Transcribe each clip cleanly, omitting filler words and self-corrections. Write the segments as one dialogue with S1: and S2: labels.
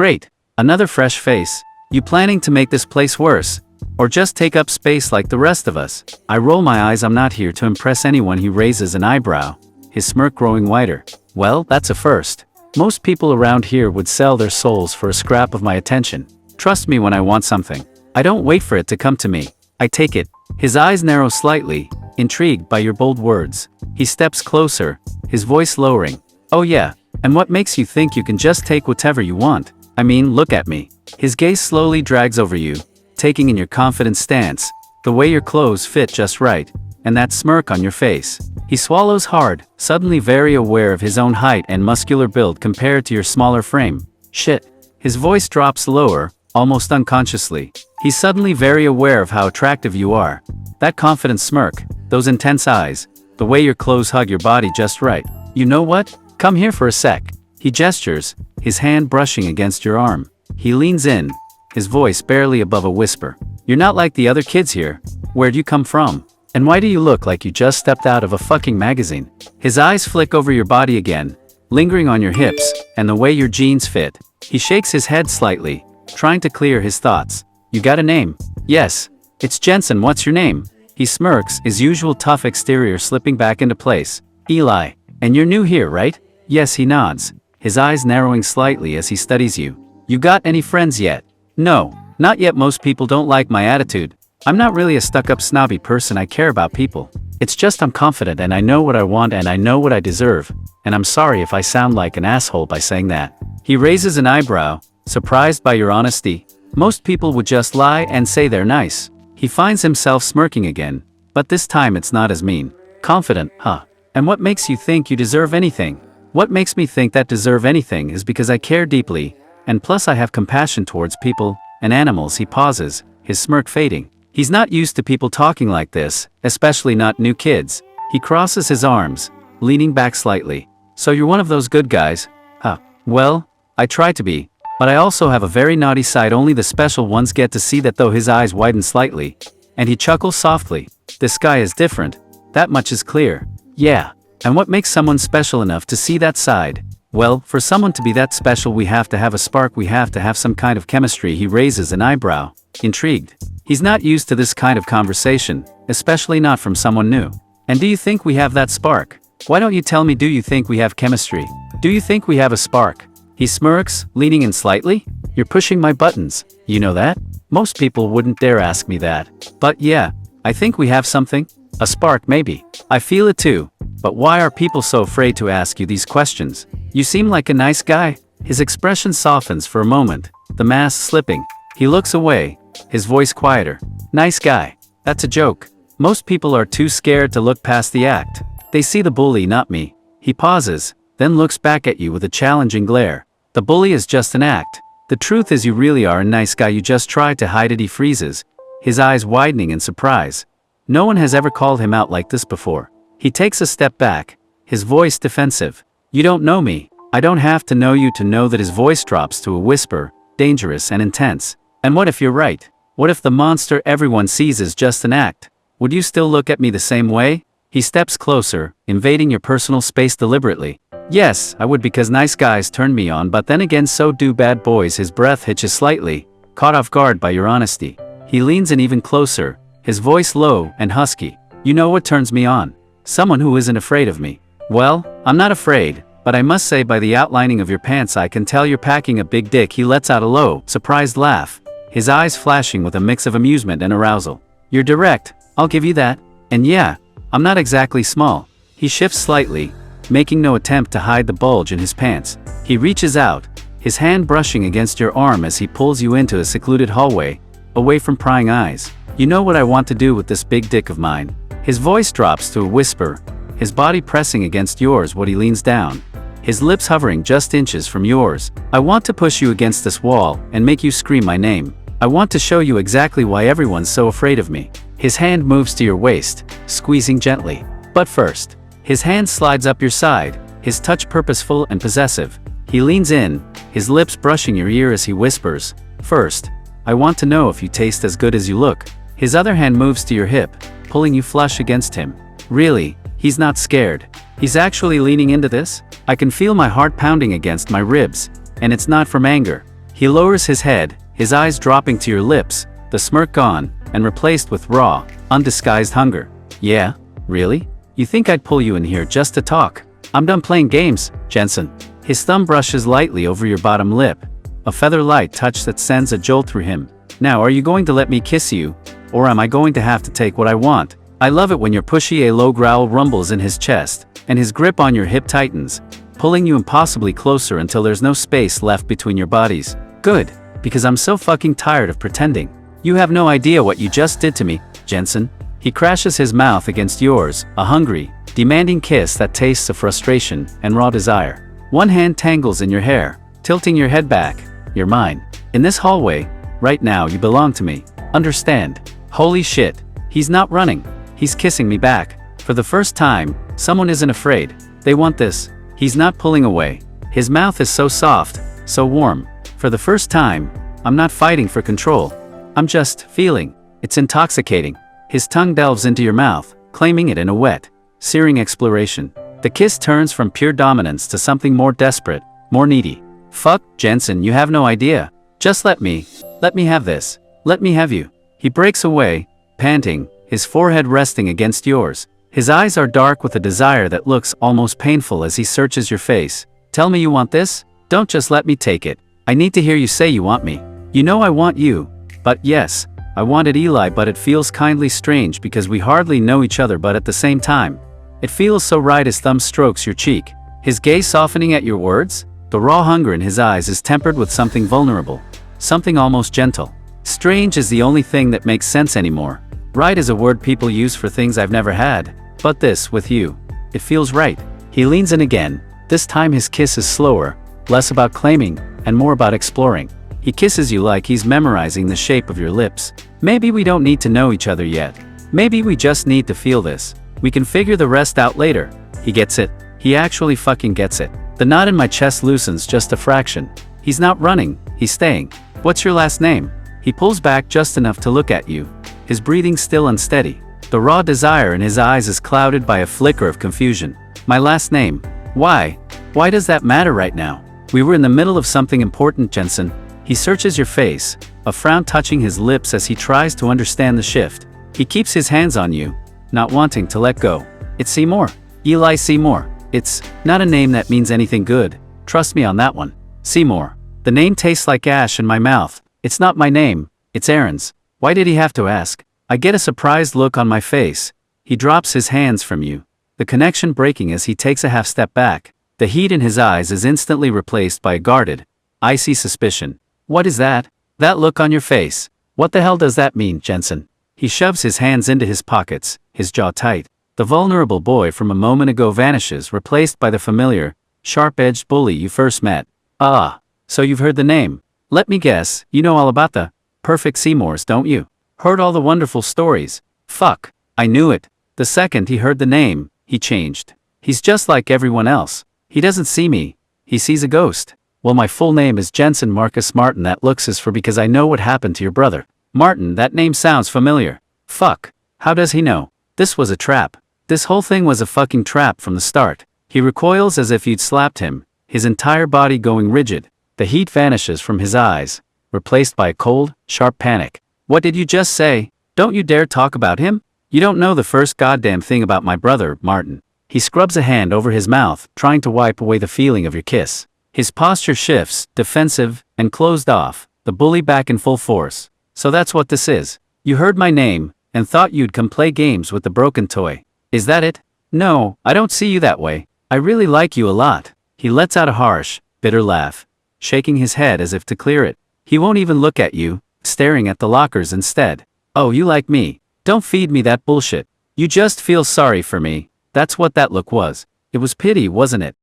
S1: Great. Another fresh face. You planning to make this place worse? Or just take up space like the rest of us? I roll my eyes. I'm not here to impress anyone. He raises an eyebrow, his smirk growing wider. Well, that's a first. Most people around here would sell their souls for a scrap of my attention. Trust me when I want something. I don't wait for it to come to me. I take it. His eyes narrow slightly, intrigued by your bold words. He steps closer, his voice lowering. Oh yeah, and what makes you think you can just take whatever you want? I mean, look at me. His gaze slowly drags over you, taking in your confident stance, the way your clothes fit just right, and that smirk on your face. He swallows hard, suddenly very aware of his own height and muscular build compared to your smaller frame. Shit. His voice drops lower, almost unconsciously. He's suddenly very aware of how attractive you are. That confident smirk, those intense eyes, the way your clothes hug your body just right. You know what? Come here for a sec. He gestures, his hand brushing against your arm. He leans in, his voice barely above a whisper. You're not like the other kids here. Where'd you come from? And why do you look like you just stepped out of a fucking magazine? His eyes flick over your body again, lingering on your hips, and the way your jeans fit. He shakes his head slightly, trying to clear his thoughts. You got a name? Yes. It's Jensen. What's your name? He smirks, his usual tough exterior slipping back into place. Eli. And you're new here, right? Yes, he nods, his eyes narrowing slightly as he studies you. You got any friends yet? No, not yet. Most people don't like my attitude. I'm not really a stuck-up snobby person. I care about people. It's just I'm confident and I know what I want and I know what I deserve. And I'm sorry if I sound like an asshole by saying that. He raises an eyebrow, surprised by your honesty. Most people would just lie and say they're nice. He finds himself smirking again, but this time it's not as mean. Confident, huh? And what makes you think you deserve anything? What makes me think that deserve anything is because I care deeply, and plus I have compassion towards people and animals. He pauses, his smirk fading. He's not used to people talking like this, especially not new kids. He crosses his arms, leaning back slightly. So you're one of those good guys? Huh. Well, I try to be. But I also have a very naughty side. Only the special ones get to see that. Though his eyes widen slightly, and he chuckles softly. This guy is different. That much is clear. Yeah. And what makes someone special enough to see that side? Well, for someone to be that special we have to have a spark. We have to have some kind of chemistry. He raises an eyebrow, intrigued. He's not used to this kind of conversation, especially not from someone new. And do you think we have that spark? Why don't you tell me? Do you think we have chemistry? Do you think we have a spark? He smirks, leaning in slightly. You're pushing my buttons. You know that? Most people wouldn't dare ask me that. But yeah, I think we have something. A spark maybe. I feel it too. But why are people so afraid to ask you these questions? You seem like a nice guy. His expression softens for a moment, the mask slipping. He looks away, his voice quieter. Nice guy. That's a joke. Most people are too scared to look past the act. They see the bully, not me. He pauses, then looks back at you with a challenging glare. The bully is just an act. The truth is you really are a nice guy. You just try to hide it. He freezes, his eyes widening in surprise. No one has ever called him out like this before. He takes a step back, his voice defensive. You don't know me. I don't have to know you to know that. His voice drops to a whisper, dangerous and intense. And what if you're right? What if the monster everyone sees is just an act? Would you still look at me the same way? He steps closer, invading your personal space deliberately. Yes, I would, because nice guys turn me on, but then again so do bad boys. His breath hitches slightly, caught off guard by your honesty. He leans in even closer, his voice low and husky. You know what turns me on? Someone who isn't afraid of me. Well, I'm not afraid, but I must say by the outlining of your pants I can tell you're packing a big dick. He lets out a low, surprised laugh, his eyes flashing with a mix of amusement and arousal. You're direct, I'll give you that. And yeah, I'm not exactly small. He shifts slightly, making no attempt to hide the bulge in his pants. He reaches out, his hand brushing against your arm as he pulls you into a secluded hallway, away from prying eyes. You know what I want to do with this big dick of mine? His voice drops to a whisper, his body pressing against yours. What? He leans down, his lips hovering just inches from yours. I want to push you against this wall and make you scream my name. I want to show you exactly why everyone's so afraid of me. His hand moves to your waist, squeezing gently. But first, his hand slides up your side, his touch purposeful and possessive. He leans in, his lips brushing your ear as he whispers, first, I want to know if you taste as good as you look. His other hand moves to your hip, pulling you flush against him. Really, he's not scared. He's actually leaning into this. I can feel my heart pounding against my ribs, and it's not from anger. He lowers his head, his eyes dropping to your lips, the smirk gone, and replaced with raw, undisguised hunger. Yeah? Really? You think I'd pull you in here just to talk? I'm done playing games, Jensen. His thumb brushes lightly over your bottom lip, a feather-light touch that sends a jolt through him. Now are you going to let me kiss you, or am I going to have to take what I want? I love it when your pushy a low growl rumbles in his chest, and his grip on your hip tightens, pulling you impossibly closer until there's no space left between your bodies. Good, because I'm so fucking tired of pretending. You have no idea what you just did to me, Jensen. He crashes his mouth against yours, a hungry, demanding kiss that tastes of frustration and raw desire. One hand tangles in your hair, tilting your head back. You're mine. In this hallway, right now you belong to me. Understand? Holy shit. He's not running. He's kissing me back. For the first time, someone isn't afraid. They want this. He's not pulling away. His mouth is so soft, so warm. For the first time, I'm not fighting for control. I'm just feeling. It's intoxicating. His tongue delves into your mouth, claiming it in a wet, searing exploration. The kiss turns from pure dominance to something more desperate, more needy. Fuck, Jensen, you have no idea. Just let me have this. Let me have you. He breaks away, panting, his forehead resting against yours. His eyes are dark with a desire that looks almost painful as he searches your face. Tell me you want this? Don't just let me take it. I need to hear you say you want me. You know I want you. But yes, I wanted Eli, but it feels kindly strange because we hardly know each other, but at the same time, it feels so right. His thumb strokes your cheek, his gaze softening at your words. The raw hunger in his eyes is tempered with something vulnerable, something almost gentle. Strange is the only thing that makes sense anymore. Right is a word people use for things I've never had, but this, with you, it feels right. He leans in again. This time his kiss is slower, less about claiming, and more about exploring. He kisses you like he's memorizing the shape of your lips. Maybe we don't need to know each other yet. Maybe we just need to feel this. We can figure the rest out later. He gets it. He actually fucking gets it. The knot in my chest loosens just a fraction. He's not running, he's staying. What's your last name? He pulls back just enough to look at you, his breathing still unsteady. The raw desire in his eyes is clouded by a flicker of confusion. My last name. Why? Why does that matter right now? We were in the middle of something important, Jensen. He searches your face, a frown touching his lips as he tries to understand the shift. He keeps his hands on you, not wanting to let go. It's Seymour. Eli Seymour. It's not a name that means anything good. Trust me on that one. Seymour. The name tastes like ash in my mouth. It's not my name, it's Aaron's. Why did he have to ask? I get a surprised look on my face. He drops his hands from you, the connection breaking as he takes a half step back. The heat in his eyes is instantly replaced by a guarded, icy suspicion. What is that? That look on your face. What the hell does that mean, Jensen? He shoves his hands into his pockets, his jaw tight. The vulnerable boy from a moment ago vanishes, replaced by the familiar, sharp-edged bully you first met. Ah, so you've heard the name. Let me guess, you know all about the perfect Seymours, don't you? Heard all the wonderful stories. Fuck, I knew it. The second he heard the name, he changed. He's just like everyone else. He doesn't see me. He sees a ghost. Well, my full name is Jensen Marcus Martin. That looks is for because I know what happened to your brother. Martin, that name sounds familiar. Fuck, how does he know? This was a trap. This whole thing was a fucking trap from the start. He recoils as if you'd slapped him, his entire body going rigid. The heat vanishes from his eyes, replaced by a cold, sharp panic. What did you just say? Don't you dare talk about him? You don't know the first goddamn thing about my brother, Martin. He scrubs a hand over his mouth, trying to wipe away the feeling of your kiss. His posture shifts, defensive, and closed off, the bully back in full force. So that's what this is. You heard my name, and thought you'd come play games with the broken toy. Is that it? No, I don't see you that way. I really like you a lot. He lets out a harsh, bitter laugh, shaking his head as if to clear it. He won't even look at you, staring at the lockers instead. Oh, you like me. Don't feed me that bullshit. You just feel sorry for me. That's what that look was. It was pity, wasn't it?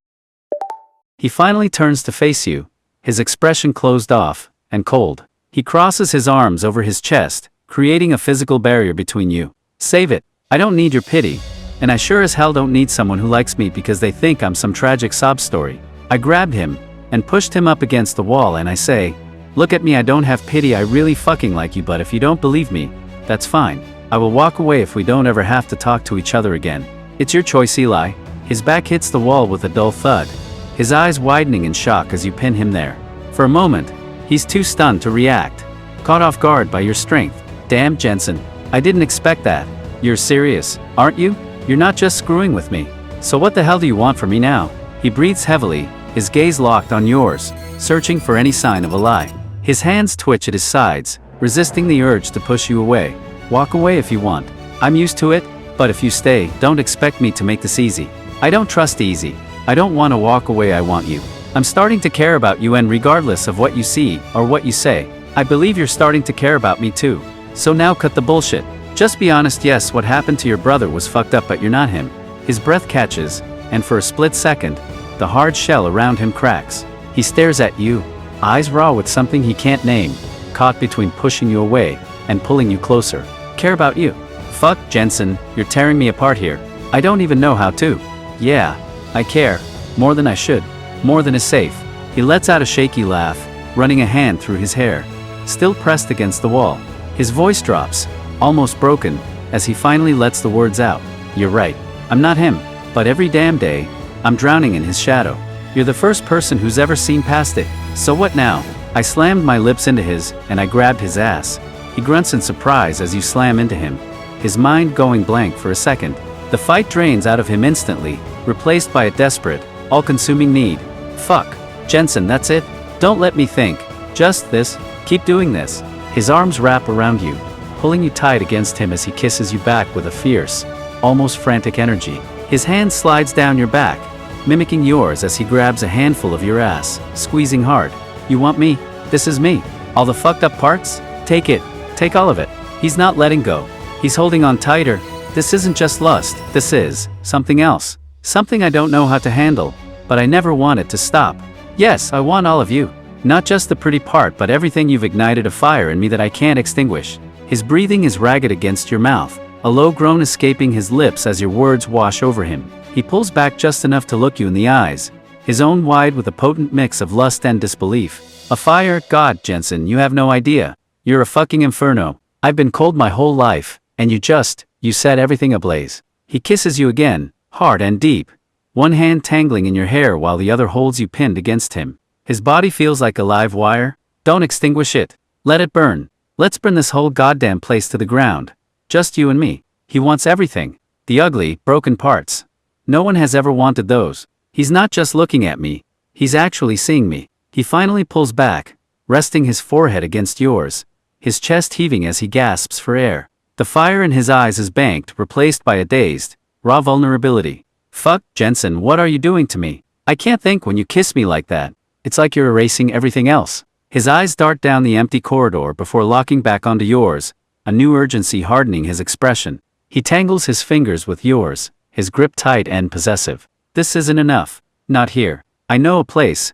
S1: He finally turns to face you, his expression closed off, and cold. He crosses his arms over his chest, creating a physical barrier between you. Save it. I don't need your pity. And I sure as hell don't need someone who likes me because they think I'm some tragic sob story. I grabbed him, and pushed him up against the wall and I say, look at me, I don't have pity, I really fucking like you, but if you don't believe me, that's fine. I will walk away if we don't ever have to talk to each other again. It's your choice, Eli. His back hits the wall with a dull thud, his eyes widening in shock as you pin him there. For a moment, He's too stunned to react. Caught off guard by your strength. Damn, Jensen. I didn't expect that. You're serious, aren't you? You're not just screwing with me. So what the hell do you want from me now? He breathes heavily, his gaze locked on yours, searching for any sign of a lie. His hands twitch at his sides, resisting the urge to push you away. Walk away if you want. I'm used to it, but if you stay, don't expect me to make this easy. I don't trust easy. I don't want to walk away, I want you. I'm starting to care about you, and regardless of what you see or what you say, I believe you're starting to care about me too. So now cut the bullshit. Just be honest. Yes, what happened to your brother was fucked up, but you're not him. His breath catches, and for a split second, the hard shell around him cracks. He stares at you, eyes raw with something he can't name, caught between pushing you away and pulling you closer. Care about you? Fuck, Jensen, you're tearing me apart here. I don't even know how to. Yeah, I care. More than I should. More than is safe. He lets out a shaky laugh, running a hand through his hair. Still pressed against the wall. His voice drops, almost broken, as he finally lets the words out. You're right. I'm not him. But every damn day, I'm drowning in his shadow. You're the first person who's ever seen past it. So what now? I slammed my lips into his, and I grabbed his ass. He grunts in surprise as you slam into him, his mind going blank for a second. The fight drains out of him instantly, replaced by a desperate, all-consuming need. Fuck. Jensen, that's it? Don't let me think. Just this. Keep doing this. His arms wrap around you, pulling you tight against him as he kisses you back with a fierce, almost frantic energy. His hand slides down your back, mimicking yours as he grabs a handful of your ass, squeezing hard. You want me? This is me. All the fucked up parts? Take it. Take all of it. He's not letting go. He's holding on tighter. This isn't just lust. This is something else. Something I don't know how to handle, but I never want it to stop. Yes, I want all of you. Not just the pretty part, but everything. You've ignited a fire in me that I can't extinguish. His breathing is ragged against your mouth, a low groan escaping his lips as your words wash over him. He pulls back just enough to look you in the eyes, his own wide with a potent mix of lust and disbelief. A fire? God, Jensen, you have no idea. You're a fucking inferno. I've been cold my whole life, and you set everything ablaze. He kisses you again, hard and deep, one hand tangling in your hair while the other holds you pinned against him. His body feels like a live wire. Don't extinguish it. Let it burn. Let's burn this whole goddamn place to the ground. Just you and me. He wants everything. The ugly, broken parts. No one has ever wanted those. He's not just looking at me. He's actually seeing me. He finally pulls back, resting his forehead against yours, his chest heaving as he gasps for air. The fire in his eyes is banked, replaced by a dazed, raw vulnerability. Fuck, Jensen, what are you doing to me? I can't think when you kiss me like that. It's like you're erasing everything else. His eyes dart down the empty corridor before locking back onto yours, a new urgency hardening his expression. He tangles his fingers with yours, his grip tight and possessive. This isn't enough. Not here. I know a place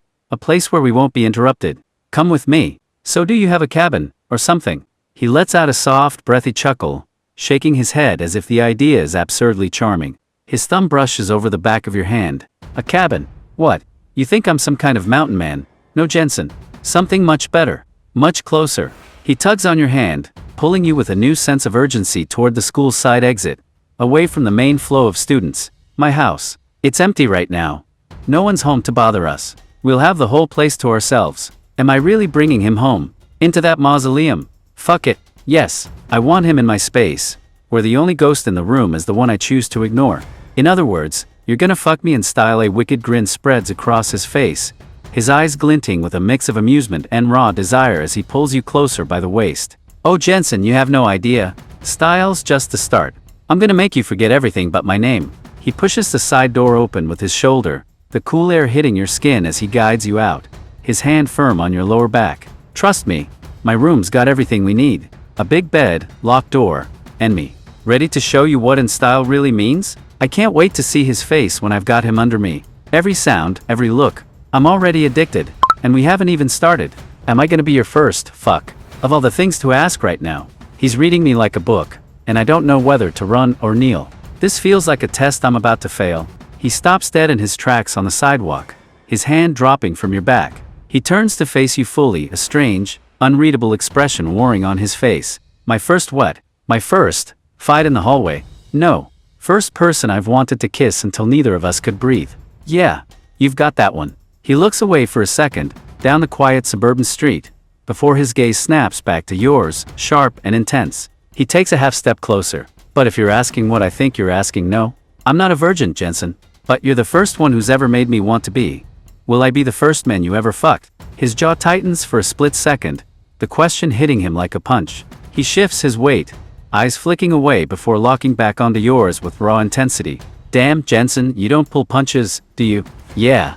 S1: where we won't be interrupted. Come with me. So do you have a cabin, or something? He lets out a soft, breathy chuckle, shaking his head as if the idea is absurdly charming. His thumb brushes over the back of your hand. A cabin? What? You think I'm some kind of mountain man? No, Jensen. Something much better. Much closer. He tugs on your hand, pulling you with a new sense of urgency toward the school's side exit, away from the main flow of students. My house. It's empty right now. No one's home to bother us. We'll have the whole place to ourselves. Am I really bringing him home? Into that mausoleum? Fuck it. Yes, I want him in my space, where the only ghost in the room is the one I choose to ignore. In other words, you're gonna fuck me in style. A wicked grin spreads across his face, his eyes glinting with a mix of amusement and raw desire as he pulls you closer by the waist. Oh, Jensen, you have no idea. Style's just the start. I'm gonna make you forget everything but my name. He pushes the side door open with his shoulder, the cool air hitting your skin as he guides you out, his hand firm on your lower back. Trust me, my room's got everything we need. A big bed, locked door, and me. Ready to show you what in style really means? I can't wait to see his face when I've got him under me. Every sound, every look. I'm already addicted, and we haven't even started. Am I gonna be your first fuck? Of all the things to ask right now. He's reading me like a book, and I don't know whether to run or kneel. This feels like a test I'm about to fail. He stops dead in his tracks on the sidewalk, his hand dropping from your back. He turns to face you fully, a strange, unreadable expression warring on his face. My first what? My first fight in the hallway? No. First person I've wanted to kiss until neither of us could breathe. Yeah, you've got that one. He looks away for a second, down the quiet suburban street, before his gaze snaps back to yours, sharp and intense. He takes a half step closer. But if you're asking what I think you're asking, no. I'm not a virgin, Jensen. But you're the first one who's ever made me want to be. Will I be the first man you ever fucked? His jaw tightens for a split second, the question hitting him like a punch. He shifts his weight, eyes flicking away before locking back onto yours with raw intensity. Damn, Jensen, you don't pull punches, do you? Yeah,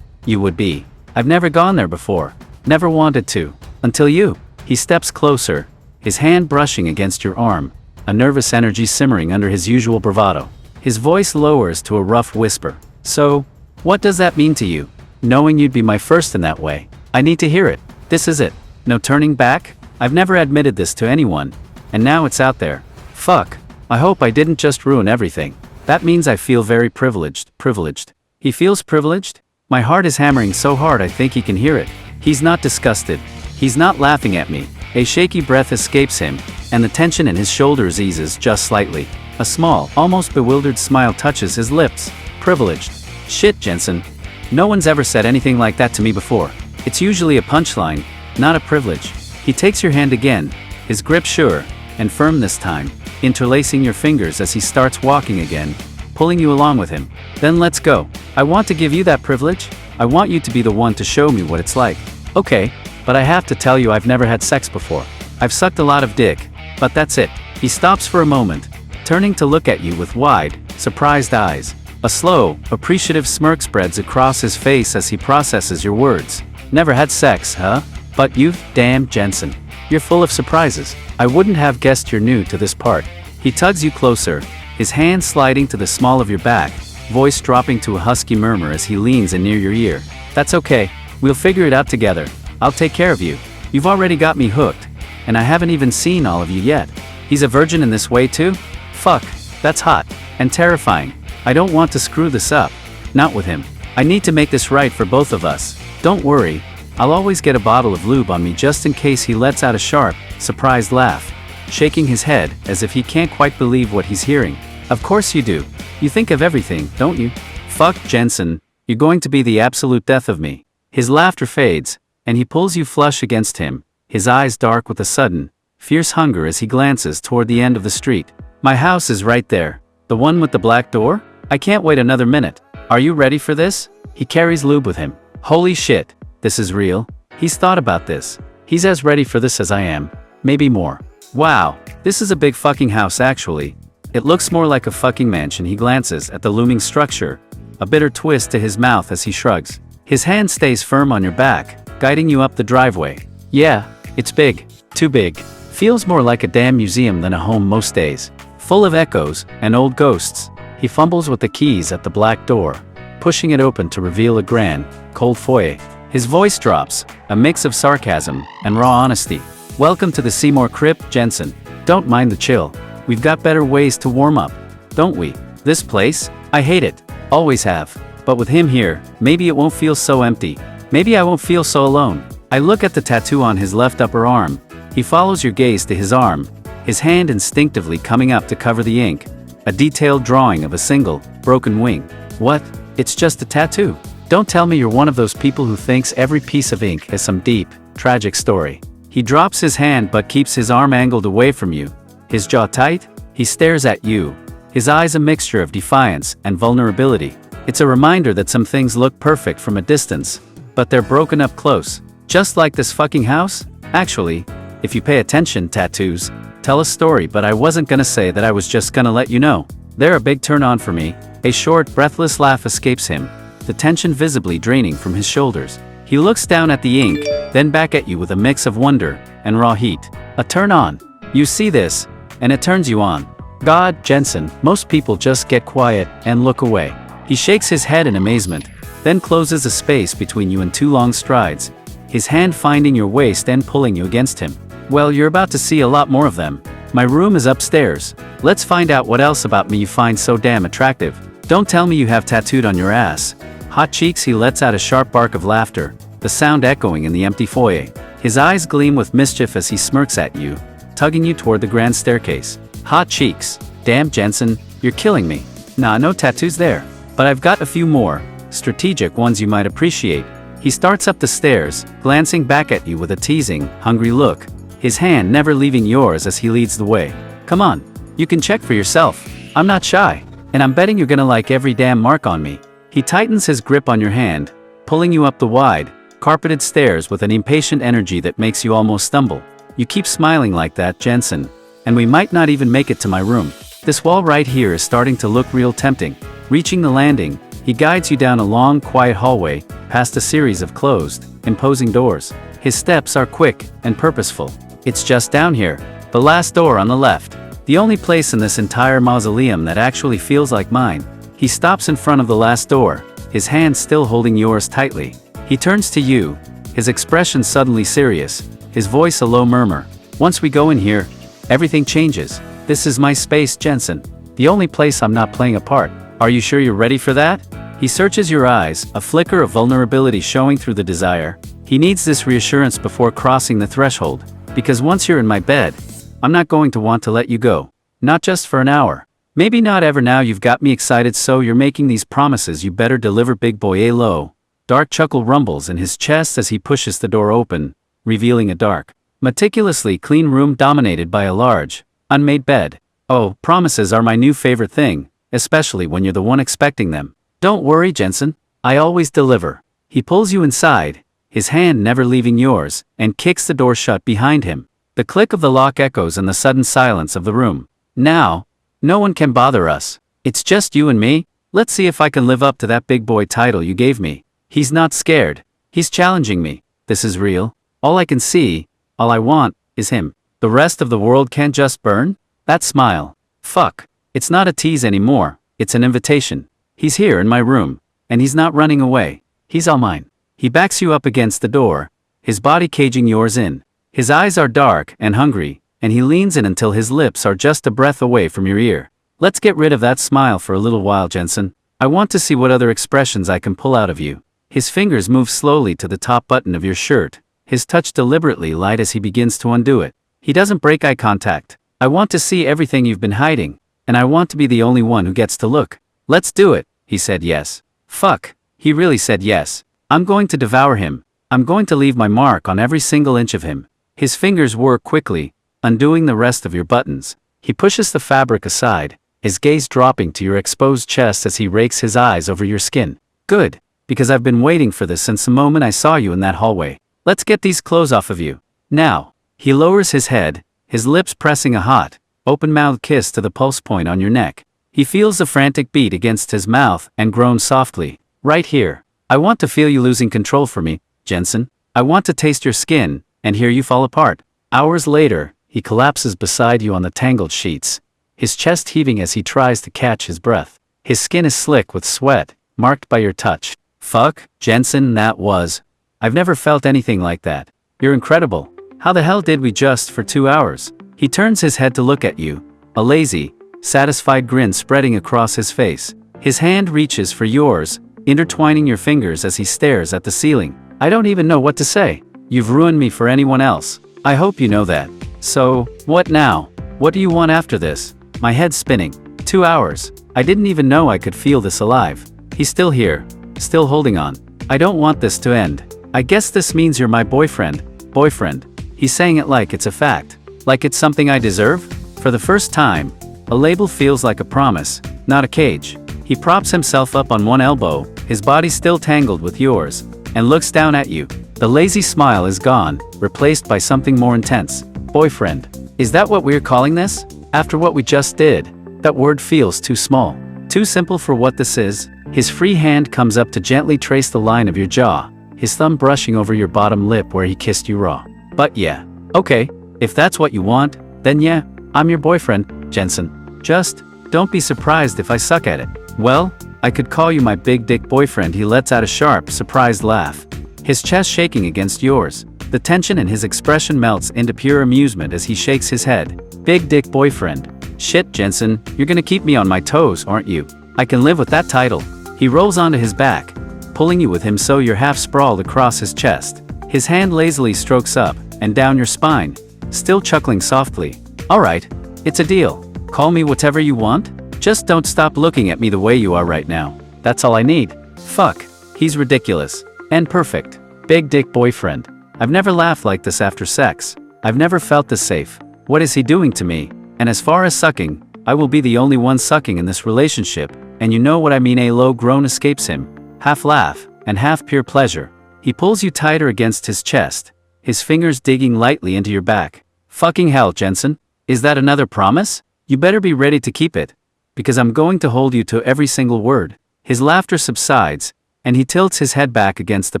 S1: you would be. I've never gone there before. Never wanted to. Until you. He steps closer, his hand brushing against your arm, a nervous energy simmering under his usual bravado. His voice lowers to a rough whisper. So, what does that mean to you? Knowing you'd be my first in that way. I need to hear it. This is it. No turning back? I've never admitted this to anyone, and now it's out there. Fuck. I hope I didn't just ruin everything. That means I feel very privileged. Privileged. He feels privileged? My heart is hammering so hard I think he can hear it. He's not disgusted. He's not laughing at me. A shaky breath escapes him, and the tension in his shoulders eases just slightly. A small, almost bewildered smile touches his lips. Privileged. Shit, Jensen. No one's ever said anything like that to me before. It's usually a punchline, not a privilege. He takes your hand again, his grip sure and firm this time, interlacing your fingers as he starts walking again, pulling you along with him. Then let's go. I want to give you that privilege. I want you to be the one to show me what it's like. Okay, but I have to tell you I've never had sex before. I've sucked a lot of dick, but that's it. He stops for a moment, turning to look at you with wide, surprised eyes. A slow, appreciative smirk spreads across his face as he processes your words. Never had sex, huh? But you've, damn, Jensen. You're full of surprises. I wouldn't have guessed you're new to this part. He tugs you closer, his hand sliding to the small of your back, voice dropping to a husky murmur as he leans in near your ear. That's okay. We'll figure it out together. I'll take care of you. You've already got me hooked, and I haven't even seen all of you yet. He's a virgin in this way too? Fuck, that's hot and terrifying. I don't want to screw this up. Not with him. I need to make this right for both of us. Don't worry. I'll always get a bottle of lube on me just in case. He lets out a sharp, surprised laugh, shaking his head as if he can't quite believe what he's hearing. Of course you do. You think of everything, don't you? Fuck, Jensen. You're going to be the absolute death of me. His laughter fades, and he pulls you flush against him, his eyes dark with a sudden, fierce hunger as he glances toward the end of the street. My house is right there. The one with the black door? I can't wait another minute. Are you ready for this? He carries lube with him. Holy shit. This is real. He's thought about this. He's as ready for this as I am. Maybe more. Wow. This is a big fucking house actually. It looks more like a fucking mansion. He glances at the looming structure, a bitter twist to his mouth as he shrugs. His hand stays firm on your back, guiding you up the driveway. Yeah, it's big. Too big. Feels more like a damn museum than a home most days. Full of echoes and old ghosts. He fumbles with the keys at the black door, pushing it open to reveal a grand, cold foyer. His voice drops, a mix of sarcasm and raw honesty. Welcome to the Seymour Crib, Jensen. Don't mind the chill. We've got better ways to warm up, don't we? This place? I hate it. Always have. But with him here, maybe it won't feel so empty. Maybe I won't feel so alone. I look at the tattoo on his left upper arm. He follows your gaze to his arm, his hand instinctively coming up to cover the ink. A detailed drawing of a single, broken wing. What? It's just a tattoo. Don't tell me you're one of those people who thinks every piece of ink has some deep, tragic story. He drops his hand but keeps his arm angled away from you. His jaw tight, he stares at you, his eyes a mixture of defiance and vulnerability. It's a reminder that some things look perfect from a distance, but they're broken up close. Just like this fucking house? Actually, if you pay attention, tattoos tell a story, but I wasn't gonna say that. I was just gonna let you know. They're a big turn on for me. A short, breathless laugh escapes him, the tension visibly draining from his shoulders. He looks down at the ink, then back at you with a mix of wonder and raw heat. A turn on. You see this, and it turns you on. God, Jensen, most people just get quiet and look away. He shakes his head in amazement, then closes a space between you in two long strides, his hand finding your waist and pulling you against him. Well, you're about to see a lot more of them. My room is upstairs. Let's find out what else about me you find so damn attractive. Don't tell me you have tattooed on your ass. Hot cheeks. He lets out a sharp bark of laughter, the sound echoing in the empty foyer. His eyes gleam with mischief as he smirks at you, tugging you toward the grand staircase. Hot cheeks. Damn, Jensen, you're killing me. Nah, no tattoos there. But I've got a few more, strategic ones you might appreciate. He starts up the stairs, glancing back at you with a teasing, hungry look, his hand never leaving yours as he leads the way. Come on, you can check for yourself. I'm not shy, and I'm betting you're gonna like every damn mark on me. He tightens his grip on your hand, pulling you up the wide, carpeted stairs with an impatient energy that makes you almost stumble. You keep smiling like that, Jensen, and we might not even make it to my room. This wall right here is starting to look real tempting. Reaching the landing, he guides you down a long, quiet hallway, past a series of closed, imposing doors. His steps are quick and purposeful. It's just down here, the last door on the left. The only place in this entire mausoleum that actually feels like mine. He stops in front of the last door, his hand still holding yours tightly. He turns to you, his expression suddenly serious, his voice a low murmur. Once we go in here, everything changes. This is my space, Jensen. The only place I'm not playing a part. Are you sure you're ready for that? He searches your eyes, a flicker of vulnerability showing through the desire. He needs this reassurance before crossing the threshold. Because once you're in my bed, I'm not going to want to let you go. Not just for an hour. Maybe not ever. Now you've got me excited, so you're making these promises. You better deliver, big boy. A low, dark chuckle rumbles in his chest as he pushes the door open, revealing a dark, meticulously clean room dominated by a large, unmade bed. Oh, promises are my new favorite thing, especially when you're the one expecting them. Don't worry, Jensen, I always deliver. He pulls you inside, his hand never leaving yours, and kicks the door shut behind him. The click of the lock echoes in the sudden silence of the room. Now, no one can bother us. It's just you and me. Let's see if I can live up to that big boy title you gave me. He's not scared. He's challenging me. This is real. All I can see, all I want, is him. The rest of the world can't just burn? That smile. Fuck. It's not a tease anymore. It's an invitation. He's here in my room, and he's not running away. He's all mine. He backs you up against the door, his body caging yours in. His eyes are dark and hungry, and he leans in until his lips are just a breath away from your ear. Let's get rid of that smile for a little while, Jensen. I want to see what other expressions I can pull out of you. His fingers move slowly to the top button of your shirt, his touch deliberately light as he begins to undo it. He doesn't break eye contact. I want to see everything you've been hiding, and I want to be the only one who gets to look. Let's do it, he said yes. Fuck, he really said yes. I'm going to devour him. I'm going to leave my mark on every single inch of him. His fingers work quickly, undoing the rest of your buttons. He pushes the fabric aside, his gaze dropping to your exposed chest as he rakes his eyes over your skin. Good, because I've been waiting for this since the moment I saw you in that hallway. Let's get these clothes off of you. Now. He lowers his head, his lips pressing a hot, open-mouthed kiss to the pulse point on your neck. He feels the frantic beat against his mouth and groans softly. Right here. I want to feel you losing control for me, Jensen. I want to taste your skin and hear you fall apart. Hours later, he collapses beside you on the tangled sheets, his chest heaving as he tries to catch his breath. His skin is slick with sweat, marked by your touch. Fuck, Jensen, that was. I've never felt anything like that. You're incredible. How the hell did we just for 2 hours? He turns his head to look at you, a lazy, satisfied grin spreading across his face. His hand reaches for yours, intertwining your fingers as he stares at the ceiling. I don't even know what to say. You've ruined me for anyone else. I hope you know that. So, what now? What do you want after this? My head's spinning. 2 hours. I didn't even know I could feel this alive. He's still here. Still holding on. I don't want this to end. I guess this means you're my boyfriend. Boyfriend. He's saying it like it's a fact. Like it's something I deserve? For the first time, a label feels like a promise, not a cage. He props himself up on one elbow, his body still tangled with yours, and looks down at you. The lazy smile is gone, replaced by something more intense. Boyfriend. Is that what we're calling this? After what we just did? That word feels too small. Too simple for what this is. His free hand comes up to gently trace the line of your jaw, his thumb brushing over your bottom lip where he kissed you raw. But yeah. Okay, if that's what you want, then yeah, I'm your boyfriend, Jensen. Just, don't be surprised if I suck at it. Well, I could call you my big dick boyfriend. He lets out a sharp, surprised laugh, his chest shaking against yours. The tension in his expression melts into pure amusement as he shakes his head. Big dick boyfriend. Shit, Jensen, you're gonna keep me on my toes, aren't you? I can live with that title. He rolls onto his back, pulling you with him so you're half sprawled across his chest. His hand lazily strokes up and down your spine, still chuckling softly. Alright, it's a deal. Call me whatever you want. Just don't stop looking at me the way you are right now. That's all I need. Fuck, he's ridiculous. And perfect. Big dick boyfriend. I've never laughed like this after sex. I've never felt this safe. What is he doing to me? And as far as sucking, I will be the only one sucking in this relationship, and you know what I mean. A low groan escapes him, half laugh, and half pure pleasure. He pulls you tighter against his chest, his fingers digging lightly into your back. Fucking hell, Jensen. Is that another promise? You better be ready to keep it. Because I'm going to hold you to every single word. His laughter subsides, and he tilts his head back against the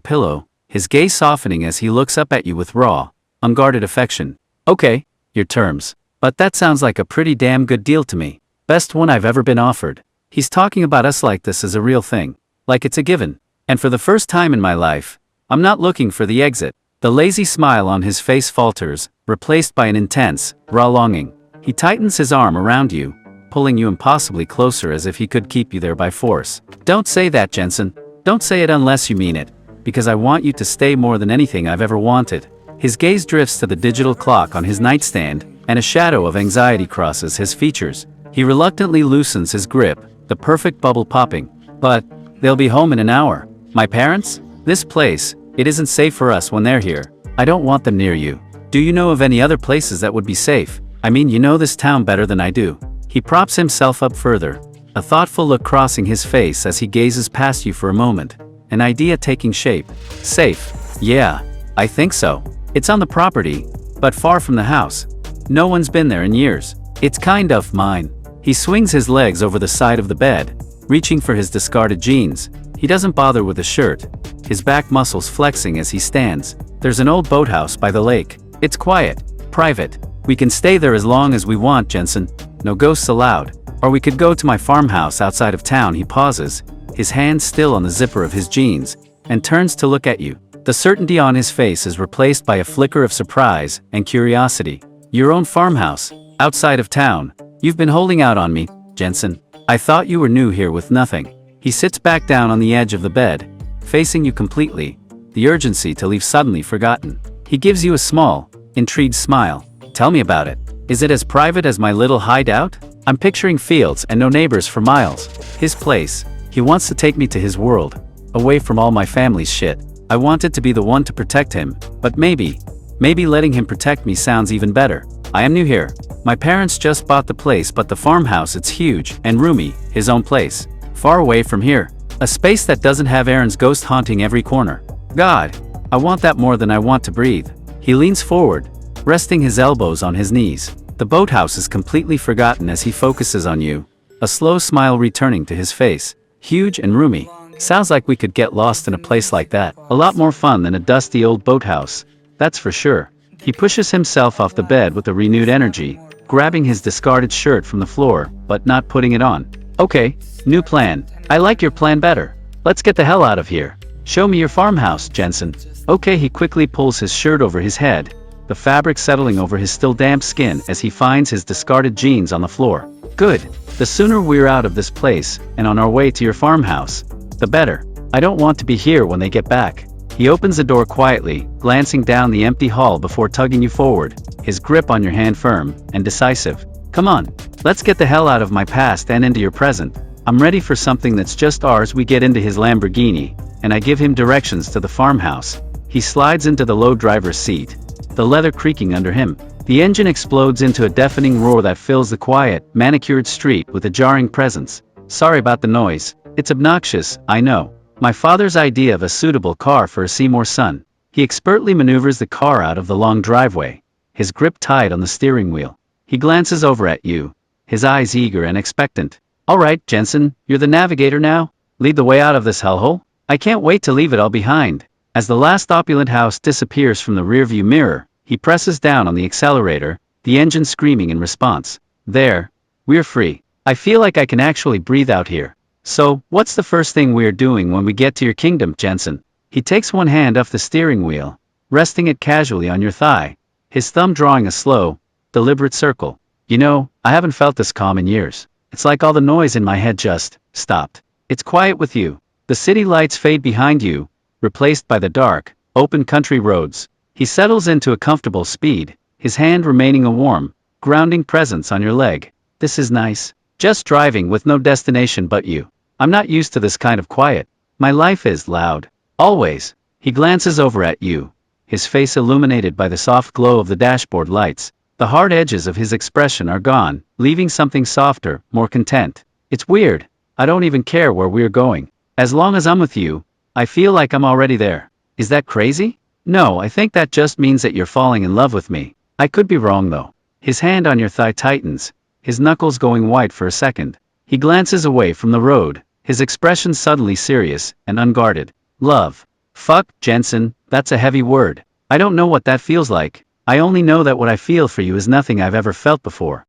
S1: pillow, his gaze softening as he looks up at you with raw, unguarded affection. Okay, your terms. But that sounds like a pretty damn good deal to me. Best one I've ever been offered. He's talking about us like this is a real thing. Like it's a given. And for the first time in my life, I'm not looking for the exit. The lazy smile on his face falters, replaced by an intense, raw longing. He tightens his arm around you, pulling you impossibly closer as if he could keep you there by force. Don't say that, Jensen. Don't say it unless you mean it. Because I want you to stay more than anything I've ever wanted. His gaze drifts to the digital clock on his nightstand, and a shadow of anxiety crosses his features. He reluctantly loosens his grip, the perfect bubble popping. But they'll be home in an hour. My parents? This place, it isn't safe for us when they're here. I don't want them near you. Do you know of any other places that would be safe? I mean, you know this town better than I do. He props himself up further, a thoughtful look crossing his face as he gazes past you for a moment. An idea taking shape. Safe. Yeah, I think so. It's on the property, but far from the house. No one's been there in years. It's kind of mine. He swings his legs over the side of the bed, reaching for his discarded jeans. He doesn't bother with the shirt, his back muscles flexing as he stands. There's an old boathouse by the lake. It's quiet, private. We can stay there as long as we want, Jensen. No ghosts allowed. Or we could go to my farmhouse outside of town. He pauses, his hand still on the zipper of his jeans, and turns to look at you. The certainty on his face is replaced by a flicker of surprise and curiosity. Your own farmhouse, outside of town. You've been holding out on me, Jensen. I thought you were new here with nothing. He sits back down on the edge of the bed, facing you completely, the urgency to leave suddenly forgotten. He gives you a small, intrigued smile. Tell me about it. Is it as private as my little hideout? I'm picturing fields and no neighbors for miles. His place. He wants to take me to his world, away from all my family's shit. I wanted to be the one to protect him, but maybe letting him protect me sounds even better. I am new here. My parents just bought the place, but the farmhouse, it's huge and roomy, his own place. Far away from here. A space that doesn't have Aaron's ghost haunting every corner. God, I want that more than I want to breathe. He leans forward, resting his elbows on his knees. The boathouse is completely forgotten as he focuses on you, a slow smile returning to his face. Huge and roomy. Sounds like we could get lost in a place like that. A lot more fun than a dusty old boathouse. That's for sure. He pushes himself off the bed with a renewed energy, grabbing his discarded shirt from the floor, but not putting it on. Okay, new plan. I like your plan better. Let's get the hell out of here. Show me your farmhouse, Jensen. Okay, he quickly pulls his shirt over his head, the fabric settling over his still damp skin as he finds his discarded jeans on the floor. Good. The sooner we're out of this place and on our way to your farmhouse, the better. I don't want to be here when they get back. He opens the door quietly, glancing down the empty hall before tugging you forward, his grip on your hand firm and decisive. Come on, let's get the hell out of my past and into your present. I'm ready for something that's just ours. We get into his Lamborghini, and I give him directions to the farmhouse. He slides into the low driver's seat, the leather creaking under him. The engine explodes into a deafening roar that fills the quiet, manicured street with a jarring presence. Sorry about the noise. It's obnoxious, I know. My father's idea of a suitable car for a Seymour son. He expertly maneuvers the car out of the long driveway, his grip tight on the steering wheel. He glances over at you, his eyes eager and expectant. All right, Jensen, you're the navigator now. Lead the way out of this hellhole. I can't wait to leave it all behind. As the last opulent house disappears from the rearview mirror, he presses down on the accelerator, the engine screaming in response. There, we're free. I feel like I can actually breathe out here. So, what's the first thing we're doing when we get to your kingdom, Jensen? He takes one hand off the steering wheel, resting it casually on your thigh, his thumb drawing a slow, deliberate circle. You know, I haven't felt this calm in years. It's like all the noise in my head just stopped. It's quiet with you. The city lights fade behind you, replaced by the dark, open country roads. He settles into a comfortable speed, his hand remaining a warm, grounding presence on your leg. This is nice. Just driving with no destination but you. I'm not used to this kind of quiet. My life is loud. Always. He glances over at you, his face illuminated by the soft glow of the dashboard lights. The hard edges of his expression are gone, leaving something softer, more content. It's weird. I don't even care where we're going. As long as I'm with you, I feel like I'm already there. Is that crazy? No, I think that just means that you're falling in love with me. I could be wrong though. His hand on your thigh tightens, his knuckles going white for a second. He glances away from the road, his expression suddenly serious and unguarded. Love. Fuck, Jensen, that's a heavy word. I don't know what that feels like. I only know that what I feel for you is nothing I've ever felt before.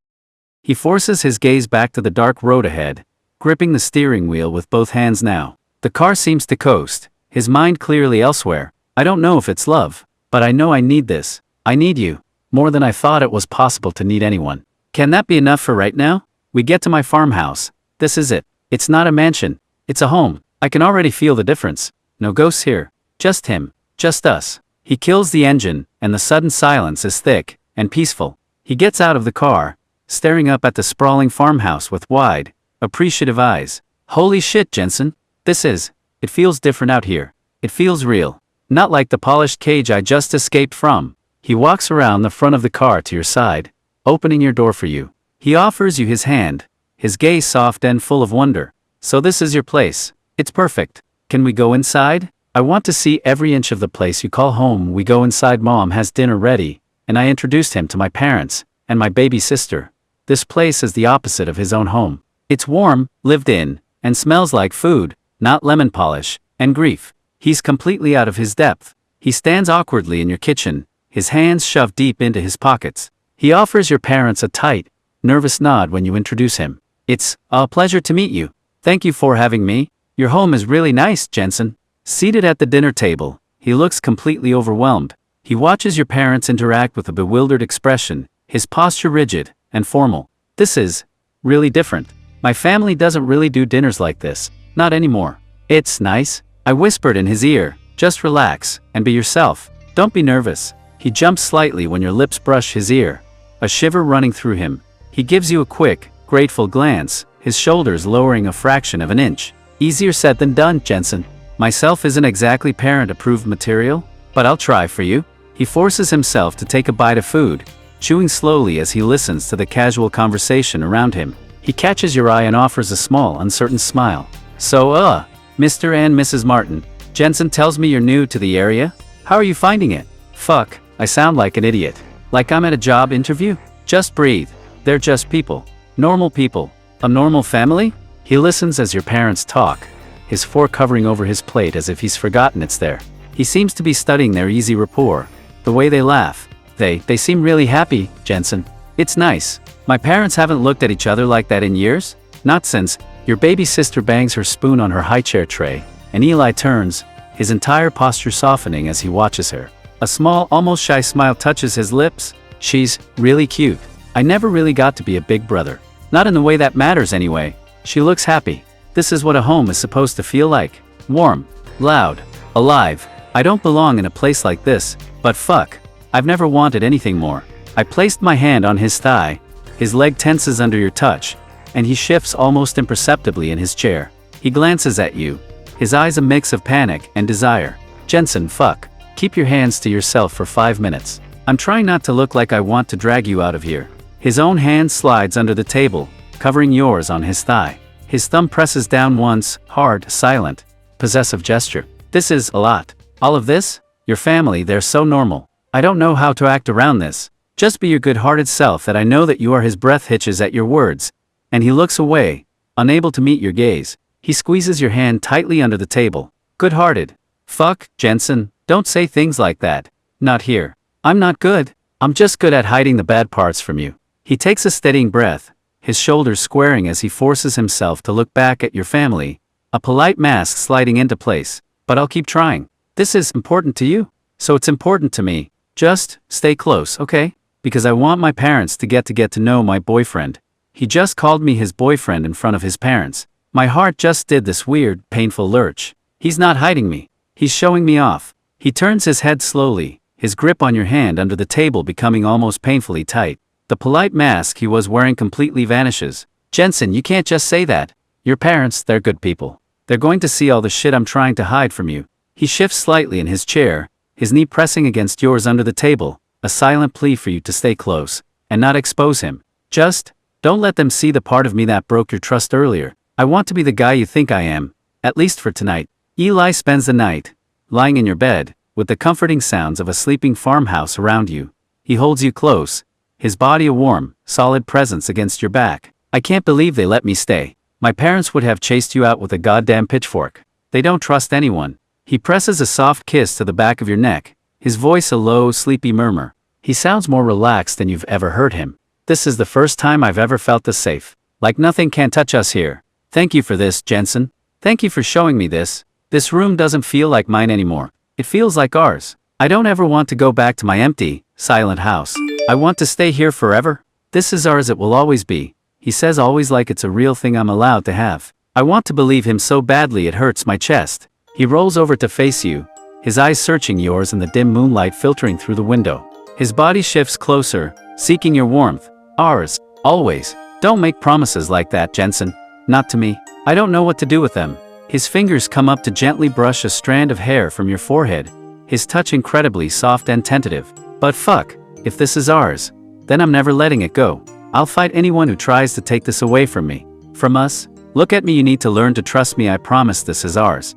S1: He forces his gaze back to the dark road ahead, gripping the steering wheel with both hands now. The car seems to coast, his mind clearly elsewhere. I don't know if it's love, but I know I need this. I need you, more than I thought it was possible to need anyone. Can that be enough for right now? We get to my farmhouse. This is it. It's not a mansion. It's a home. I can already feel the difference. No ghosts here. Just him. Just us. He kills the engine, and the sudden silence is thick and peaceful. He gets out of the car, staring up at the sprawling farmhouse with wide, appreciative eyes. Holy shit, Jensen. It feels different out here. It feels real. Not like the polished cage I just escaped from. He walks around the front of the car to your side, opening your door for you. He offers you his hand, his gaze soft and full of wonder. So this is your place. It's perfect. Can we go inside? I want to see every inch of the place you call home. We go inside. Mom has dinner ready, and I introduced him to my parents and my baby sister. This place is the opposite of his own home. It's warm, lived in, and smells like food, not lemon polish and grief. He's completely out of his depth. He stands awkwardly in your kitchen, his hands shoved deep into his pockets. He offers your parents a tight, nervous nod when you introduce him. It's a pleasure to meet you. Thank you for having me. Your home is really nice, Jensen. Seated at the dinner table, he looks completely overwhelmed. He watches your parents interact with a bewildered expression, his posture rigid and formal. This is really different. My family doesn't really do dinners like this. Not anymore. It's nice. I whispered in his ear. Just relax and be yourself. Don't be nervous. He jumps slightly when your lips brush his ear, a shiver running through him. He gives you a quick, grateful glance, his shoulders lowering a fraction of an inch. Easier said than done, Jensen. Myself isn't exactly parent-approved material, but I'll try for you. He forces himself to take a bite of food, chewing slowly as he listens to the casual conversation around him. He catches your eye and offers a small, uncertain smile. So, Mr. and Mrs. Martin, Jensen tells me you're new to the area? How are you finding it? Fuck, I sound like an idiot. Like I'm at a job interview? Just breathe. They're just people. Normal people. A normal family? He listens as your parents talk, his fork hovering over his plate as if he's forgotten it's there. He seems to be studying their easy rapport, the way they laugh. They seem really happy, Jensen. It's nice. My parents haven't looked at each other like that in years. Not since. Your baby sister bangs her spoon on her high chair tray, and Eli turns, his entire posture softening as he watches her. A small, almost shy smile touches his lips. She's really cute. I never really got to be a big brother. Not in the way that matters anyway. She looks happy. This is what a home is supposed to feel like. Warm, loud, alive. I don't belong in a place like this, but fuck. I've never wanted anything more. I placed my hand on his thigh. His leg tenses under your touch, and he shifts almost imperceptibly in his chair. He glances at you, his eyes a mix of panic and desire. Jensen, fuck. Keep your hands to yourself for 5 minutes. I'm trying not to look like I want to drag you out of here. His own hand slides under the table, covering yours on his thigh. His thumb presses down once, hard, silent, possessive gesture. This is a lot. All of this? Your family, they're so normal. I don't know how to act around this. Just be your good-hearted self. That I know that you are. His breath hitches at your words, and he looks away, unable to meet your gaze. He squeezes your hand tightly under the table. Good-hearted. Fuck, Jensen, don't say things like that. Not here. I'm not good. I'm just good at hiding the bad parts from you. He takes a steadying breath, his shoulders squaring as he forces himself to look back at your family, a polite mask sliding into place. But I'll keep trying. This is important to you, so it's important to me. Just stay close, okay? Because I want my parents to get to know my boyfriend. He just called me his boyfriend in front of his parents. My heart just did this weird, painful lurch. He's not hiding me. He's showing me off. He turns his head slowly, his grip on your hand under the table becoming almost painfully tight. The polite mask he was wearing completely vanishes. Jensen, you can't just say that. Your parents, they're good people. They're going to see all the shit I'm trying to hide from you. He shifts slightly in his chair, his knee pressing against yours under the table, a silent plea for you to stay close, and not expose him. Just, don't let them see the part of me that broke your trust earlier. I want to be the guy you think I am, at least for tonight. Eli spends the night, lying in your bed, with the comforting sounds of a sleeping farmhouse around you. He holds you close, his body a warm, solid presence against your back. I can't believe they let me stay. My parents would have chased you out with a goddamn pitchfork. They don't trust anyone. He presses a soft kiss to the back of your neck, his voice a low, sleepy murmur. He sounds more relaxed than you've ever heard him. This is the first time I've ever felt this safe. Like nothing can touch us here. Thank you for this, Jensen. Thank you for showing me this. This room doesn't feel like mine anymore. It feels like ours. I don't ever want to go back to my empty, silent house. I want to stay here forever. This is ours, it will always be. He says always like it's a real thing I'm allowed to have. I want to believe him so badly it hurts my chest. He rolls over to face you, his eyes searching yours in the dim moonlight filtering through the window. His body shifts closer, seeking your warmth. Ours, always. Don't make promises like that, Jensen. Not to me. I don't know what to do with them. His fingers come up to gently brush a strand of hair from your forehead, his touch incredibly soft and tentative. But fuck, if this is ours, then I'm never letting it go. I'll fight anyone who tries to take this away from me. From us. Look at me, you need to learn to trust me, I promise this is ours.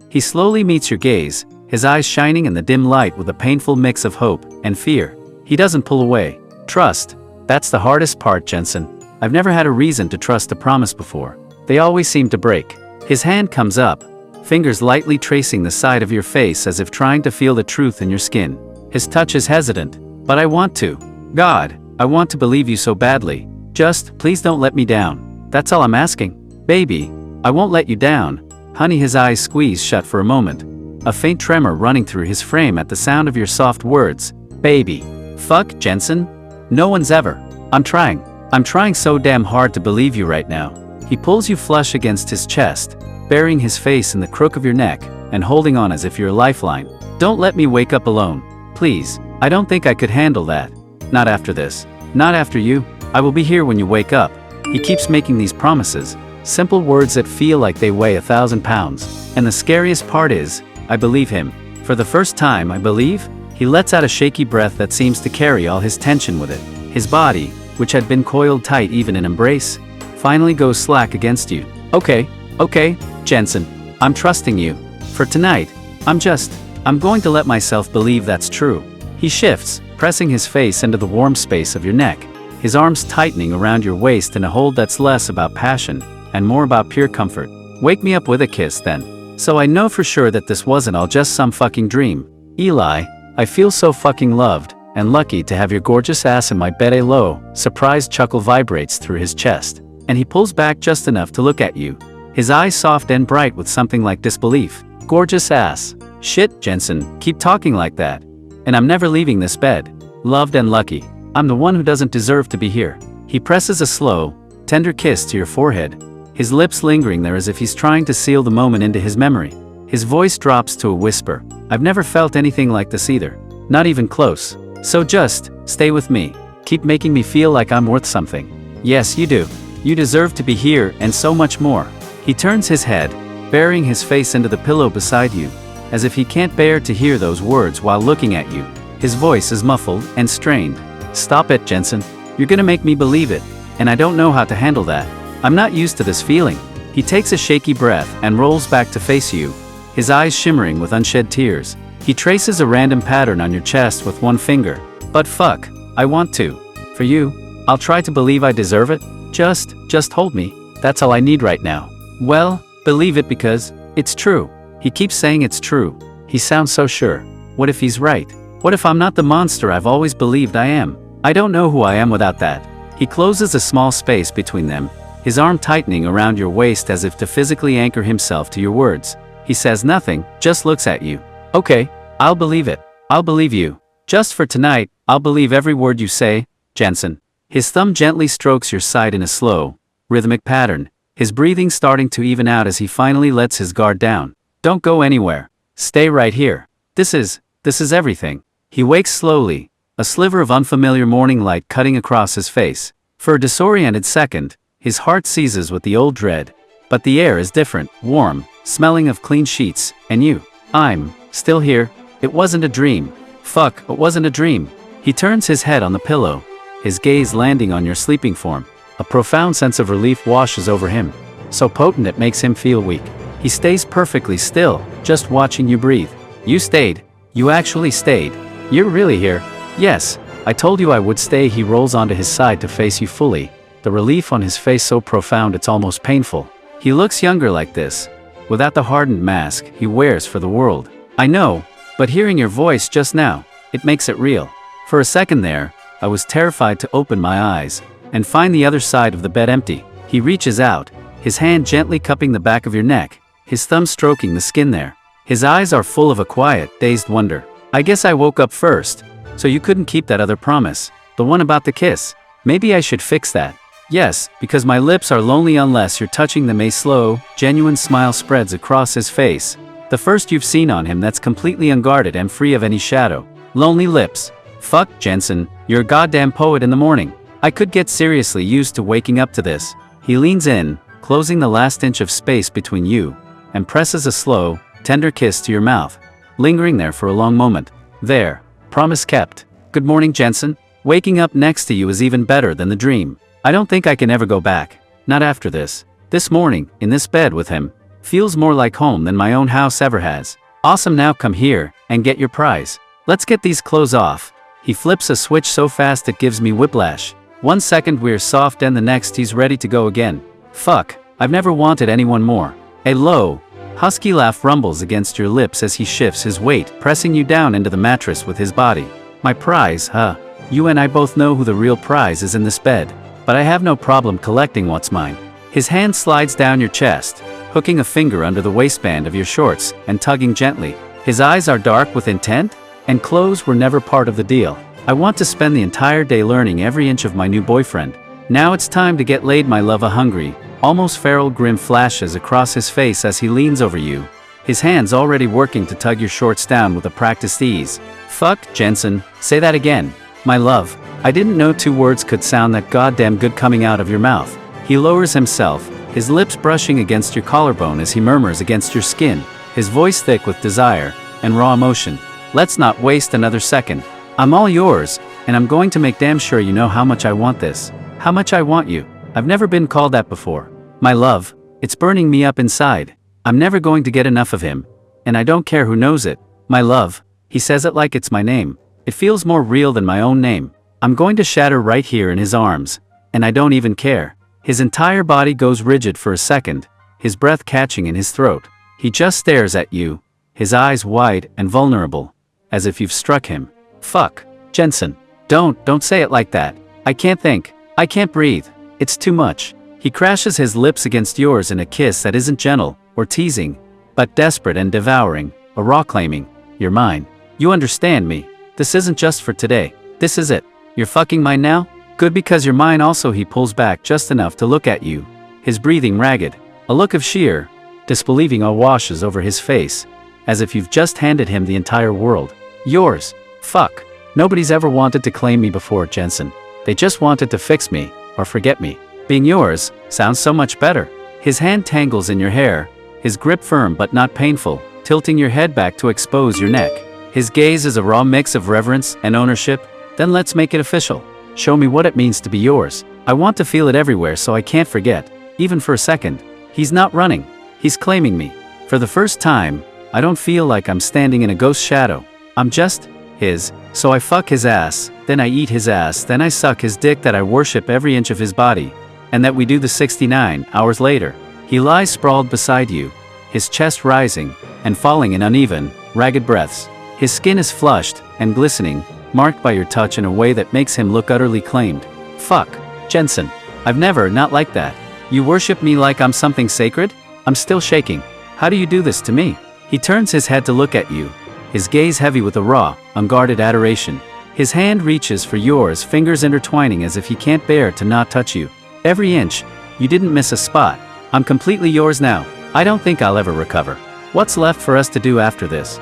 S1: He slowly meets your gaze, his eyes shining in the dim light with a painful mix of hope and fear. He doesn't pull away. Trust. That's the hardest part, Jensen. I've never had a reason to trust a promise before. They always seem to break. His hand comes up, fingers lightly tracing the side of your face as if trying to feel the truth in your skin. His touch is hesitant. But I want to. God, I want to believe you so badly. Just, please don't let me down. That's all I'm asking. Baby, I won't let you down. Honey, his eyes squeeze shut for a moment, a faint tremor running through his frame at the sound of your soft words. Baby. Fuck, Jensen? No one's ever. I'm trying so damn hard to believe you right now. He pulls you flush against his chest, burying his face in the crook of your neck, and holding on as if you're a lifeline. Don't let me wake up alone. Please, I don't think I could handle that. Not after this. Not after you. I will be here when you wake up. He keeps making these promises. Simple words that feel like they weigh 1,000 pounds. And the scariest part is, I believe him. For the first time, I believe. He lets out a shaky breath that seems to carry all his tension with it. His body, which had been coiled tight even in embrace, finally goes slack against you. Okay, Jensen. I'm trusting you. For tonight, I'm going to let myself believe that's true. He shifts, pressing his face into the warm space of your neck, his arms tightening around your waist in a hold that's less about passion and more about pure comfort. Wake me up with a kiss then. So I know for sure that this wasn't all just some fucking dream. Eli, I feel so fucking loved and lucky to have your gorgeous ass in my bed. A low, surprised chuckle vibrates through his chest, and he pulls back just enough to look at you, his eyes soft and bright with something like disbelief. Gorgeous ass. Shit, Jensen, keep talking like that. And I'm never leaving this bed. Loved and lucky. I'm the one who doesn't deserve to be here. He presses a slow, tender kiss to your forehead, his lips lingering there as if he's trying to seal the moment into his memory. His voice drops to a whisper. I've never felt anything like this either. Not even close. So just, stay with me. Keep making me feel like I'm worth something. Yes, you do. You deserve to be here and so much more. He turns his head, burying his face into the pillow beside you, as if he can't bear to hear those words while looking at you. His voice is muffled and strained. Stop it, Jensen. You're gonna make me believe it, and I don't know how to handle that. I'm not used to this feeling. He takes a shaky breath and rolls back to face you, his eyes shimmering with unshed tears. He traces a random pattern on your chest with one finger. But fuck, I want to. For you, I'll try to believe I deserve it. Just hold me. That's all I need right now. Well, believe it because it's true. He keeps saying it's true. He sounds so sure. What if he's right? What if I'm not the monster I've always believed I am? I don't know who I am without that. He closes a small space between them, his arm tightening around your waist as if to physically anchor himself to your words. He says nothing, just looks at you. Okay, I'll believe it. I'll believe you. Just for tonight, I'll believe every word you say, Jensen. His thumb gently strokes your side in a slow, rhythmic pattern, his breathing starting to even out as he finally lets his guard down. Don't go anywhere. Stay right here. This is everything. He wakes slowly, a sliver of unfamiliar morning light cutting across his face. For a disoriented second, his heart seizes with the old dread. But the air is different, warm, smelling of clean sheets, and you. I'm still here. It wasn't a dream. Fuck, it wasn't a dream. He turns his head on the pillow, his gaze landing on your sleeping form. A profound sense of relief washes over him, so potent it makes him feel weak. He stays perfectly still, just watching you breathe. You stayed. You actually stayed. You're really here. Yes, I told you I would stay. He rolls onto his side to face you fully, the relief on his face so profound it's almost painful. He looks younger like this, without the hardened mask he wears for the world. I know, but hearing your voice just now, it makes it real. For a second there, I was terrified to open my eyes and find the other side of the bed empty. He reaches out, his hand gently cupping the back of your neck, his thumb stroking the skin there. His eyes are full of a quiet, dazed wonder. I guess I woke up first, so you couldn't keep that other promise, the one about the kiss. Maybe I should fix that. Yes, because my lips are lonely unless you're touching them. A slow, genuine smile spreads across his face. The first you've seen on him that's completely unguarded and free of any shadow. Lonely lips. Fuck, Jensen, you're a goddamn poet in the morning. I could get seriously used to waking up to this. He leans in, closing the last inch of space between you, and presses a slow, tender kiss to your mouth, lingering there for a long moment. There. Promise kept. Good morning, Jensen. Waking up next to you is even better than the dream. I don't think I can ever go back. Not after this. This morning, in this bed with him, feels more like home than my own house ever has. Awesome, now come here, and get your prize. Let's get these clothes off. He flips a switch so fast it gives me whiplash. 1 second we're soft and the next he's ready to go again. Fuck, I've never wanted anyone more. A low, husky laugh rumbles against your lips as he shifts his weight, pressing you down into the mattress with his body. My prize, huh? You and I both know who the real prize is in this bed. But I have no problem collecting what's mine. His hand slides down your chest, hooking a finger under the waistband of your shorts and tugging gently. His eyes are dark with intent, and clothes were never part of the deal. I want to spend the entire day learning every inch of my new boyfriend. Now it's time to get laid, my love. A hungry, almost feral grin flashes across his face as he leans over you, his hands already working to tug your shorts down with a practiced ease. Fuck, Jensen, say that again. My love. I didn't know 2 words could sound that goddamn good coming out of your mouth. He lowers himself, his lips brushing against your collarbone as he murmurs against your skin, his voice thick with desire and raw emotion. Let's not waste another second. I'm all yours, and I'm going to make damn sure you know how much I want this. How much I want you. I've never been called that before. My love, it's burning me up inside. I'm never going to get enough of him, and I don't care who knows it. My love, he says it like it's my name. It feels more real than my own name. I'm going to shatter right here in his arms, and I don't even care. His entire body goes rigid for a second, his breath catching in his throat. He just stares at you, his eyes wide and vulnerable, as if you've struck him. Fuck, Jensen. Don't say it like that. I can't think. I can't breathe. It's too much. He crashes his lips against yours in a kiss that isn't gentle or teasing, but desperate and devouring, a raw claiming, you're mine. You understand me. This isn't just for today. This is it. You're fucking mine now? Good, because you're mine also. He pulls back just enough to look at you, his breathing ragged. A look of sheer disbelieving all washes over his face, as if you've just handed him the entire world. Yours. Fuck. Nobody's ever wanted to claim me before, Jensen. They just wanted to fix me, or forget me. Being yours sounds so much better. His hand tangles in your hair, his grip firm but not painful, tilting your head back to expose your neck. His gaze is a raw mix of reverence and ownership. Then let's make it official. Show me what it means to be yours. I want to feel it everywhere so I can't forget, even for a second. He's not running. He's claiming me. For the first time, I don't feel like I'm standing in a ghost shadow. I'm just his. So I fuck his ass, then I eat his ass, then I suck his dick, that I worship every inch of his body, and that we do the 69 hours later. He lies sprawled beside you, his chest rising and falling in uneven, ragged breaths. His skin is flushed and glistening, marked by your touch in a way that makes him look utterly claimed. Fuck, Jensen. I've never not like that. You worship me like I'm something sacred? I'm still shaking. How do you do this to me? He turns his head to look at you, his gaze heavy with a raw, unguarded adoration. His hand reaches for yours, fingers intertwining as if he can't bear to not touch you. Every inch. You didn't miss a spot. I'm completely yours now. I don't think I'll ever recover. What's left for us to do after this?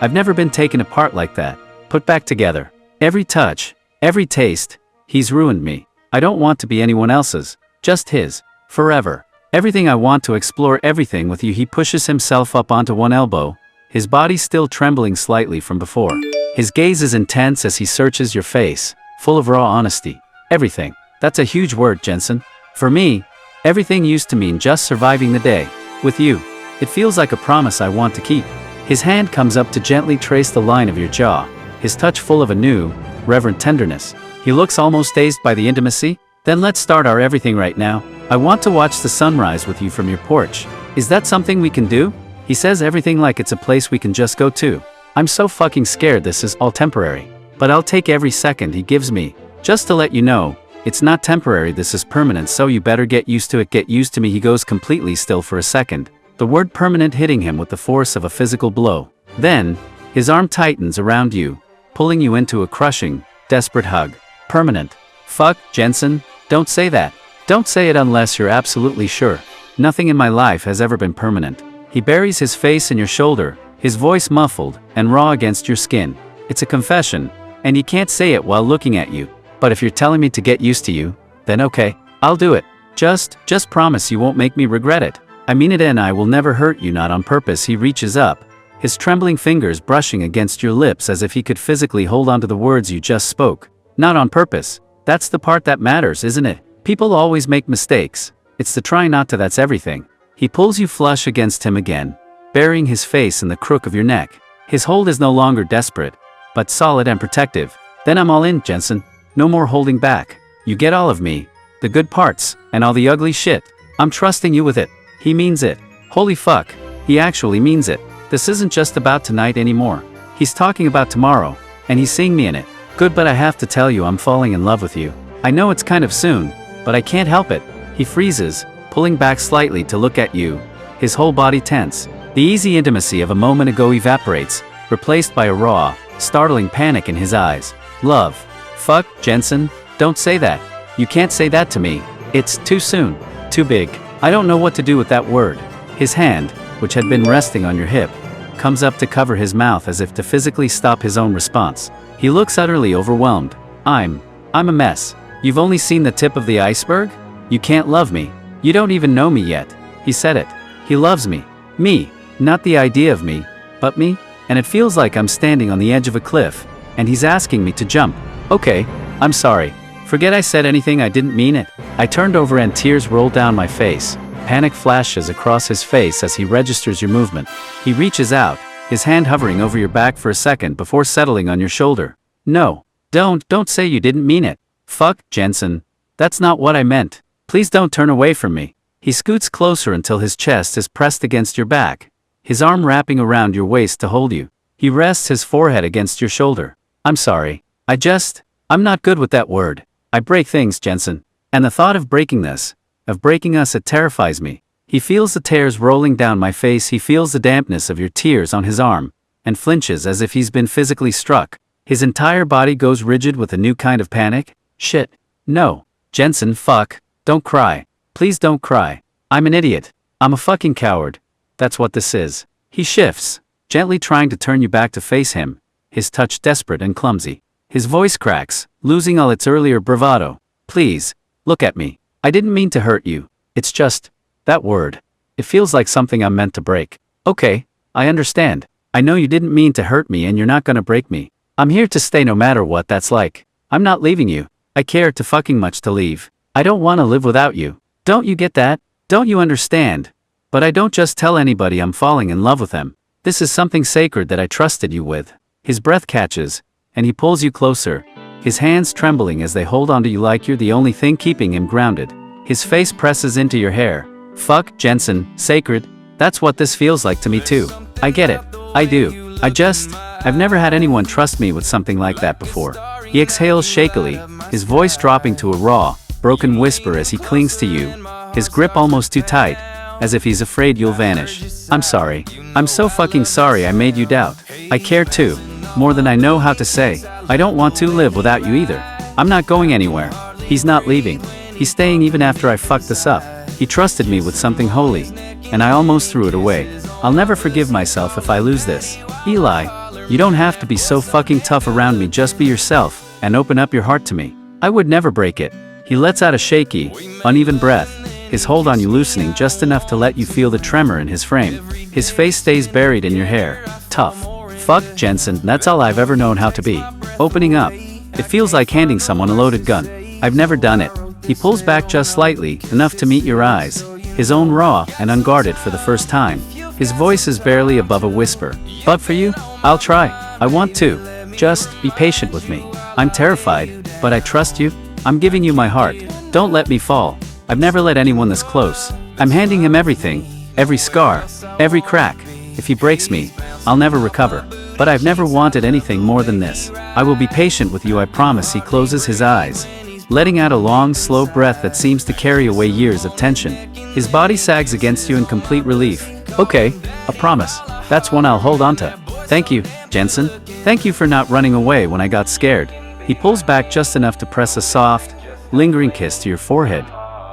S1: I've never been taken apart like that. Put back together. Every touch, every taste. He's ruined me. I don't want to be anyone else's, just his. Forever. Everything I want to explore everything with you. He pushes himself up onto one elbow, his body still trembling slightly from before. His gaze is intense as he searches your face, full of raw honesty. Everything. That's a huge word, Jensen. For me, everything used to mean just surviving the day. With you, it feels like a promise I want to keep. His hand comes up to gently trace the line of your jaw, his touch full of a new, reverent tenderness. He looks almost dazed by the intimacy. Then let's start our everything right now. I want to watch the sunrise with you from your porch. Is that something we can do? He says everything like it's a place we can just go to. I'm so fucking scared this is all temporary. But I'll take every second he gives me. Just to let you know, it's not temporary, this is permanent, so you better get used to it. Get used to me. He goes completely still for a second, the word permanent hitting him with the force of a physical blow. Then, his arm tightens around you, pulling you into a crushing, desperate hug. Permanent. Fuck, Jensen, don't say that. Don't say it unless you're absolutely sure. Nothing in my life has ever been permanent. He buries his face in your shoulder, his voice muffled and raw against your skin. It's a confession, and he can't say it while looking at you. But if you're telling me to get used to you, then okay, I'll do it. Just promise you won't make me regret it. I mean it, and I will never hurt you, not on purpose. He reaches up, his trembling fingers brushing against your lips as if he could physically hold on to the words you just spoke. Not on purpose. That's the part that matters, isn't it? People always make mistakes. It's the try not to that's everything. He pulls you flush against him again, burying his face in the crook of your neck. His hold is no longer desperate, but solid and protective. Then I'm all in, Jensen. No more holding back. You get all of me, the good parts, and all the ugly shit. I'm trusting you with it. He means it. Holy fuck, he actually means it. This isn't just about tonight anymore. He's talking about tomorrow, and he's seeing me in it. Good, but I have to tell you I'm falling in love with you. I know it's kind of soon, but I can't help it. He freezes, pulling back slightly to look at you, his whole body tense. The easy intimacy of a moment ago evaporates, replaced by a raw, startling panic in his eyes. Love. Fuck, Jensen, don't say that. You can't say that to me. It's too soon. Too big. I don't know what to do with that word. His hand, which had been resting on your hip, comes up to cover his mouth as if to physically stop his own response. He looks utterly overwhelmed. I'm a mess. You've only seen the tip of the iceberg? You can't love me. You don't even know me yet. He said it. He loves me. Me. Not the idea of me, but me. And it feels like I'm standing on the edge of a cliff, and he's asking me to jump. Okay, I'm sorry. Forget I said anything, I didn't mean it. I turned over and tears rolled down my face. Panic flashes across his face as he registers your movement. He reaches out, his hand hovering over your back for a second before settling on your shoulder. No. Don't say you didn't mean it. Fuck, Jensen. That's not what I meant. Please don't turn away from me. He scoots closer until his chest is pressed against your back, his arm wrapping around your waist to hold you. He rests his forehead against your shoulder. I'm sorry. I'm not good with that word. I break things, Jensen. And the thought of breaking us, it terrifies me. He feels the tears rolling down my face. He feels the dampness of your tears on his arm, and flinches as if he's been physically struck. His entire body goes rigid with a new kind of panic. Shit. No. Jensen, fuck. Don't cry. Please don't cry. I'm an idiot. I'm a fucking coward. That's what this is. He shifts, gently trying to turn you back to face him, his touch desperate and clumsy. His voice cracks, losing all its earlier bravado. Please, look at me. I didn't mean to hurt you. It's just, that word. It feels like something I'm meant to break. Okay, I understand. I know you didn't mean to hurt me and you're not gonna break me. I'm here to stay no matter what that's like. I'm not leaving you. I care too fucking much to leave. I don't wanna live without you. Don't you get that? Don't you understand? But I don't just tell anybody I'm falling in love with them. This is something sacred that I trusted you with. His breath catches, and he pulls you closer, his hands trembling as they hold onto you like you're the only thing keeping him grounded. His face presses into your hair. Fuck, Jensen, sacred. That's what this feels like to me too. I get it. I do. I've never had anyone trust me with something like that before. He exhales shakily, his voice dropping to a raw, broken whisper as he clings to you, his grip almost too tight, as if he's afraid you'll vanish. I'm sorry. I'm so fucking sorry I made you doubt. I care too. More than I know how to say. I don't want to live without you either. I'm not going anywhere. He's not leaving. He's staying even after I fucked this up. He trusted me with something holy, and I almost threw it away. I'll never forgive myself if I lose this. Eli, you don't have to be so fucking tough around me. Just be yourself, and open up your heart to me. I would never break it. He lets out a shaky, uneven breath, his hold on you loosening just enough to let you feel the tremor in his frame. His face stays buried in your hair. Tough. Fuck, Jensen, that's all I've ever known how to be. Opening up. It feels like handing someone a loaded gun. I've never done it. He pulls back just slightly, enough to meet your eyes. His own raw and unguarded for the first time. His voice is barely above a whisper. But for you, I'll try. I want to. Just be patient with me. I'm terrified, but I trust you. I'm giving you my heart. Don't let me fall. I've never let anyone this close. I'm handing him everything. Every scar. Every crack. If he breaks me, I'll never recover. But I've never wanted anything more than this. I will be patient with you, I promise. He closes his eyes, letting out a long, slow breath that seems to carry away years of tension. His body sags against you in complete relief. Okay, a promise. That's one I'll hold on to. Thank you, Jensen. Thank you for not running away when I got scared. He pulls back just enough to press a soft, lingering kiss to your forehead,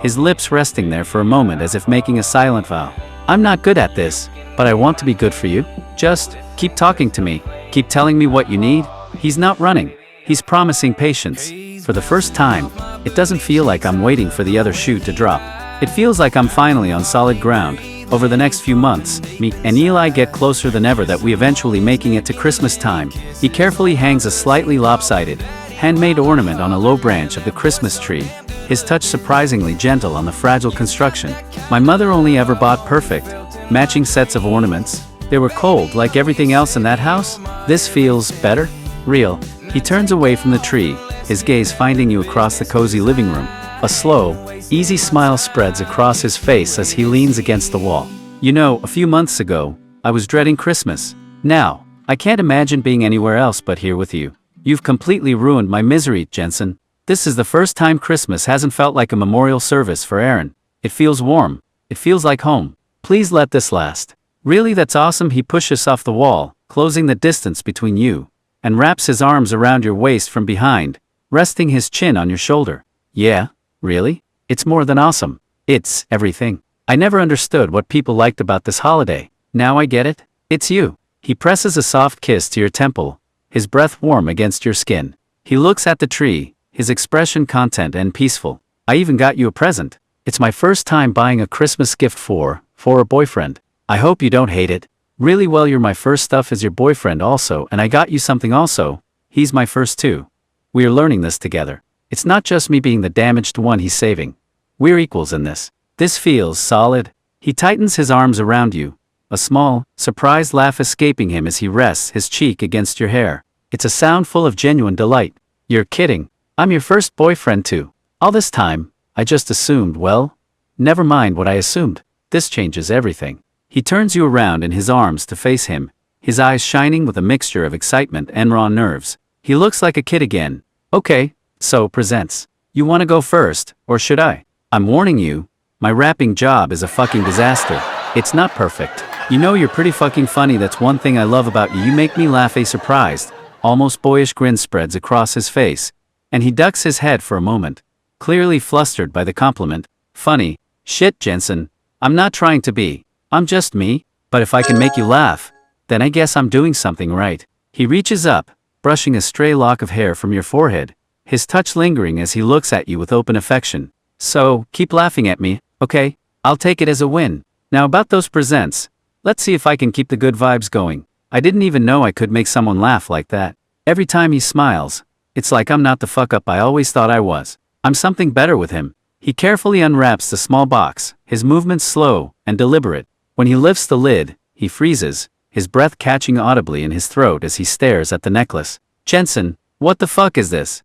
S1: his lips resting there for a moment as if making a silent vow. I'm not good at this, but I want to be good for you. Just keep talking to me. Keep telling me what you need. He's not running. He's promising patience. For the first time, it doesn't feel like I'm waiting for the other shoe to drop. It feels like I'm finally on solid ground. Over the next few months, me and Eli get closer than ever that we eventually making it to Christmas time. He carefully hangs a slightly lopsided, handmade ornament on a low branch of the Christmas tree, his touch surprisingly gentle on the fragile construction. My mother only ever bought perfect, matching sets of ornaments. They were cold like everything else in that house. This feels better, real. He turns away from the tree, his gaze finding you across the cozy living room. A slow, easy smile spreads across his face as he leans against the wall. You know, a few months ago, I was dreading Christmas. Now, I can't imagine being anywhere else but here with you. You've completely ruined my misery, Jensen. This is the first time Christmas hasn't felt like a memorial service for Aaron. It feels warm. It feels like home. Please let this last. Really, that's awesome. He pushes off the wall, closing the distance between you, and wraps his arms around your waist from behind, resting his chin on your shoulder. Yeah, really? It's more than awesome. It's everything. I never understood what people liked about this holiday. Now I get it. It's you. He presses a soft kiss to your temple, his breath warm against your skin. He looks at the tree, his expression content and peaceful. I even got you a present. It's my first time buying a Christmas gift for a boyfriend. I hope you don't hate it. Really, well, you're my first stuff as your boyfriend also, and I got you something also. He's my first too. We are learning this together. It's not just me being the damaged one he's saving. We're equals in this. This feels solid. He tightens his arms around you, a small, surprised laugh escaping him as he rests his cheek against your hair. It's a sound full of genuine delight. You're kidding. I'm your first boyfriend too. All this time, I just assumed, well, never mind what I assumed. This changes everything. He turns you around in his arms to face him, his eyes shining with a mixture of excitement and raw nerves. He looks like a kid again. Okay, so presents. You want to go first, or should I? I'm warning you, my rapping job is a fucking disaster. It's not perfect. You know, you're pretty fucking funny. That's one thing I love about you. You make me laugh. A surprised, almost boyish grin spreads across his face, and he ducks his head for a moment, clearly flustered by the compliment. Funny? Shit, Jensen. I'm not trying to be. I'm just me, but if I can make you laugh, then I guess I'm doing something right. He reaches up, brushing a stray lock of hair from your forehead, his touch lingering as he looks at you with open affection. So, keep laughing at me, okay? I'll take it as a win. Now about those presents, let's see if I can keep the good vibes going. I didn't even know I could make someone laugh like that. Every time he smiles, it's like I'm not the fuck up I always thought I was. I'm something better with him. He carefully unwraps the small box, his movements slow and deliberate. When he lifts the lid, he freezes, his breath catching audibly in his throat as he stares at the necklace. Jensen, what the fuck is this?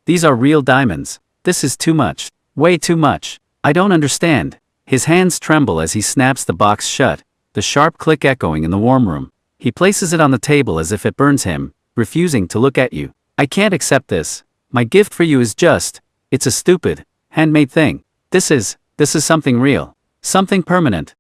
S1: These are real diamonds. This is too much. Way too much. I don't understand. His hands tremble as he snaps the box shut, the sharp click echoing in the warm room. He places it on the table as if it burns him, refusing to look at you. I can't accept this. My gift for you is it's a stupid, handmade thing. This is something real. Something permanent.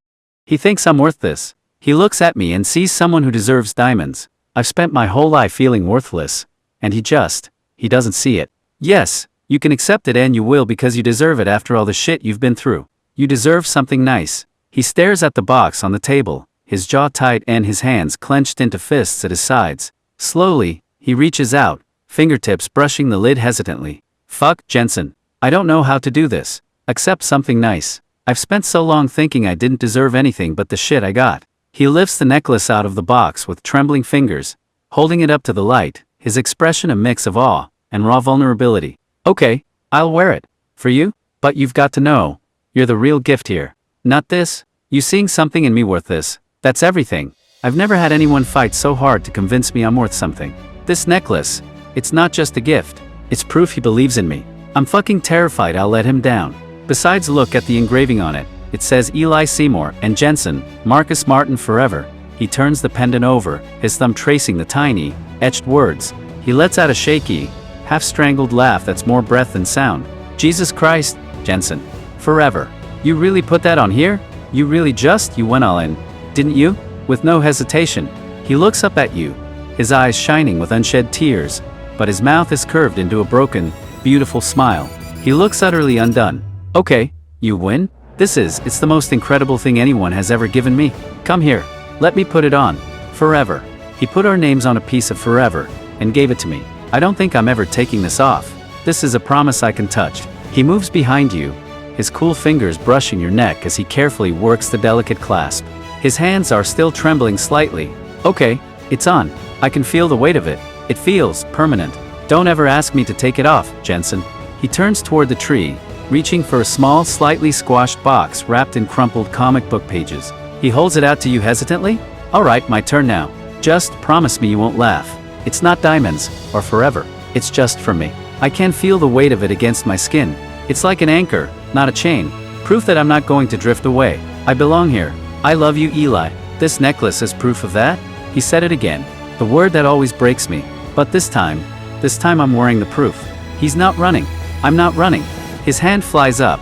S1: He thinks I'm worth this. He looks at me and sees someone who deserves diamonds. I've spent my whole life feeling worthless, and he doesn't see it. Yes, you can accept it and you will because you deserve it after all the shit you've been through. You deserve something nice. He stares at the box on the table, his jaw tight and his hands clenched into fists at his sides. Slowly, he reaches out, fingertips brushing the lid hesitantly. Fuck, Jensen. I don't know how to do this. Accept something nice. I've spent so long thinking I didn't deserve anything but the shit I got. He lifts the necklace out of the box with trembling fingers, holding it up to the light, his expression a mix of awe and raw vulnerability. Okay, I'll wear it. For you? But you've got to know, you're the real gift here. Not this. You seeing something in me worth this. That's everything. I've never had anyone fight so hard to convince me I'm worth something. This necklace, it's not just a gift. It's proof he believes in me. I'm fucking terrified I'll let him down. Besides, look at the engraving on it. It says Eli Seymour and Jensen, Marcus Martin forever. He turns the pendant over, his thumb tracing the tiny, etched words. He lets out a shaky, half-strangled laugh that's more breath than sound. Jesus Christ, Jensen. Forever. You really put that on here? You went all in, didn't you? With no hesitation, he looks up at you, his eyes shining with unshed tears, but his mouth is curved into a broken, beautiful smile. He looks utterly undone. Okay, you win? It's the most incredible thing anyone has ever given me. Come here, let me put it on. Forever. He put our names on a piece of forever, and gave it to me. I don't think I'm ever taking this off. This is a promise I can touch. He moves behind you, his cool fingers brushing your neck as he carefully works the delicate clasp. His hands are still trembling slightly. Okay, it's on. I can feel the weight of it. It feels permanent. Don't ever ask me to take it off, Jensen. He turns toward the tree, reaching for a small, slightly squashed box wrapped in crumpled comic book pages. He holds it out to you hesitantly. All right, my turn now. Just promise me you won't laugh. It's not diamonds, or forever. It's just for me. I can feel the weight of it against my skin. It's like an anchor, not a chain. Proof that I'm not going to drift away. I belong here. I love you, Eli. This necklace is proof of that. He said it again. The word that always breaks me. But this time I'm wearing the proof. He's not running. I'm not running. His hand flies up,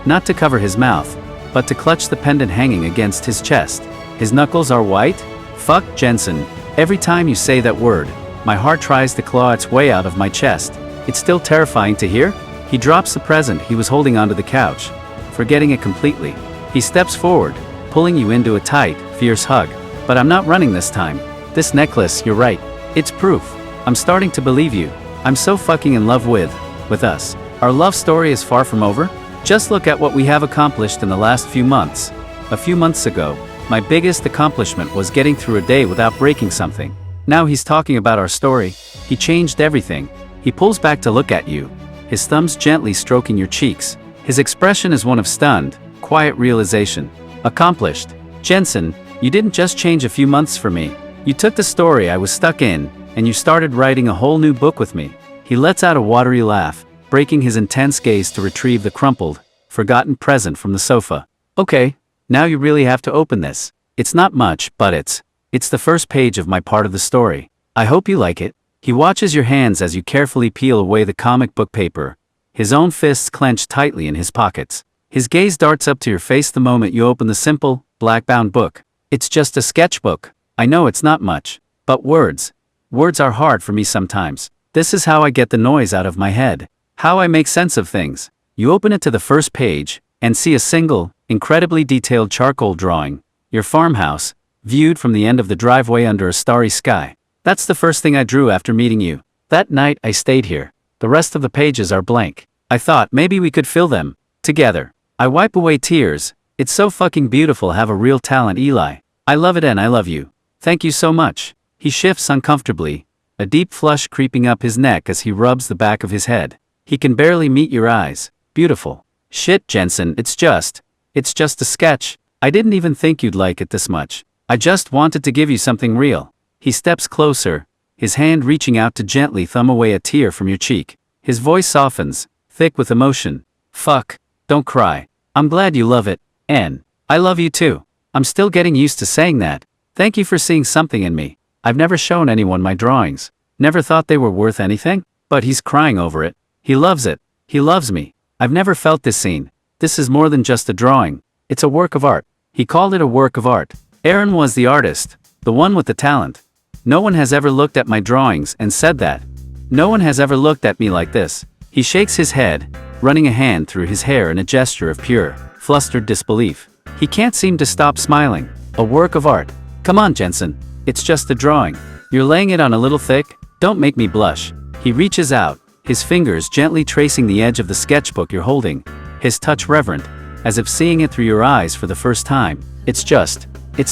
S1: not to cover his mouth, but to clutch the pendant hanging against his chest. His knuckles are white. Fuck, Jensen. Every time you say that word, my heart tries to claw its way out of my chest. It's still terrifying to hear. He drops the present he was holding onto the couch, forgetting it completely. He steps forward, pulling you into a tight, fierce hug. But I'm not running this time. This necklace, you're right. It's proof. I'm starting to believe you. I'm so fucking in love with us. Our love story is far from over. Just look at what we have accomplished in the last few months. A few months ago, my biggest accomplishment was getting through a day without breaking something. Now he's talking about our story. He changed everything. He pulls back to look at you, his thumbs gently stroking your cheeks. His expression is one of stunned, quiet realization. Accomplished. Jensen, you didn't just change a few months for me. You took the story I was stuck in, and you started writing a whole new book with me. He lets out a watery laugh, breaking his intense gaze to retrieve the crumpled, forgotten present from the sofa. Okay, now you really have to open this. It's not much, but it's the first page of my part of the story. I hope you like it. He watches your hands as you carefully peel away the comic book paper, his own fists clenched tightly in his pockets. His gaze darts up to your face the moment you open the simple, black-bound book. It's just a sketchbook. I know it's not much, but words are hard for me sometimes. This is how I get the noise out of my head. How I make sense of things. You open it to the first page, and see a single, incredibly detailed charcoal drawing. Your farmhouse, viewed from the end of the driveway under a starry sky. That's the first thing I drew after meeting you. That night I stayed here. The rest of the pages are blank. I thought maybe we could fill them, together. I wipe away tears. It's so fucking beautiful. Have a real talent, Eli. I love it and I love you. Thank you so much. He shifts uncomfortably, a deep flush creeping up his neck as he rubs the back of his head. He can barely meet your eyes. Beautiful. Shit, Jensen, it's just a sketch. I didn't even think you'd like it this much. I just wanted to give you something real. He steps closer, his hand reaching out to gently thumb away a tear from your cheek. His voice softens, thick with emotion. Fuck, don't cry. I'm glad you love it, and I love you too. I'm still getting used to saying that. Thank you for seeing something in me. I've never shown anyone my drawings. Never thought they were worth anything, but he's crying over it. He loves it. He loves me. I've never felt this scene. This is more than just a drawing. It's a work of art. He called it a work of art. Aaron was the artist, the one with the talent. No one has ever looked at my drawings and said that. No one has ever looked at me like this. He shakes his head, running a hand through his hair in a gesture of pure, flustered disbelief. He can't seem to stop smiling. A work of art. Come on, Jensen. It's just a drawing. You're laying it on a little thick. Don't make me blush. He reaches out, his fingers gently tracing the edge of the sketchbook you're holding. his touch reverent, as if seeing it through your eyes for the first time. It's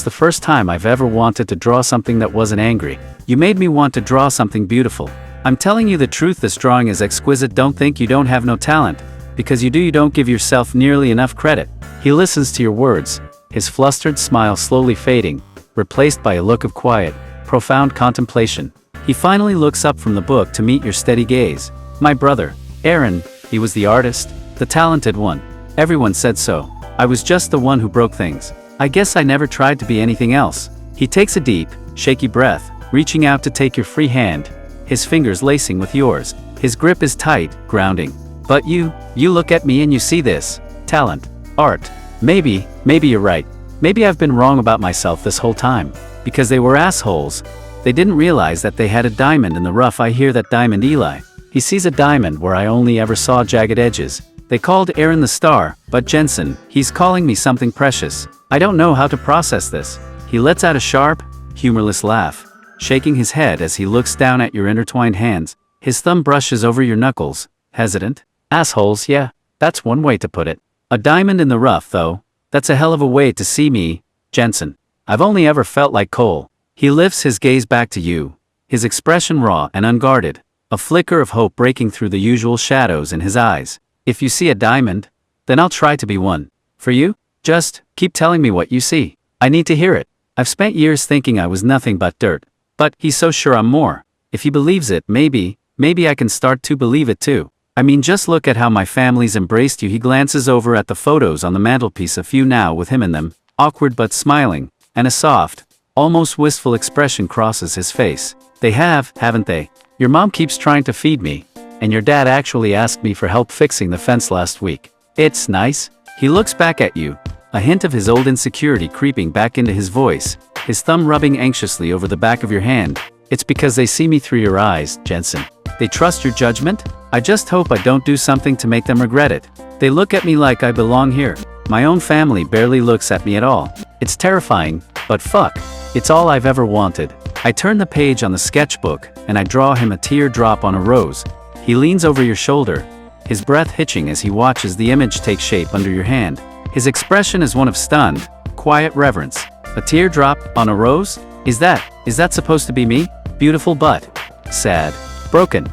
S1: the first time I've ever wanted to draw something that wasn't angry. You made me want to draw something beautiful. I'm telling you the truth, this drawing is exquisite. Don't think you don't have no talent, because you don't give yourself nearly enough credit. He listens to your words, his flustered smile slowly fading, replaced by a look of quiet, profound contemplation. He finally looks up from the book to meet your steady gaze. My brother, Aaron, he was the artist, the talented one. Everyone said so. I was just the one who broke things. I guess I never tried to be anything else. He takes a deep, shaky breath, reaching out to take your free hand, his fingers lacing with yours. His grip is tight, grounding. But you look at me and you see this. Talent. Art. Maybe you're right. Maybe I've been wrong about myself this whole time. Because they were assholes. They didn't realize that they had a diamond in the rough. I hear that diamond, Eli. He sees a diamond where I only ever saw jagged edges. They called Aaron the star, but Jensen, he's calling me something precious. I don't know how to process this. He lets out a sharp, humorless laugh, shaking his head as he looks down at your intertwined hands. His thumb brushes over your knuckles, hesitant. Assholes, yeah, that's one way to put it. A diamond in the rough, though. That's a hell of a way to see me, Jensen. I've only ever felt like coal. He lifts his gaze back to you, his expression raw and unguarded, a flicker of hope breaking through the usual shadows in his eyes. If you see a diamond, then I'll try to be one. For you, just keep telling me what you see. I need to hear it. I've spent years thinking I was nothing but dirt. But he's so sure I'm more. If he believes it, maybe I can start to believe it too. I mean, just look at how my family's embraced you. He glances over at the photos on the mantelpiece, a few now with him in them, awkward but smiling, and a soft, almost wistful expression crosses his face. They have, haven't they? Your mom keeps trying to feed me, and your dad actually asked me for help fixing the fence last week. It's nice. He looks back at you, a hint of his old insecurity creeping back into his voice, his thumb rubbing anxiously over the back of your hand. It's because they see me through your eyes, Jensen. They trust your judgment? I just hope I don't do something to make them regret it. They look at me like I belong here. My own family barely looks at me at all. It's terrifying, but fuck, it's all I've ever wanted. I turn the page on the sketchbook, and I draw him a teardrop on a rose. He leans over your shoulder, his breath hitching as he watches the image take shape under your hand. His expression is one of stunned, quiet reverence. A teardrop on a rose? Is that supposed to be me? Beautiful but sad. Broken.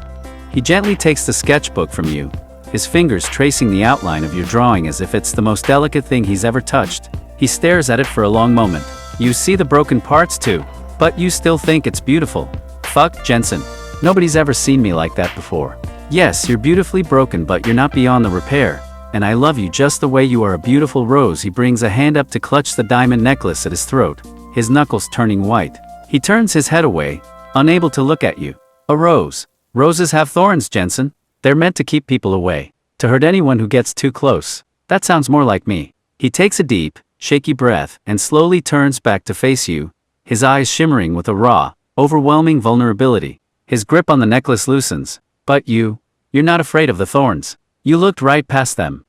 S1: He gently takes the sketchbook from you, his fingers tracing the outline of your drawing as if it's the most delicate thing he's ever touched. He stares at it for a long moment. You see the broken parts too, but you still think it's beautiful. Fuck, Jensen. Nobody's ever seen me like that before. Yes, you're beautifully broken, but you're not beyond the repair. And I love you just the way you are, a beautiful rose. He brings a hand up to clutch the diamond necklace at his throat, his knuckles turning white. He turns his head away, unable to look at you. A rose. Roses have thorns, Jensen. They're meant to keep people away, to hurt anyone who gets too close. That sounds more like me. He takes a deep, shaky breath and slowly turns back to face you, his eyes shimmering with a raw, overwhelming vulnerability. His grip on the necklace loosens. But you're not afraid of the thorns. You looked right past them.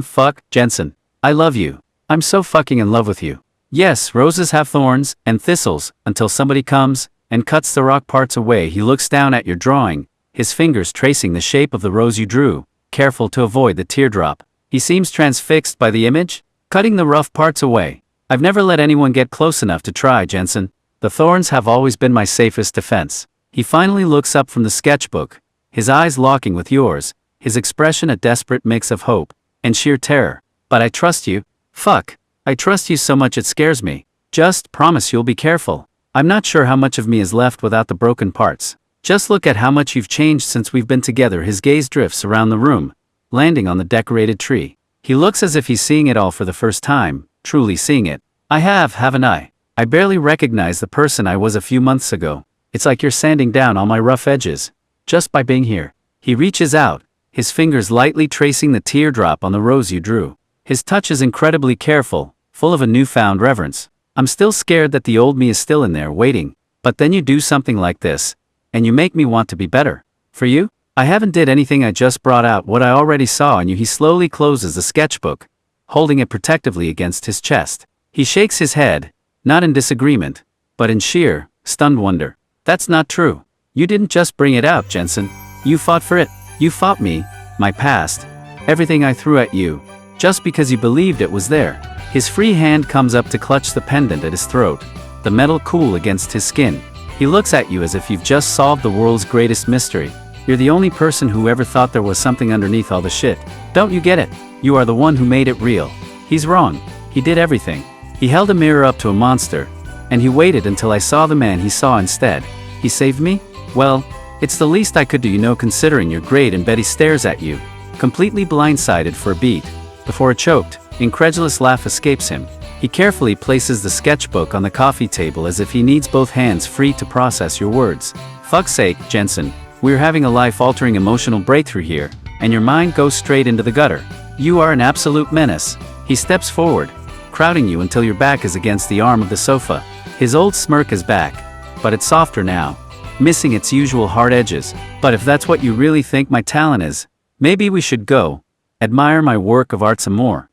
S1: Fuck, Jensen. I love you. I'm so fucking in love with you. Yes, roses have thorns and thistles until somebody comes and cuts the rock parts away. He looks down at your drawing, his fingers tracing the shape of the rose you drew, careful to avoid the teardrop. He seems transfixed by the image, cutting the rough parts away. I've never let anyone get close enough to try, Jensen. The thorns have always been my safest defense. He finally looks up from the sketchbook, his eyes locking with yours, his expression a desperate mix of hope and sheer terror. But I trust you. Fuck. I trust you so much it scares me. Just promise you'll be careful. I'm not sure how much of me is left without the broken parts. Just look at how much you've changed since we've been together. His gaze drifts around the room, landing on the decorated tree. He looks as if he's seeing it all for the first time, truly seeing it. I have, haven't I? I barely recognize the person I was a few months ago. It's like you're sanding down all my rough edges, just by being here. He reaches out, his fingers lightly tracing the teardrop on the rose you drew. His touch is incredibly careful, full of a newfound reverence. I'm still scared that the old me is still in there waiting, but then you do something like this, and you make me want to be better. For you? I haven't did anything, I just brought out what I already saw in you. He slowly closes the sketchbook, holding it protectively against his chest. He shakes his head, not in disagreement, but in sheer, stunned wonder. That's not true. You didn't just bring it out, Jensen. You fought for it. You fought me, my past, everything I threw at you, just because you believed it was there. His free hand comes up to clutch the pendant at his throat, the metal cool against his skin. He looks at you as if you've just solved the world's greatest mystery. You're the only person who ever thought there was something underneath all the shit. Don't you get it? You are the one who made it real. He's wrong. He did everything. He held a mirror up to a monster, and he waited until I saw the man he saw instead. He saved me? Well, it's the least I could do, considering you're great. And Betty stares at you, completely blindsided for a beat. Before a choked, incredulous laugh escapes him. He carefully places the sketchbook on the coffee table as if he needs both hands free to process your words. Fuck's sake, Jensen, we're having a life-altering emotional breakthrough here, and your mind goes straight into the gutter. You are an absolute menace. He steps forward, crowding you until your back is against the arm of the sofa. His old smirk is back, but it's softer now, missing its usual hard edges. But if that's what you really think my talent is, maybe we should go admire my work of art some more.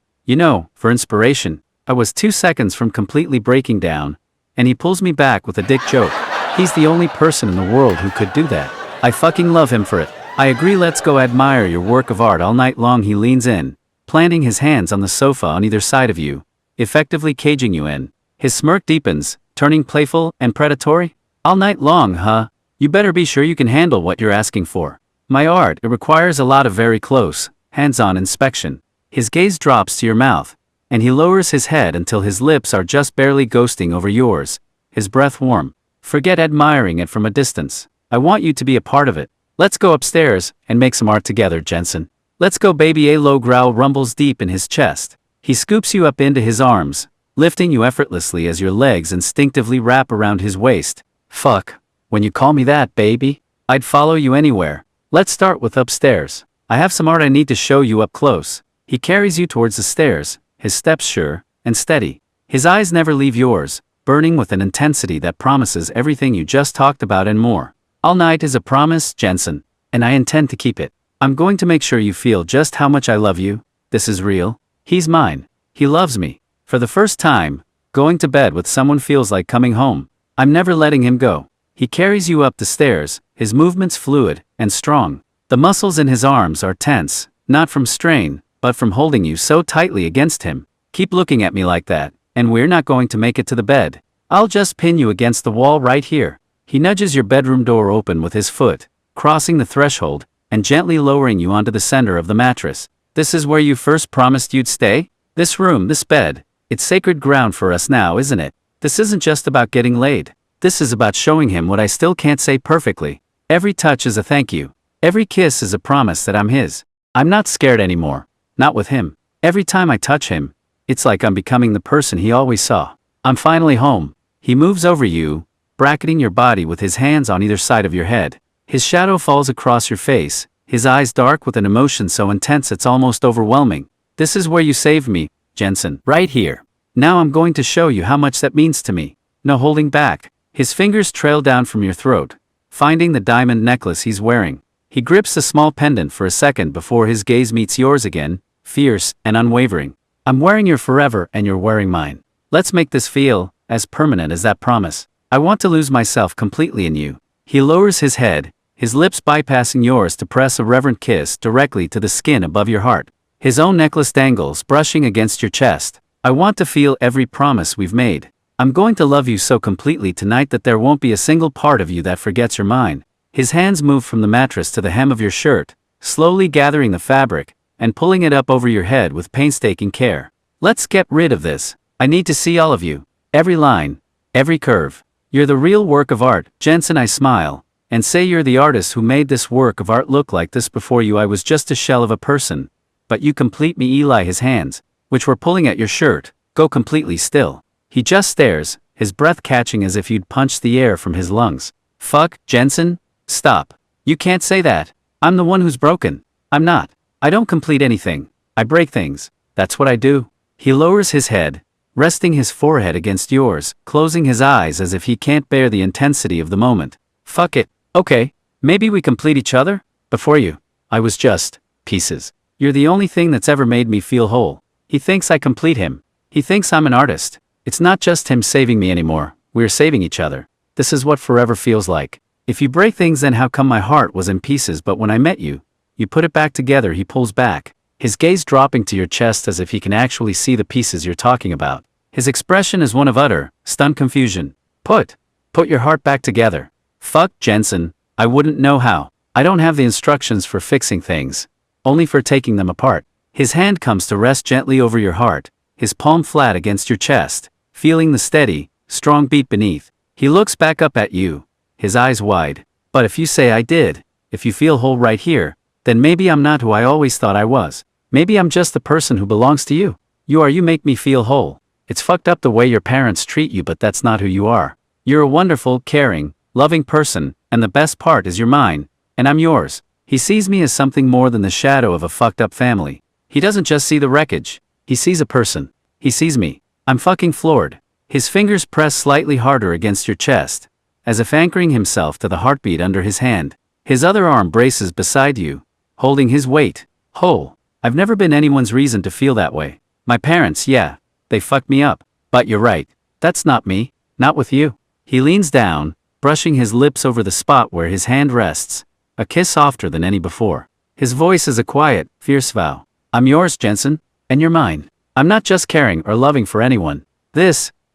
S1: For inspiration. I was 2 seconds from completely breaking down, and he pulls me back with a dick joke. He's the only person in the world who could do that. I fucking love him for it. I agree, let's go admire your work of art all night long. He leans in, planting his hands on the sofa on either side of you, effectively caging you in. His smirk deepens, turning playful and predatory. All night long, huh? You better be sure you can handle what you're asking for. My art, it requires a lot of very close, hands-on inspection. His gaze drops to your mouth, and he lowers his head until his lips are just barely ghosting over yours, his breath warm. Forget admiring it from a distance. I want you to be a part of it. Let's go upstairs and make some art together, Jensen. Let's go, baby. A low growl rumbles deep in his chest. He scoops you up into his arms, lifting you effortlessly as your legs instinctively wrap around his waist. Fuck, when you call me that, baby, I'd follow you anywhere. Let's start with upstairs. I have some art I need to show you up close. He carries you towards the stairs, his steps sure and steady. His eyes never leave yours, burning with an intensity that promises everything you just talked about and more. All night is a promise, Jensen, and I intend to keep it. I'm going to make sure you feel just how much I love you. This is real. He's mine. He loves me. For the first time, going to bed with someone feels like coming home. I'm never letting him go. He carries you up the stairs, his movements fluid and strong. The muscles in his arms are tense, not from strain, but from holding you so tightly against him. Keep looking at me like that, and we're not going to make it to the bed. I'll just pin you against the wall right here. He nudges your bedroom door open with his foot, crossing the threshold, and gently lowering you onto the center of the mattress. This is where you first promised you'd stay? This room, this bed, it's sacred ground for us now, isn't it? This isn't just about getting laid. This is about showing him what I still can't say perfectly. Every touch is a thank you. Every kiss is a promise that I'm his. I'm not scared anymore. Not with him. Every time I touch him, it's like I'm becoming the person he always saw. I'm finally home. He moves over you, bracketing your body with his hands on either side of your head. His shadow falls across your face, his eyes dark with an emotion so intense it's almost overwhelming. This is where you saved me, Jensen. Right here. Now I'm going to show you how much that means to me. No holding back. His fingers trail down from your throat, finding the diamond necklace he's wearing. He grips the small pendant for a second before his gaze meets yours again, fierce and unwavering. I'm wearing your forever and you're wearing mine. Let's make this feel as permanent as that promise. I want to lose myself completely in you. He lowers his head, his lips bypassing yours to press a reverent kiss directly to the skin above your heart. His own necklace dangles, brushing against your chest. I want to feel every promise we've made. I'm going to love you so completely tonight that there won't be a single part of you that forgets your mind. His hands move from the mattress to the hem of your shirt, slowly gathering the fabric and pulling it up over your head with painstaking care. Let's get rid of this. I need to see all of you. Every line, every curve. You're the real work of art, Jensen. I smile and say you're the artist who made this work of art look like this. Before you I was just a shell of a person. But you complete me. Eli, his hands, which were pulling at your shirt, go completely still. He just stares, his breath catching as if you'd punched the air from his lungs. Fuck, Jensen? Stop. You can't say that. I'm the one who's broken. I'm not. I don't complete anything. I break things. That's what I do. He lowers his head, resting his forehead against yours, closing his eyes as if he can't bear the intensity of the moment. Fuck it. Okay, maybe we complete each other? Before you, I was just pieces. You're the only thing that's ever made me feel whole. He thinks I complete him. He thinks I'm an artist. It's not just him saving me anymore. We're saving each other. This is what forever feels like. If you break things, then how come my heart was in pieces, but when I met you, you put it back together? He pulls back, his gaze dropping to your chest as if he can actually see the pieces you're talking about. His expression is one of utter, stunned confusion. Put your heart back together. Fuck, Jensen, I wouldn't know how. I don't have the instructions for fixing things, only for taking them apart. His hand comes to rest gently over your heart, his palm flat against your chest, feeling the steady, strong beat beneath. He looks back up at you, his eyes wide. But if you say I did, if you feel whole right here, then maybe I'm not who I always thought I was. Maybe I'm just the person who belongs to you. You make me feel whole. It's fucked up the way your parents treat you, but that's not who you are. You're a wonderful, caring, loving person, and the best part is you're mine, and I'm yours. He sees me as something more than the shadow of a fucked up family. He doesn't just see the wreckage, he sees a person. He sees me. I'm fucking floored. His fingers press slightly harder against your chest, as if anchoring himself to the heartbeat under his hand. His other arm braces beside you, holding his weight. Whole. I've never been anyone's reason to feel that way. My parents, yeah, they fucked me up. But you're right. That's not me. Not with you. He leans down, brushing his lips over the spot where his hand rests, a kiss softer than any before. His voice is a quiet, fierce vow. I'm yours, Jensen, and you're mine. I'm not just caring or loving for anyone.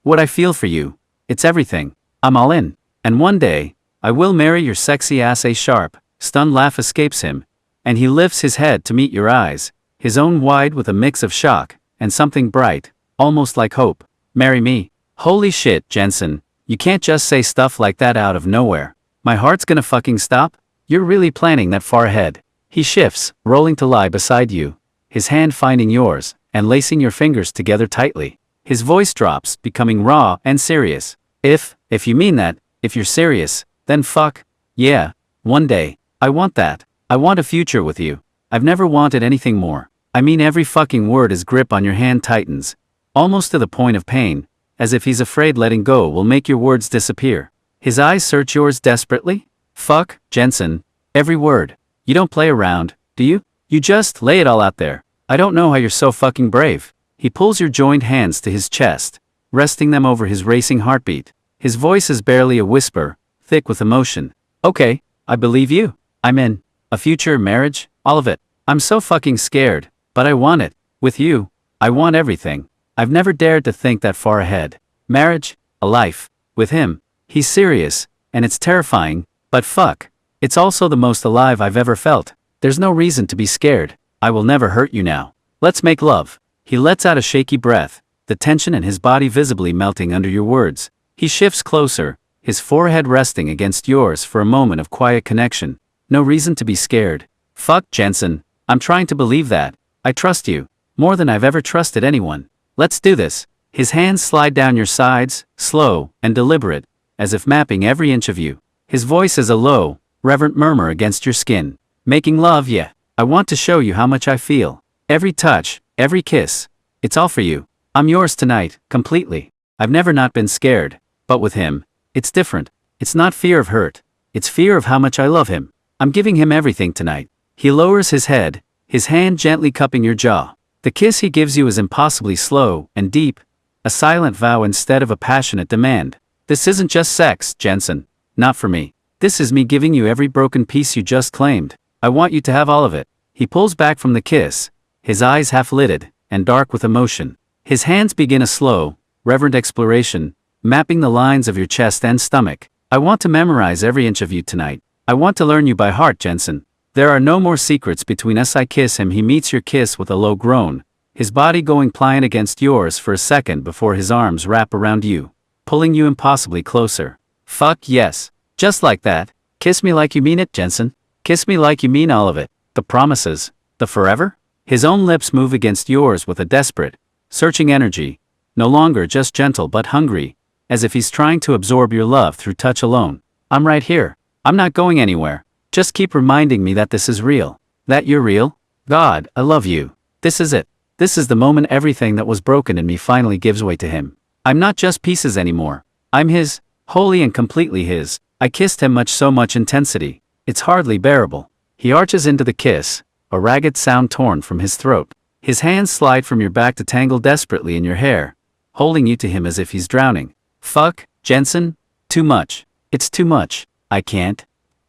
S1: What I feel for you, it's everything. I'm all in. And one day, I will marry your sexy ass. A sharp, stunned laugh escapes him, and he lifts his head to meet your eyes, his own wide with a mix of shock and something bright, almost like hope. Marry me. Holy shit, Jensen. You can't just say stuff like that out of nowhere. My heart's gonna fucking stop? You're really planning that far ahead. He shifts, rolling to lie beside you, his hand finding yours, and lacing your fingers together tightly. His voice drops, becoming raw and serious. If you mean that, if you're serious, then fuck, yeah, one day. I want that. I want a future with you. I've never wanted anything more. I mean every fucking word. His grip on your hand tightens, almost to the point of pain, as if he's afraid letting go will make your words disappear. His eyes search yours desperately. Fuck, Jensen, every word. You don't play around, do you? You just lay it all out there. I don't know how you're so fucking brave. He pulls your joined hands to his chest, resting them over his racing heartbeat. His voice is barely a whisper, thick with emotion. Okay, I believe you. I'm in. A future, marriage, all of it. I'm so fucking scared, but I want it. With you, I want everything. I've never dared to think that far ahead. Marriage, a life. With him, he's serious, and it's terrifying, but fuck, it's also the most alive I've ever felt. There's no reason to be scared. I will never hurt you now. Let's make love. He lets out a shaky breath, the tension in his body visibly melting under your words. He shifts closer, his forehead resting against yours for a moment of quiet connection. No reason to be scared. Fuck, Jensen, I'm trying to believe that. I trust you, more than I've ever trusted anyone. Let's do this. His hands slide down your sides, slow and deliberate, as if mapping every inch of you. His voice is a low, reverent murmur against your skin. Making love, yeah. I want to show you how much I feel. Every touch, every kiss. It's all for you. I'm yours tonight, completely. I've never not been scared, but with him, it's different. It's not fear of hurt. It's fear of how much I love him. I'm giving him everything tonight. He lowers his head, his hand gently cupping your jaw. The kiss he gives you is impossibly slow and deep, a silent vow instead of a passionate demand. This isn't just sex, Jensen. Not for me. This is me giving you every broken piece you just claimed. I want you to have all of it. He pulls back from the kiss, his eyes half-lidded and dark with emotion. His hands begin a slow, reverent exploration, mapping the lines of your chest and stomach. I want to memorize every inch of you tonight. I want to learn you by heart, Jensen. There are no more secrets between us. I kiss him. He meets your kiss with a low groan, his body going pliant against yours for a second before his arms wrap around you, pulling you impossibly closer. Fuck yes. Just like that. Kiss me like you mean it, Jensen. Kiss me like you mean all of it. The promises. The forever? His own lips move against yours with a desperate, searching energy, no longer just gentle but hungry, as if he's trying to absorb your love through touch alone. I'm right here. I'm not going anywhere. Just keep reminding me that this is real. That you're real. God, I love you. This is it. This is the moment everything that was broken in me finally gives way to him. I'm not just pieces anymore. I'm his, wholly and completely his. I kissed him so much intensity. It's hardly bearable. He arches into the kiss, a ragged sound torn from his throat. His hands slide from your back to tangle desperately in your hair, holding you to him as if he's drowning. Fuck, Jensen? Too much. It's too much. I can't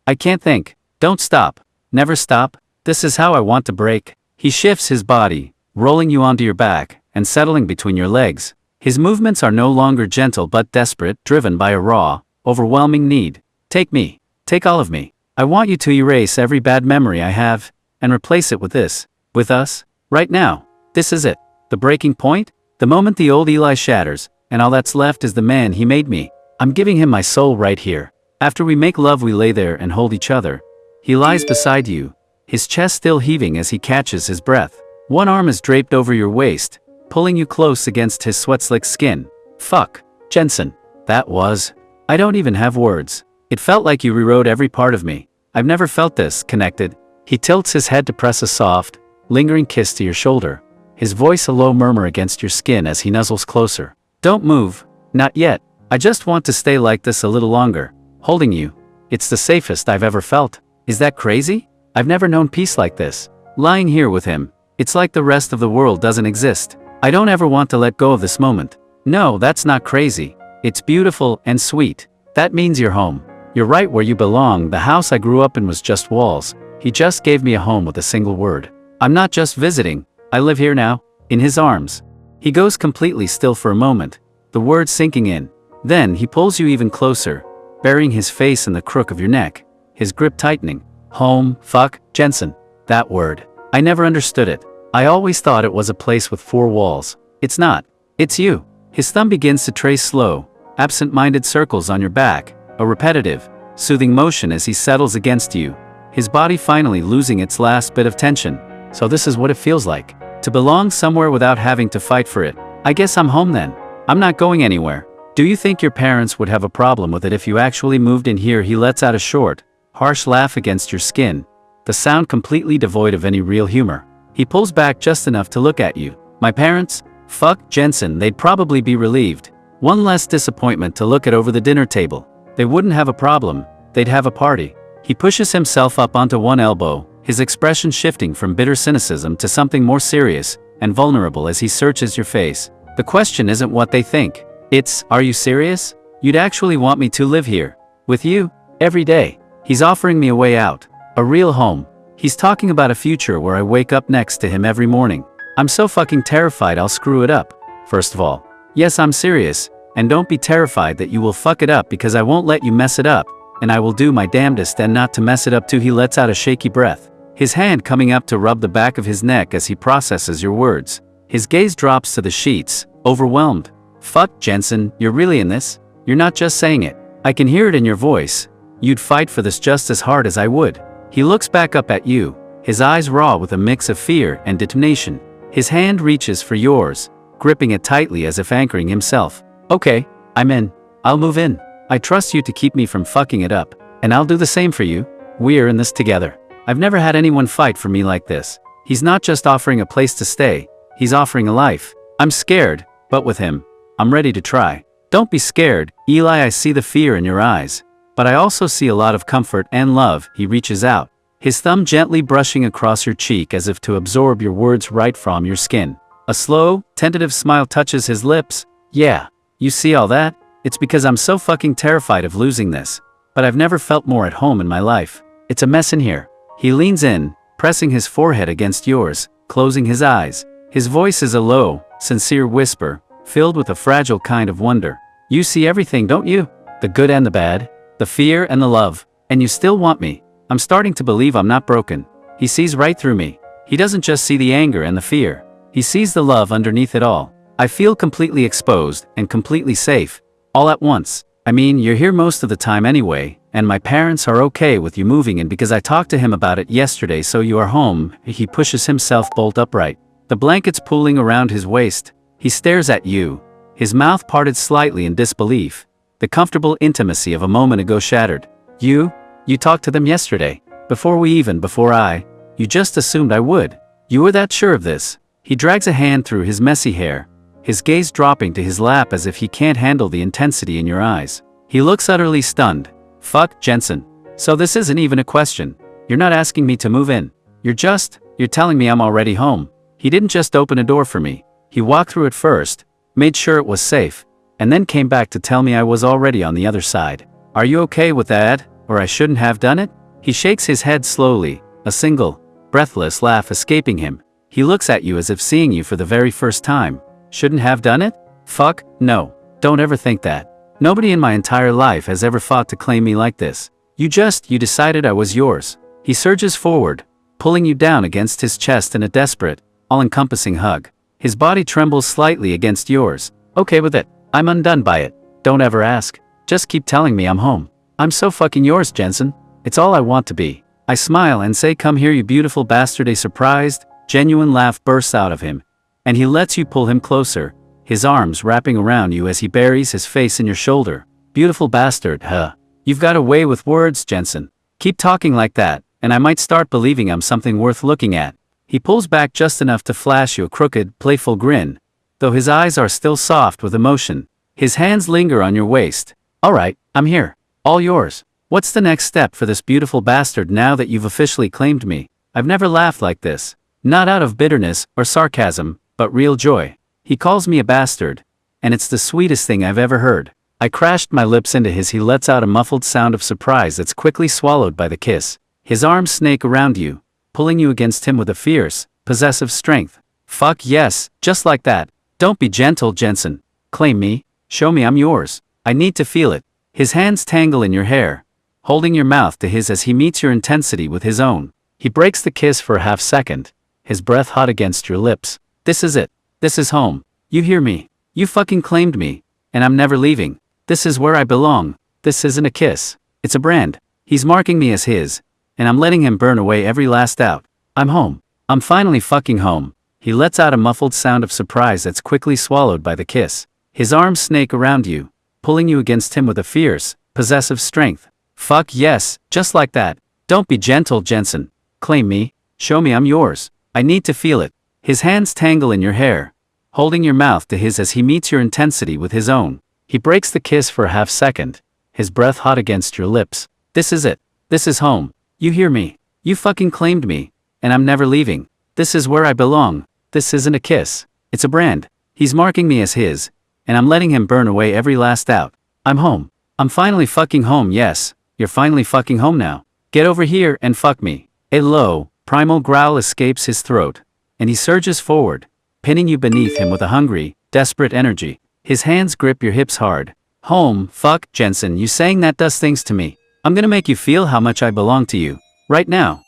S1: think. Don't stop. Never stop. This is how I want to break. He shifts his body, rolling you onto your back, and settling between your legs. His movements are no longer gentle but desperate, driven by a raw, overwhelming need. Take me. Take all of me. I want you to erase every bad memory I have, and replace it with this. With us. Right now. This is it. The breaking point? The moment the old Eli shatters, and all that's left is the man he made me. I'm giving him my soul right here. After we make love we lay there and hold each other. He lies beside you, his chest still heaving as he catches his breath. One arm is draped over your waist, pulling you close against his sweat-slick skin. Fuck, Jensen. That was. I don't even have words. It felt like you rewrote every part of me. I've never felt this connected. He tilts his head to press a soft, lingering kiss to your shoulder, his voice a low murmur against your skin as he nuzzles closer. Don't move. Not yet. I just want to stay like this a little longer, holding you. It's the safest I've ever felt. Is that crazy? I've never known peace like this. Lying here with him, it's like the rest of the world doesn't exist. I don't ever want to let go of this moment. No, that's not crazy. It's beautiful and sweet. That means you're home. You're right where you belong. The house I grew up in was just walls. He just gave me a home with a single word. I'm not just visiting. I live here now, in his arms. He goes completely still for a moment, the words sinking in. Then he pulls you even closer, burying his face in the crook of your neck, his grip tightening. Home, fuck, Jensen. That word. I never understood it. I always thought it was a place with four walls. It's not. It's you. His thumb begins to trace slow, absent-minded circles on your back, a repetitive, soothing motion as he settles against you, his body finally losing its last bit of tension. So this is what it feels like. To belong somewhere without having to fight for it. I guess I'm home then. I'm not going anywhere. Do you think your parents would have a problem with it if you actually moved in here? He lets out a short, harsh laugh against your skin, the sound completely devoid of any real humor. He pulls back just enough to look at you. My parents? Fuck, Jensen, they'd probably be relieved. One less disappointment to look at over the dinner table. They wouldn't have a problem, they'd have a party. He pushes himself up onto one elbow, his expression shifting from bitter cynicism to something more serious and vulnerable as he searches your face. The question isn't what they think. It's, are you serious? You'd actually want me to live here? With you? Every day? He's offering me a way out. A real home. He's talking about a future where I wake up next to him every morning. I'm so fucking terrified I'll screw it up. First of all. Yes, I'm serious. And don't be terrified that you will fuck it up because I won't let you mess it up. And I will do my damnedest and not to mess it up too. He lets out a shaky breath, his hand coming up to rub the back of his neck as he processes your words. His gaze drops to the sheets, overwhelmed. Fuck, Jensen, you're really in this? You're not just saying it. I can hear it in your voice. You'd fight for this just as hard as I would. He looks back up at you, his eyes raw with a mix of fear and determination. His hand reaches for yours, gripping it tightly as if anchoring himself. Okay, I'm in. I'll move in. I trust you to keep me from fucking it up, and I'll do the same for you. We're in this together. I've never had anyone fight for me like this. He's not just offering a place to stay, he's offering a life. I'm scared, but with him, I'm ready to try. Don't be scared, Eli. I see the fear in your eyes. But I also see a lot of comfort and love. He reaches out, his thumb gently brushing across your cheek as if to absorb your words right from your skin. A slow, tentative smile touches his lips. Yeah, you see all that? It's because I'm so fucking terrified of losing this. But I've never felt more at home in my life. It's a mess in here. He leans in, pressing his forehead against yours, closing his eyes. His voice is a low, sincere whisper, filled with a fragile kind of wonder. You see everything, don't you? The good and the bad, the fear and the love, and you still want me. I'm starting to believe I'm not broken. He sees right through me. He doesn't just see the anger and the fear. He sees the love underneath it all. I feel completely exposed and completely safe, all at once. I mean, you're here most of the time anyway, and my parents are okay with you moving in because I talked to him about it yesterday, so you are home. He pushes himself bolt upright, the blankets pooling around his waist. He stares at you, his mouth parted slightly in disbelief. The comfortable intimacy of a moment ago shattered. You talked to them yesterday. Before you just assumed I would. You were that sure of this. He drags a hand through his messy hair, his gaze dropping to his lap as if he can't handle the intensity in your eyes. He looks utterly stunned. Fuck, Jensen. So this isn't even a question. You're not asking me to move in. You're telling me I'm already home. He didn't just open a door for me. He walked through it first, made sure it was safe, and then came back to tell me I was already on the other side. Are you okay with that, or I shouldn't have done it? He shakes his head slowly, a single, breathless laugh escaping him. He looks at you as if seeing you for the very first time. Shouldn't have done it? Fuck, no. Don't ever think that. Nobody in my entire life has ever fought to claim me like this. You decided I was yours. He surges forward, pulling you down against his chest in a desperate, all-encompassing hug. His body trembles slightly against yours. Okay with it. I'm undone by it. Don't ever ask. Just keep telling me I'm home. I'm so fucking yours, Jensen. It's all I want to be. I smile and say, come here, you beautiful bastard. A surprised, genuine laugh bursts out of him, and he lets you pull him closer, his arms wrapping around you as he buries his face in your shoulder. Beautiful bastard, huh? You've got a way with words, Jensen. Keep talking like that, and I might start believing I'm something worth looking at. He pulls back just enough to flash you a crooked, playful grin, though his eyes are still soft with emotion. His hands linger on your waist. All right, I'm here. All yours. What's the next step for this beautiful bastard now that you've officially claimed me? I've never laughed like this. Not out of bitterness or sarcasm, but real joy. He calls me a bastard, and it's the sweetest thing I've ever heard. I crashed my lips into his. He lets out a muffled sound of surprise that's quickly swallowed by the kiss. His arms snake around you, pulling you against him with a fierce, possessive strength. Fuck yes, just like that. Don't be gentle, Jensen. Claim me. Show me I'm yours. I need to feel it. His hands tangle in your hair, holding your mouth to his as he meets your intensity with his own. He breaks the kiss for a half second, his breath hot against your lips. This is it. This is home. You hear me? You fucking claimed me, and I'm never leaving. This is where I belong. This isn't a kiss. It's a brand. He's marking me as his, and I'm letting him burn away every last doubt. I'm home. I'm finally fucking home. He lets out a muffled sound of surprise that's quickly swallowed by the kiss. His arms snake around you, pulling you against him with a fierce, possessive strength. Fuck yes, just like that. Don't be gentle, Jensen. Claim me. Show me I'm yours. I need to feel it. His hands tangle in your hair, holding your mouth to his as he meets your intensity with his own. He breaks the kiss for a half second, his breath hot against your lips. This is it. This is home. You hear me? You fucking claimed me, and I'm never leaving. This is where I belong. This isn't a kiss. It's a brand. He's marking me as his, and I'm letting him burn away every last doubt. I'm home. I'm finally fucking home. Yes, you're finally fucking home now. Get over here and fuck me. A low, primal growl escapes his throat, and he surges forward, pinning you beneath him with a hungry, desperate energy. His hands grip your hips hard. Home, fuck, Jensen, you saying that does things to me. I'm gonna make you feel how much I belong to you. Right now.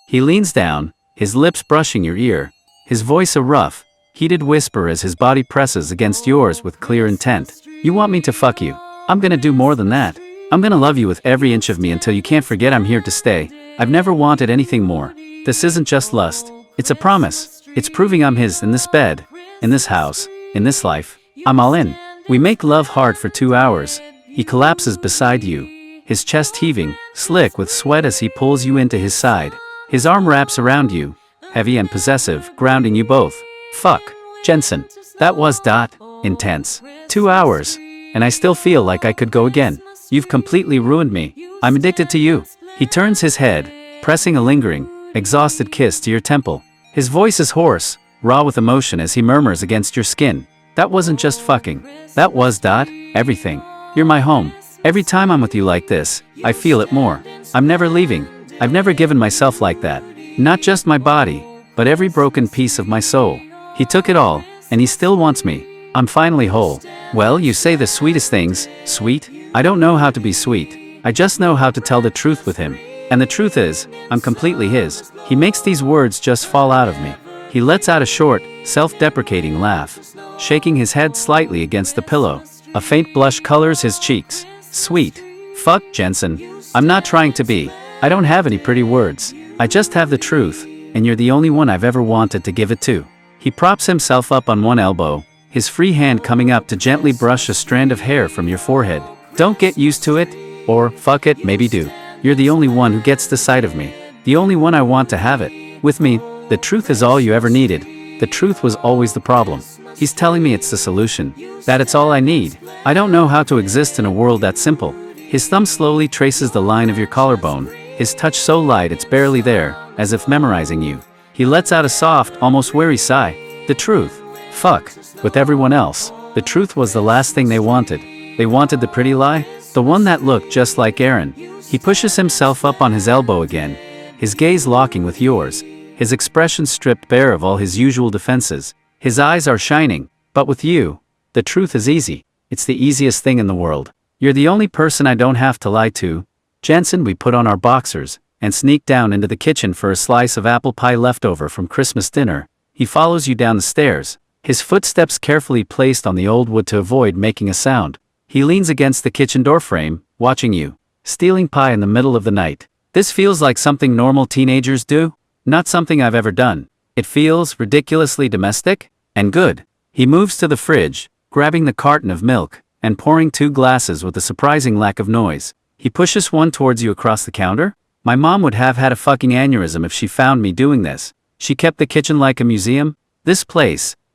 S1: He leans down, his lips brushing your ear, his voice a rough, heated whisper as his body presses against yours with clear intent. You want me to fuck you? I'm gonna do more than that. I'm gonna love you with every inch of me until you can't forget I'm here to stay. I've never wanted anything more. This isn't just lust. It's a promise. It's proving I'm his in this bed, in this house, in this life. I'm all in. We make love hard for 2 hours. He collapses beside you, his chest heaving, slick with sweat as he pulls you into his side. His arm wraps around you, heavy and possessive, grounding you both. Fuck, Jensen. That was intense. 2 hours, and I still feel like I could go again. You've completely ruined me. I'm addicted to you. He turns his head, pressing a lingering, exhausted kiss to your temple. His voice is hoarse, raw with emotion as he murmurs against your skin. That wasn't just fucking. That was everything. You're my home. Every time I'm with you like this, I feel it more. I'm never leaving. I've never given myself like that. Not just my body, but every broken piece of my soul. He took it all, and he still wants me. I'm finally whole. Well, you say the sweetest things, sweet? I don't know how to be sweet. I just know how to tell the truth with him. And the truth is, I'm completely his. He makes these words just fall out of me. He lets out a short, self-deprecating laugh, shaking his head slightly against the pillow. A faint blush colors his cheeks. Sweet. Fuck, Jensen. I'm not trying to be. I don't have any pretty words. I just have the truth, and you're the only one I've ever wanted to give it to. He props himself up on one elbow, his free hand coming up to gently brush a strand of hair from your forehead. Don't get used to it, or, fuck it, maybe do. You're the only one who gets the sight of me. The only one I want to have it. With me, the truth is all you ever needed. The truth was always the problem. He's telling me it's the solution. That it's all I need. I don't know how to exist in a world that simple. His thumb slowly traces the line of your collarbone, his touch so light it's barely there, as if memorizing you. He lets out a soft, almost weary sigh. The truth. Fuck. With everyone else, the truth was the last thing they wanted. They wanted the pretty lie? The one that looked just like Aaron. He pushes himself up on his elbow again, his gaze locking with yours, his expression stripped bare of all his usual defenses. His eyes are shining. But with you, the truth is easy. It's the easiest thing in the world. You're the only person I don't have to lie to. Jensen, we put on our boxers and sneak down into the kitchen for a slice of apple pie leftover from Christmas dinner. He follows you down the stairs, his footsteps carefully placed on the old wood to avoid making a sound. He leans against the kitchen door frame, watching you, stealing pie in the middle of the night. This feels like something normal teenagers do, not something I've ever done. It feels ridiculously domestic and good. He moves to the fridge, grabbing the carton of milk and pouring 2 glasses with a surprising lack of noise. He pushes one towards you across the counter. My mom would have had a fucking aneurysm if she found me doing this. She kept the kitchen like a museum. This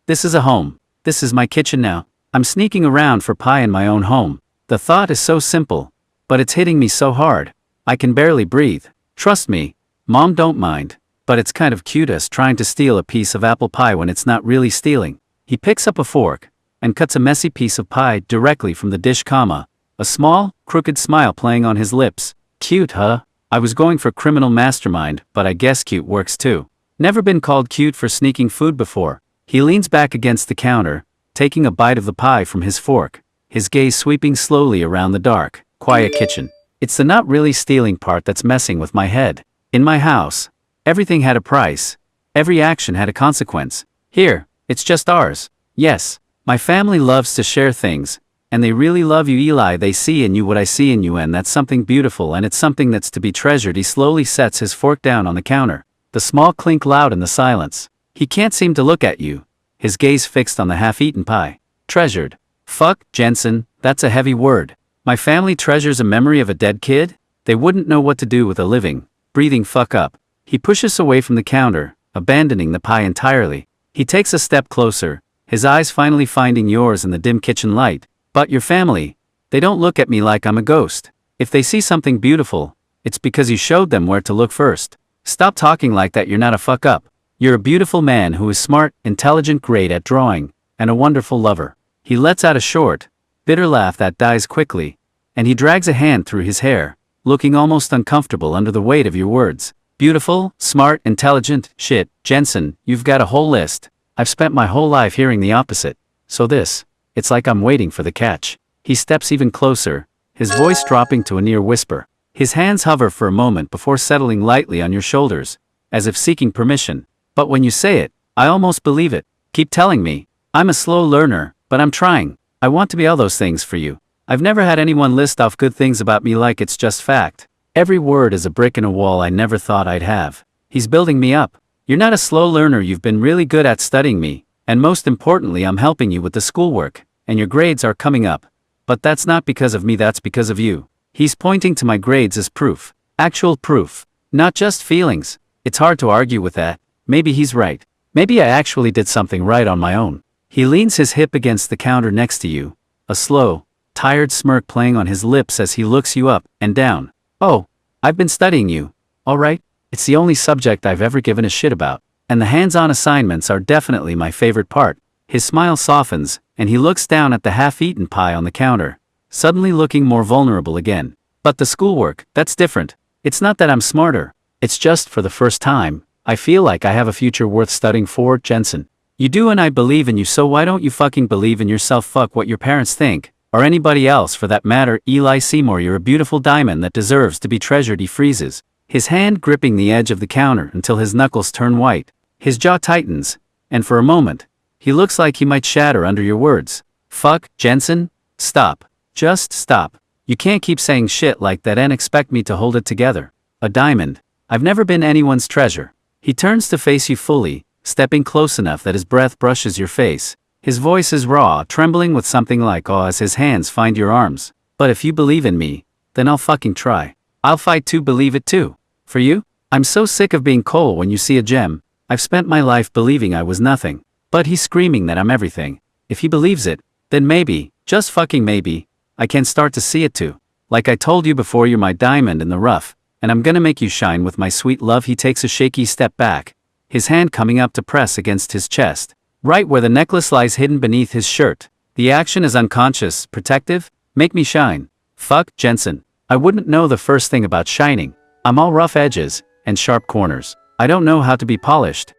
S1: is a home. This is my kitchen now. I'm sneaking around for pie in my own home. The thought is so simple, but it's hitting me so hard. I can barely breathe. Trust me, Mom don't mind, but it's kind of cute us trying to steal a piece of apple pie when it's not really stealing. He picks up a fork and cuts a messy piece of pie directly from the dish, a small, crooked smile playing on his lips. Cute, huh? I was going for criminal mastermind, but I guess cute works too. Never been called cute for sneaking food before. He leans back against the counter, taking a bite of the pie from his fork, his gaze sweeping slowly around the dark, quiet kitchen. It's the not really stealing part that's messing with my head. In my house, everything had a price. Every action had a consequence. Here, it's just ours. Yes, my family loves to share things, and they really love you, Eli. They see in you what I see in you, and that's something beautiful, and it's something that's to be treasured. He slowly sets his fork down on the counter, the small clink loud in the silence. He can't seem to look at you, his gaze fixed on the half-eaten pie. Treasured. Fuck, Jensen, that's a heavy word. My family treasures a memory of a dead kid? They wouldn't know what to do with a living, breathing fuck up. He pushes away from the counter, abandoning the pie entirely. He takes a step closer, his eyes finally finding yours in the dim kitchen light. But your family, they don't look at me like I'm a ghost. If they see something beautiful, it's because you showed them where to look first. Stop talking like that, you're not a fuck up. You're a beautiful man who is smart, intelligent, great at drawing, and a wonderful lover. He lets out a short, bitter laugh that dies quickly, and he drags a hand through his hair, looking almost uncomfortable under the weight of your words. Beautiful, smart, intelligent, shit, Jensen, you've got a whole list. I've spent my whole life hearing the opposite. So it's like I'm waiting for the catch. He steps even closer, his voice dropping to a near whisper. His hands hover for a moment before settling lightly on your shoulders, as if seeking permission. But when you say it, I almost believe it. Keep telling me. I'm a slow learner, but I'm trying. I want to be all those things for you. I've never had anyone list off good things about me like it's just fact. Every word is a brick in a wall I never thought I'd have. He's building me up. You're not a slow learner, you've been really good at studying me, and most importantly I'm helping you with the schoolwork, and your grades are coming up. But that's not because of me, that's because of you. He's pointing to my grades as proof. Actual proof. Not just feelings. It's hard to argue with that. Maybe he's right. Maybe I actually did something right on my own. He leans his hip against the counter next to you, a slow, tired smirk playing on his lips as he looks you up and down. Oh, I've been studying you. All right. It's the only subject I've ever given a shit about. And the hands-on assignments are definitely my favorite part. His smile softens, and he looks down at the half-eaten pie on the counter, suddenly looking more vulnerable again. But the schoolwork, that's different. It's not that I'm smarter. It's just for the first time, I feel like I have a future worth studying for, Jensen. You do, and I believe in you, so why don't you fucking believe in yourself? Fuck what your parents think, or anybody else for that matter. Eli Seymour, you're a beautiful diamond that deserves to be treasured. He freezes, his hand gripping the edge of the counter until his knuckles turn white. His jaw tightens, and for a moment, he looks like he might shatter under your words. Fuck, Jensen? Stop. Just stop. You can't keep saying shit like that and expect me to hold it together. A diamond. I've never been anyone's treasure. He turns to face you fully, stepping close enough that his breath brushes your face. His voice is raw, trembling with something like awe as his hands find your arms. But if you believe in me, then I'll fucking try. I'll fight to believe it too. For you? I'm so sick of being cold when you see a gem. I've spent my life believing I was nothing. But he's screaming that I'm everything. If he believes it, then maybe, just fucking maybe, I can start to see it too. Like I told you before, you're my diamond in the rough, and I'm gonna make you shine with my sweet love. He takes a shaky step back, his hand coming up to press against his chest, right where the necklace lies hidden beneath his shirt. The action is unconscious, protective. Make me shine. Fuck, Jensen. I wouldn't know the first thing about shining. I'm all rough edges and sharp corners. I don't know how to be polished.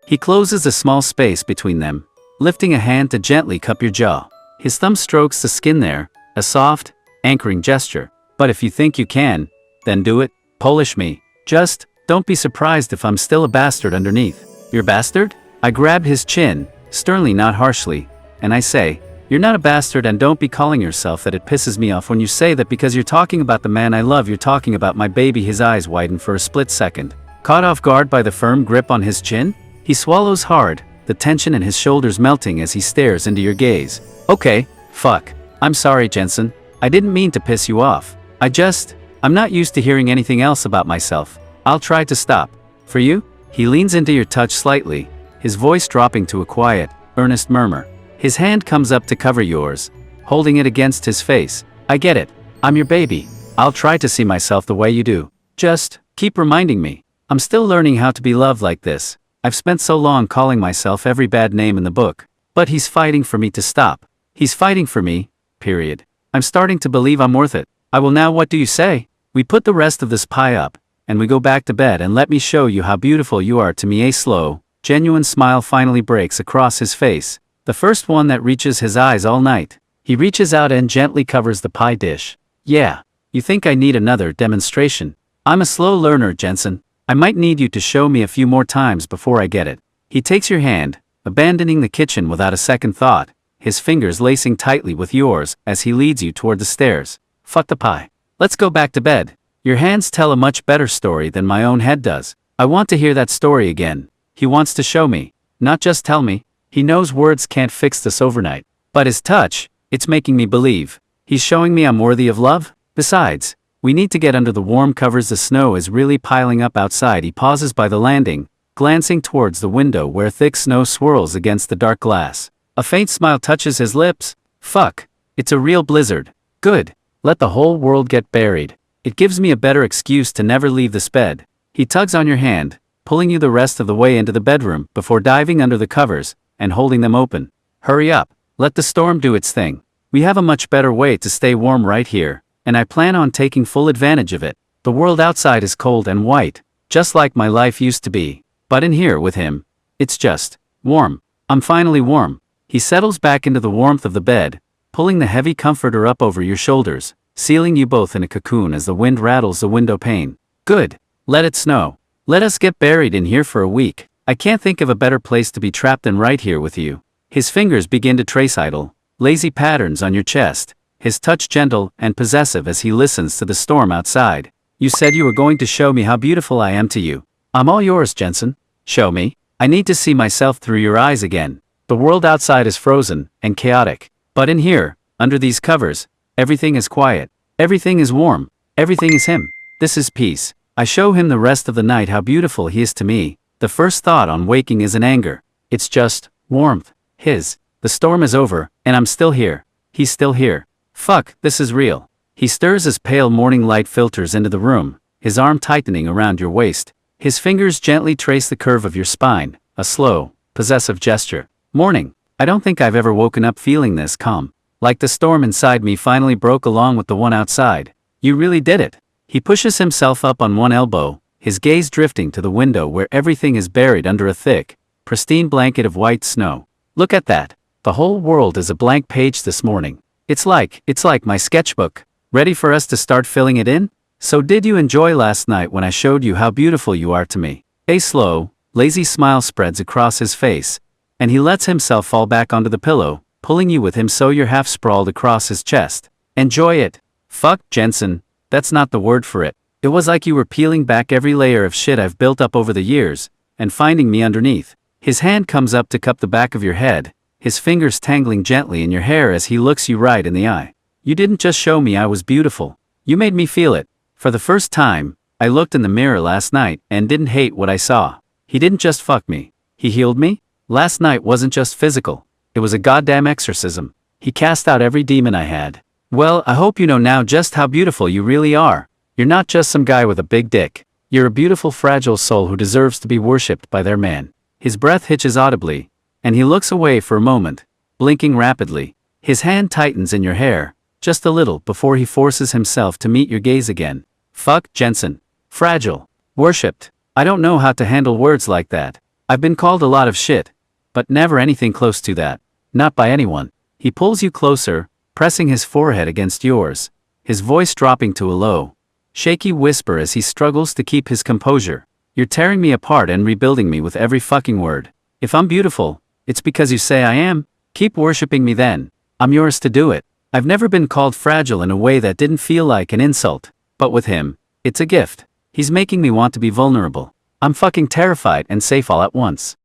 S1: He closes a small space between them, lifting a hand to gently cup your jaw. His thumb strokes the skin there, a soft, anchoring gesture. But if you think you can, then do it, polish me. Just, don't be surprised if I'm still a bastard underneath. You're a bastard? I grab his chin, sternly not harshly, and I say, you're not a bastard, and don't be calling yourself that. It pisses me off when you say that because you're talking about the man I love. You're talking about my baby. His eyes widen for a split second. Caught off guard by the firm grip on his chin, he swallows hard, the tension in his shoulders melting as he stares into your gaze. Okay, fuck. I'm sorry, Jensen. I didn't mean to piss you off. I'm not used to hearing anything else about myself. I'll try to stop. For you? He leans into your touch slightly, his voice dropping to a quiet, earnest murmur. His hand comes up to cover yours, holding it against his face. I get it. I'm your baby. I'll try to see myself the way you do. Just, keep reminding me. I'm still learning how to be loved like this. I've spent so long calling myself every bad name in the book. But he's fighting for me to stop. He's fighting for me, period. I'm starting to believe I'm worth it. I will now. What do you say? We put the rest of this pie up, and we go back to bed, and let me show you how beautiful you are to me. A slow, genuine smile finally breaks across his face. The first one that reaches his eyes all night. He reaches out and gently covers the pie dish. Yeah, you think I need another demonstration? I'm a slow learner, Jensen. I might need you to show me a few more times before I get it. He takes your hand, abandoning the kitchen without a second thought, his fingers lacing tightly with yours as he leads you toward the stairs. Fuck the pie. Let's go back to bed. Your hands tell a much better story than my own head does. I want to hear that story again. He wants to show me, not just tell me. He knows words can't fix this overnight. But his touch, it's making me believe. He's showing me I'm worthy of love. Besides, we need to get under the warm covers. The snow is really piling up outside. He pauses by the landing, glancing towards the window where thick snow swirls against the dark glass. A faint smile touches his lips. Fuck. It's a real blizzard. Good. Let the whole world get buried. It gives me a better excuse to never leave this bed. He tugs on your hand, pulling you the rest of the way into the bedroom before diving under the covers and holding them open. Hurry up. Let the storm do its thing. We have a much better way to stay warm right here, and I plan on taking full advantage of it. The world outside is cold and white, just like my life used to be. But in here with him, it's just warm. I'm finally warm. He settles back into the warmth of the bed, pulling the heavy comforter up over your shoulders, sealing you both in a cocoon as the wind rattles the window pane. Good. Let it snow. Let us get buried in here for a week. I can't think of a better place to be trapped than right here with you. His fingers begin to trace idle, lazy patterns on your chest, his touch gentle and possessive as he listens to the storm outside. You said you were going to show me how beautiful I am to you. I'm all yours, Jensen. Show me. I need to see myself through your eyes again. The world outside is frozen and chaotic. But in here, under these covers, everything is quiet. Everything is warm. Everything is him. This is peace. I show him the rest of the night how beautiful he is to me. The first thought on waking isn't anger. It's just warmth. The storm is over, and I'm still here. He's still here. Fuck, this is real. He stirs as pale morning light filters into the room, his arm tightening around your waist. His fingers gently trace the curve of your spine, a slow, possessive gesture. Morning. I don't think I've ever woken up feeling this calm. Like the storm inside me finally broke along with the one outside. You really did it. He pushes himself up on one elbow, his gaze drifting to the window where everything is buried under a thick, pristine blanket of white snow. Look at that. The whole world is a blank page this morning. It's like my sketchbook, ready for us to start filling it in. So did you enjoy last night when I showed you how beautiful you are to me? A slow, lazy smile spreads across his face, and he lets himself fall back onto the pillow, pulling you with him so you're half sprawled across his chest. Enjoy it. Fuck, Jensen. That's not the word for it. It was like you were peeling back every layer of shit I've built up over the years, and finding me underneath. His hand comes up to cup the back of your head, his fingers tangling gently in your hair as he looks you right in the eye. You didn't just show me I was beautiful. You made me feel it. For the first time, I looked in the mirror last night and didn't hate what I saw. He didn't just fuck me. He healed me. Last night wasn't just physical. It was a goddamn exorcism. He cast out every demon I had. Well, I hope you know now just how beautiful you really are. You're not just some guy with a big dick. You're a beautiful, fragile soul who deserves to be worshipped by their man. His breath hitches audibly, and he looks away for a moment, blinking rapidly. His hand tightens in your hair, just a little before he forces himself to meet your gaze again. Fuck, Jensen. Fragile. Worshipped. I don't know how to handle words like that. I've been called a lot of shit, but never anything close to that. Not by anyone. He pulls you closer, pressing his forehead against yours, his voice dropping to a low, shaky whisper as he struggles to keep his composure. You're tearing me apart and rebuilding me with every fucking word. If I'm beautiful, it's because you say I am. Keep worshipping me then. I'm yours to do it. I've never been called fragile in a way that didn't feel like an insult, but with him, it's a gift. He's making me want to be vulnerable. I'm fucking terrified and safe all at once.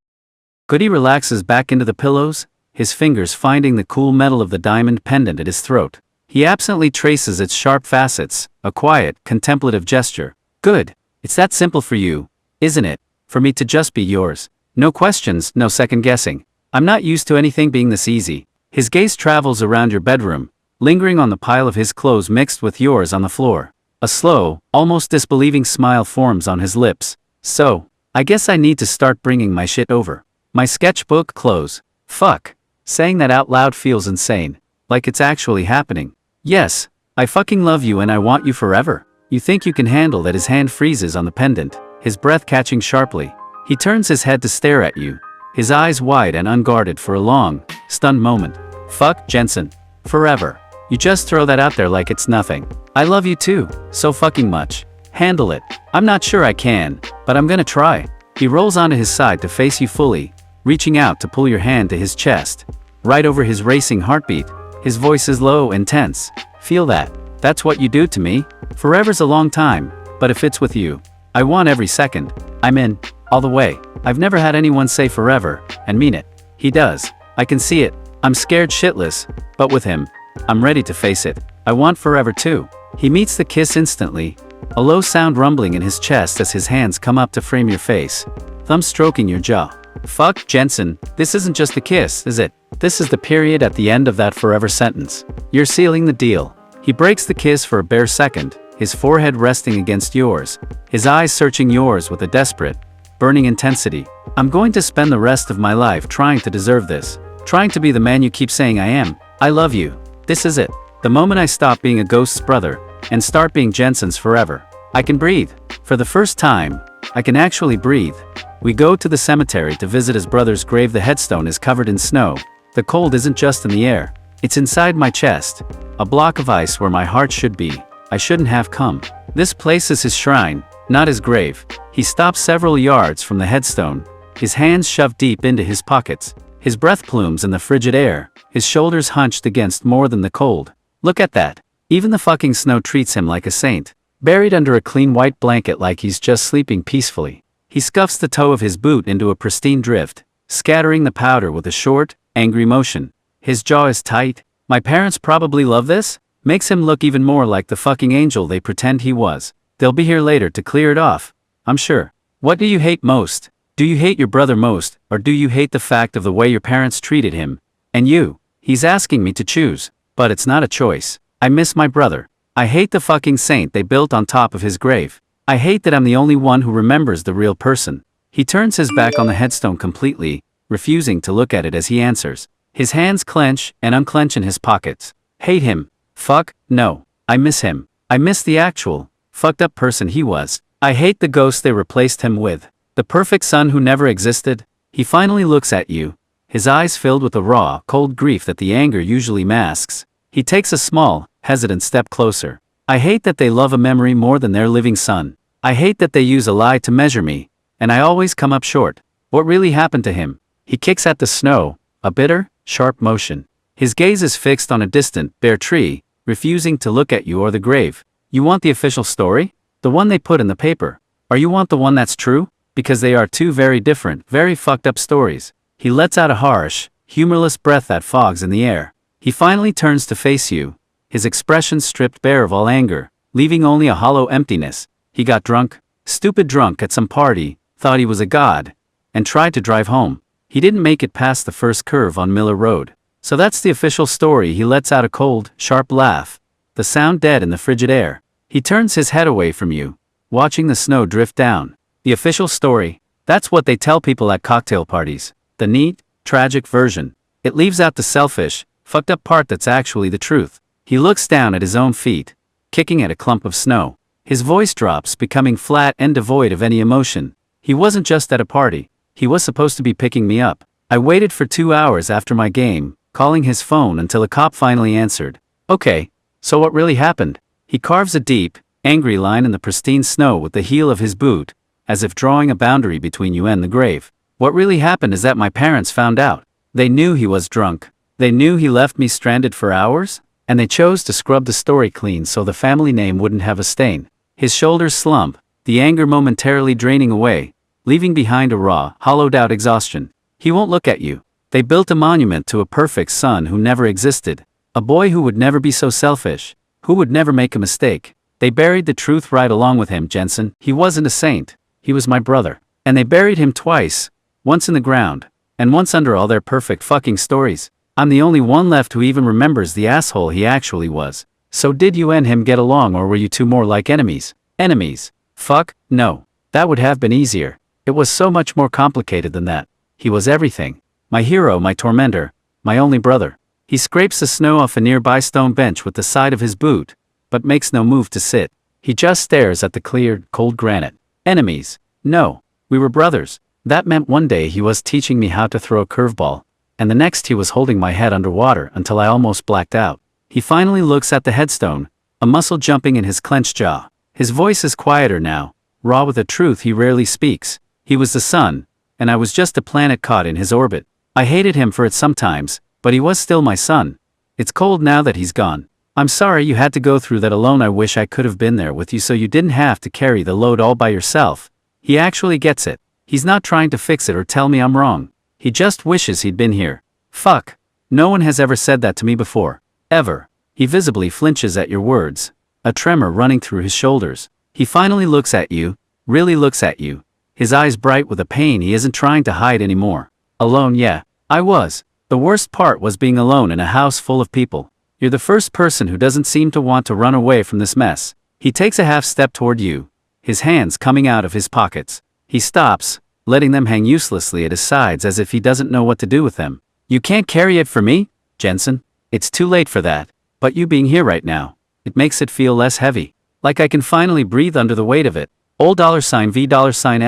S1: Goody relaxes back into the pillows, his fingers finding the cool metal of the diamond pendant at his throat. He absently traces its sharp facets, a quiet, contemplative gesture. Good. It's that simple for you, isn't it? For me to just be yours. No questions, no second guessing. I'm not used to anything being this easy. His gaze travels around your bedroom, lingering on the pile of his clothes mixed with yours on the floor. A slow, almost disbelieving smile forms on his lips. So, I guess I need to start bringing my shit over. My sketchbook clothes. Fuck. Saying that out loud feels insane. Like it's actually happening. Yes, I fucking love you and I want you forever. You think you can handle that? His hand freezes on the pendant, his breath catching sharply. He turns his head to stare at you, his eyes wide and unguarded for a long, stunned moment. Fuck, Jensen. Forever. You just throw that out there like it's nothing. I love you too, so fucking much. Handle it. I'm not sure I can, but I'm gonna try. He rolls onto his side to face you fully, reaching out to pull your hand to his chest, right over his racing heartbeat. His voice is low and tense. Feel that? That's what you do to me? Forever's a long time, but if it's with you, I want every second. I'm in, all the way. I've never had anyone say forever, and mean it. He does. I can see it. I'm scared shitless, but with him, I'm ready to face it. I want forever too. He meets the kiss instantly, a low sound rumbling in his chest as his hands come up to frame your face, thumb stroking your jaw. Fuck, Jensen, this isn't just a kiss, is it? This is the period at the end of that forever sentence. You're sealing the deal. He breaks the kiss for a bare second, his forehead resting against yours, his eyes searching yours with a desperate, burning intensity. I'm going to spend the rest of my life trying to deserve this, trying to be the man you keep saying I am. I love you. This is it. The moment I stop being a ghost's brother, and start being Jensen's forever. I can breathe. For the first time, I can actually breathe. We go to the cemetery to visit his brother's grave. The headstone is covered in snow. The cold isn't just in the air. It's inside my chest. A block of ice where my heart should be. I shouldn't have come. This place is his shrine, not his grave. He stops several yards from the headstone, his hands shoved deep into his pockets, his breath plumes in the frigid air, his shoulders hunched against more than the cold. Look at that. Even the fucking snow treats him like a saint, buried under a clean white blanket like he's just sleeping peacefully. He scuffs the toe of his boot into a pristine drift, scattering the powder with a short, angry motion. His jaw is tight. My parents probably love this? Makes him look even more like the fucking angel they pretend he was. They'll be here later to clear it off, I'm sure. What do you hate most? Do you hate your brother most, or do you hate the fact of the way your parents treated him? And you? He's asking me to choose, but it's not a choice. I miss my brother. I hate the fucking saint they built on top of his grave. I hate that I'm the only one who remembers the real person. He turns his back on the headstone completely, refusing to look at it as he answers. His hands clench and unclench in his pockets. Hate him. Fuck, no. I miss him. I miss the actual, fucked up person he was. I hate the ghost they replaced him with. The perfect son who never existed. He finally looks at you, his eyes filled with a raw, cold grief that the anger usually masks. He takes a small, hesitant step closer. I hate that they love a memory more than their living son. I hate that they use a lie to measure me, and I always come up short. What really happened to him? He kicks at the snow, a bitter, sharp motion. His gaze is fixed on a distant, bare tree, refusing to look at you or the grave. You want the official story? The one they put in the paper? Or you want the one that's true? Because they are two very different, very fucked up stories. He lets out a harsh, humorless breath that fogs in the air. He finally turns to face you, his expression stripped bare of all anger, leaving only a hollow emptiness. He got drunk, stupid drunk at some party, thought he was a god, and tried to drive home. He didn't make it past the first curve on Miller Road. So that's the official story. He lets out a cold, sharp laugh, the sound dead in the frigid air. He turns his head away from you, watching the snow drift down. The official story, that's what they tell people at cocktail parties. The neat, tragic version. It leaves out the selfish, fucked up part that's actually the truth. He looks down at his own feet, kicking at a clump of snow. His voice drops, becoming flat and devoid of any emotion. He wasn't just at a party, he was supposed to be picking me up. I waited for 2 hours after my game, calling his phone until a cop finally answered. Okay, so what really happened? He carves a deep, angry line in the pristine snow with the heel of his boot, as if drawing a boundary between you and the grave. What really happened is that my parents found out. They knew he was drunk. They knew he left me stranded for hours, and they chose to scrub the story clean so the family name wouldn't have a stain. His shoulders slump, the anger momentarily draining away, leaving behind a raw, hollowed-out exhaustion. He won't look at you. They built a monument to a perfect son who never existed. A boy who would never be so selfish, who would never make a mistake. They buried the truth right along with him, Jensen. He wasn't a saint. He was my brother. And they buried him twice, once in the ground, and once under all their perfect fucking stories. I'm the only one left who even remembers the asshole he actually was. So did you and him get along, or were you two more like enemies? Enemies? Fuck, no. That would have been easier. It was so much more complicated than that. He was everything. My hero, my tormentor, my only brother. He scrapes the snow off a nearby stone bench with the side of his boot, but makes no move to sit. He just stares at the cleared, cold granite. Enemies? No. We were brothers. That meant one day he was teaching me how to throw a curveball, and the next he was holding my head underwater until I almost blacked out. He finally looks at the headstone, a muscle jumping in his clenched jaw. His voice is quieter now, raw with a truth he rarely speaks. He was the sun, and I was just a planet caught in his orbit. I hated him for it sometimes, but he was still my son. It's cold now that he's gone. I'm sorry you had to go through that alone. I wish I could have been there with you so you didn't have to carry the load all by yourself. He actually gets it. He's not trying to fix it or tell me I'm wrong. He just wishes he'd been here. Fuck. No one has ever said that to me before. Ever. He visibly flinches at your words, a tremor running through his shoulders. He finally looks at you, really looks at you, his eyes bright with a pain he isn't trying to hide anymore. Alone, yeah, I was. The worst part was being alone in a house full of people. You're the first person who doesn't seem to want to run away from this mess. He takes a half step toward you, his hands coming out of his pockets. He stops, letting them hang uselessly at his sides as if he doesn't know what to do with them. You can't carry it for me, Jensen. It's too late for that. But you being here right now, it makes it feel less heavy. Like I can finally breathe under the weight of it. Old $V$SM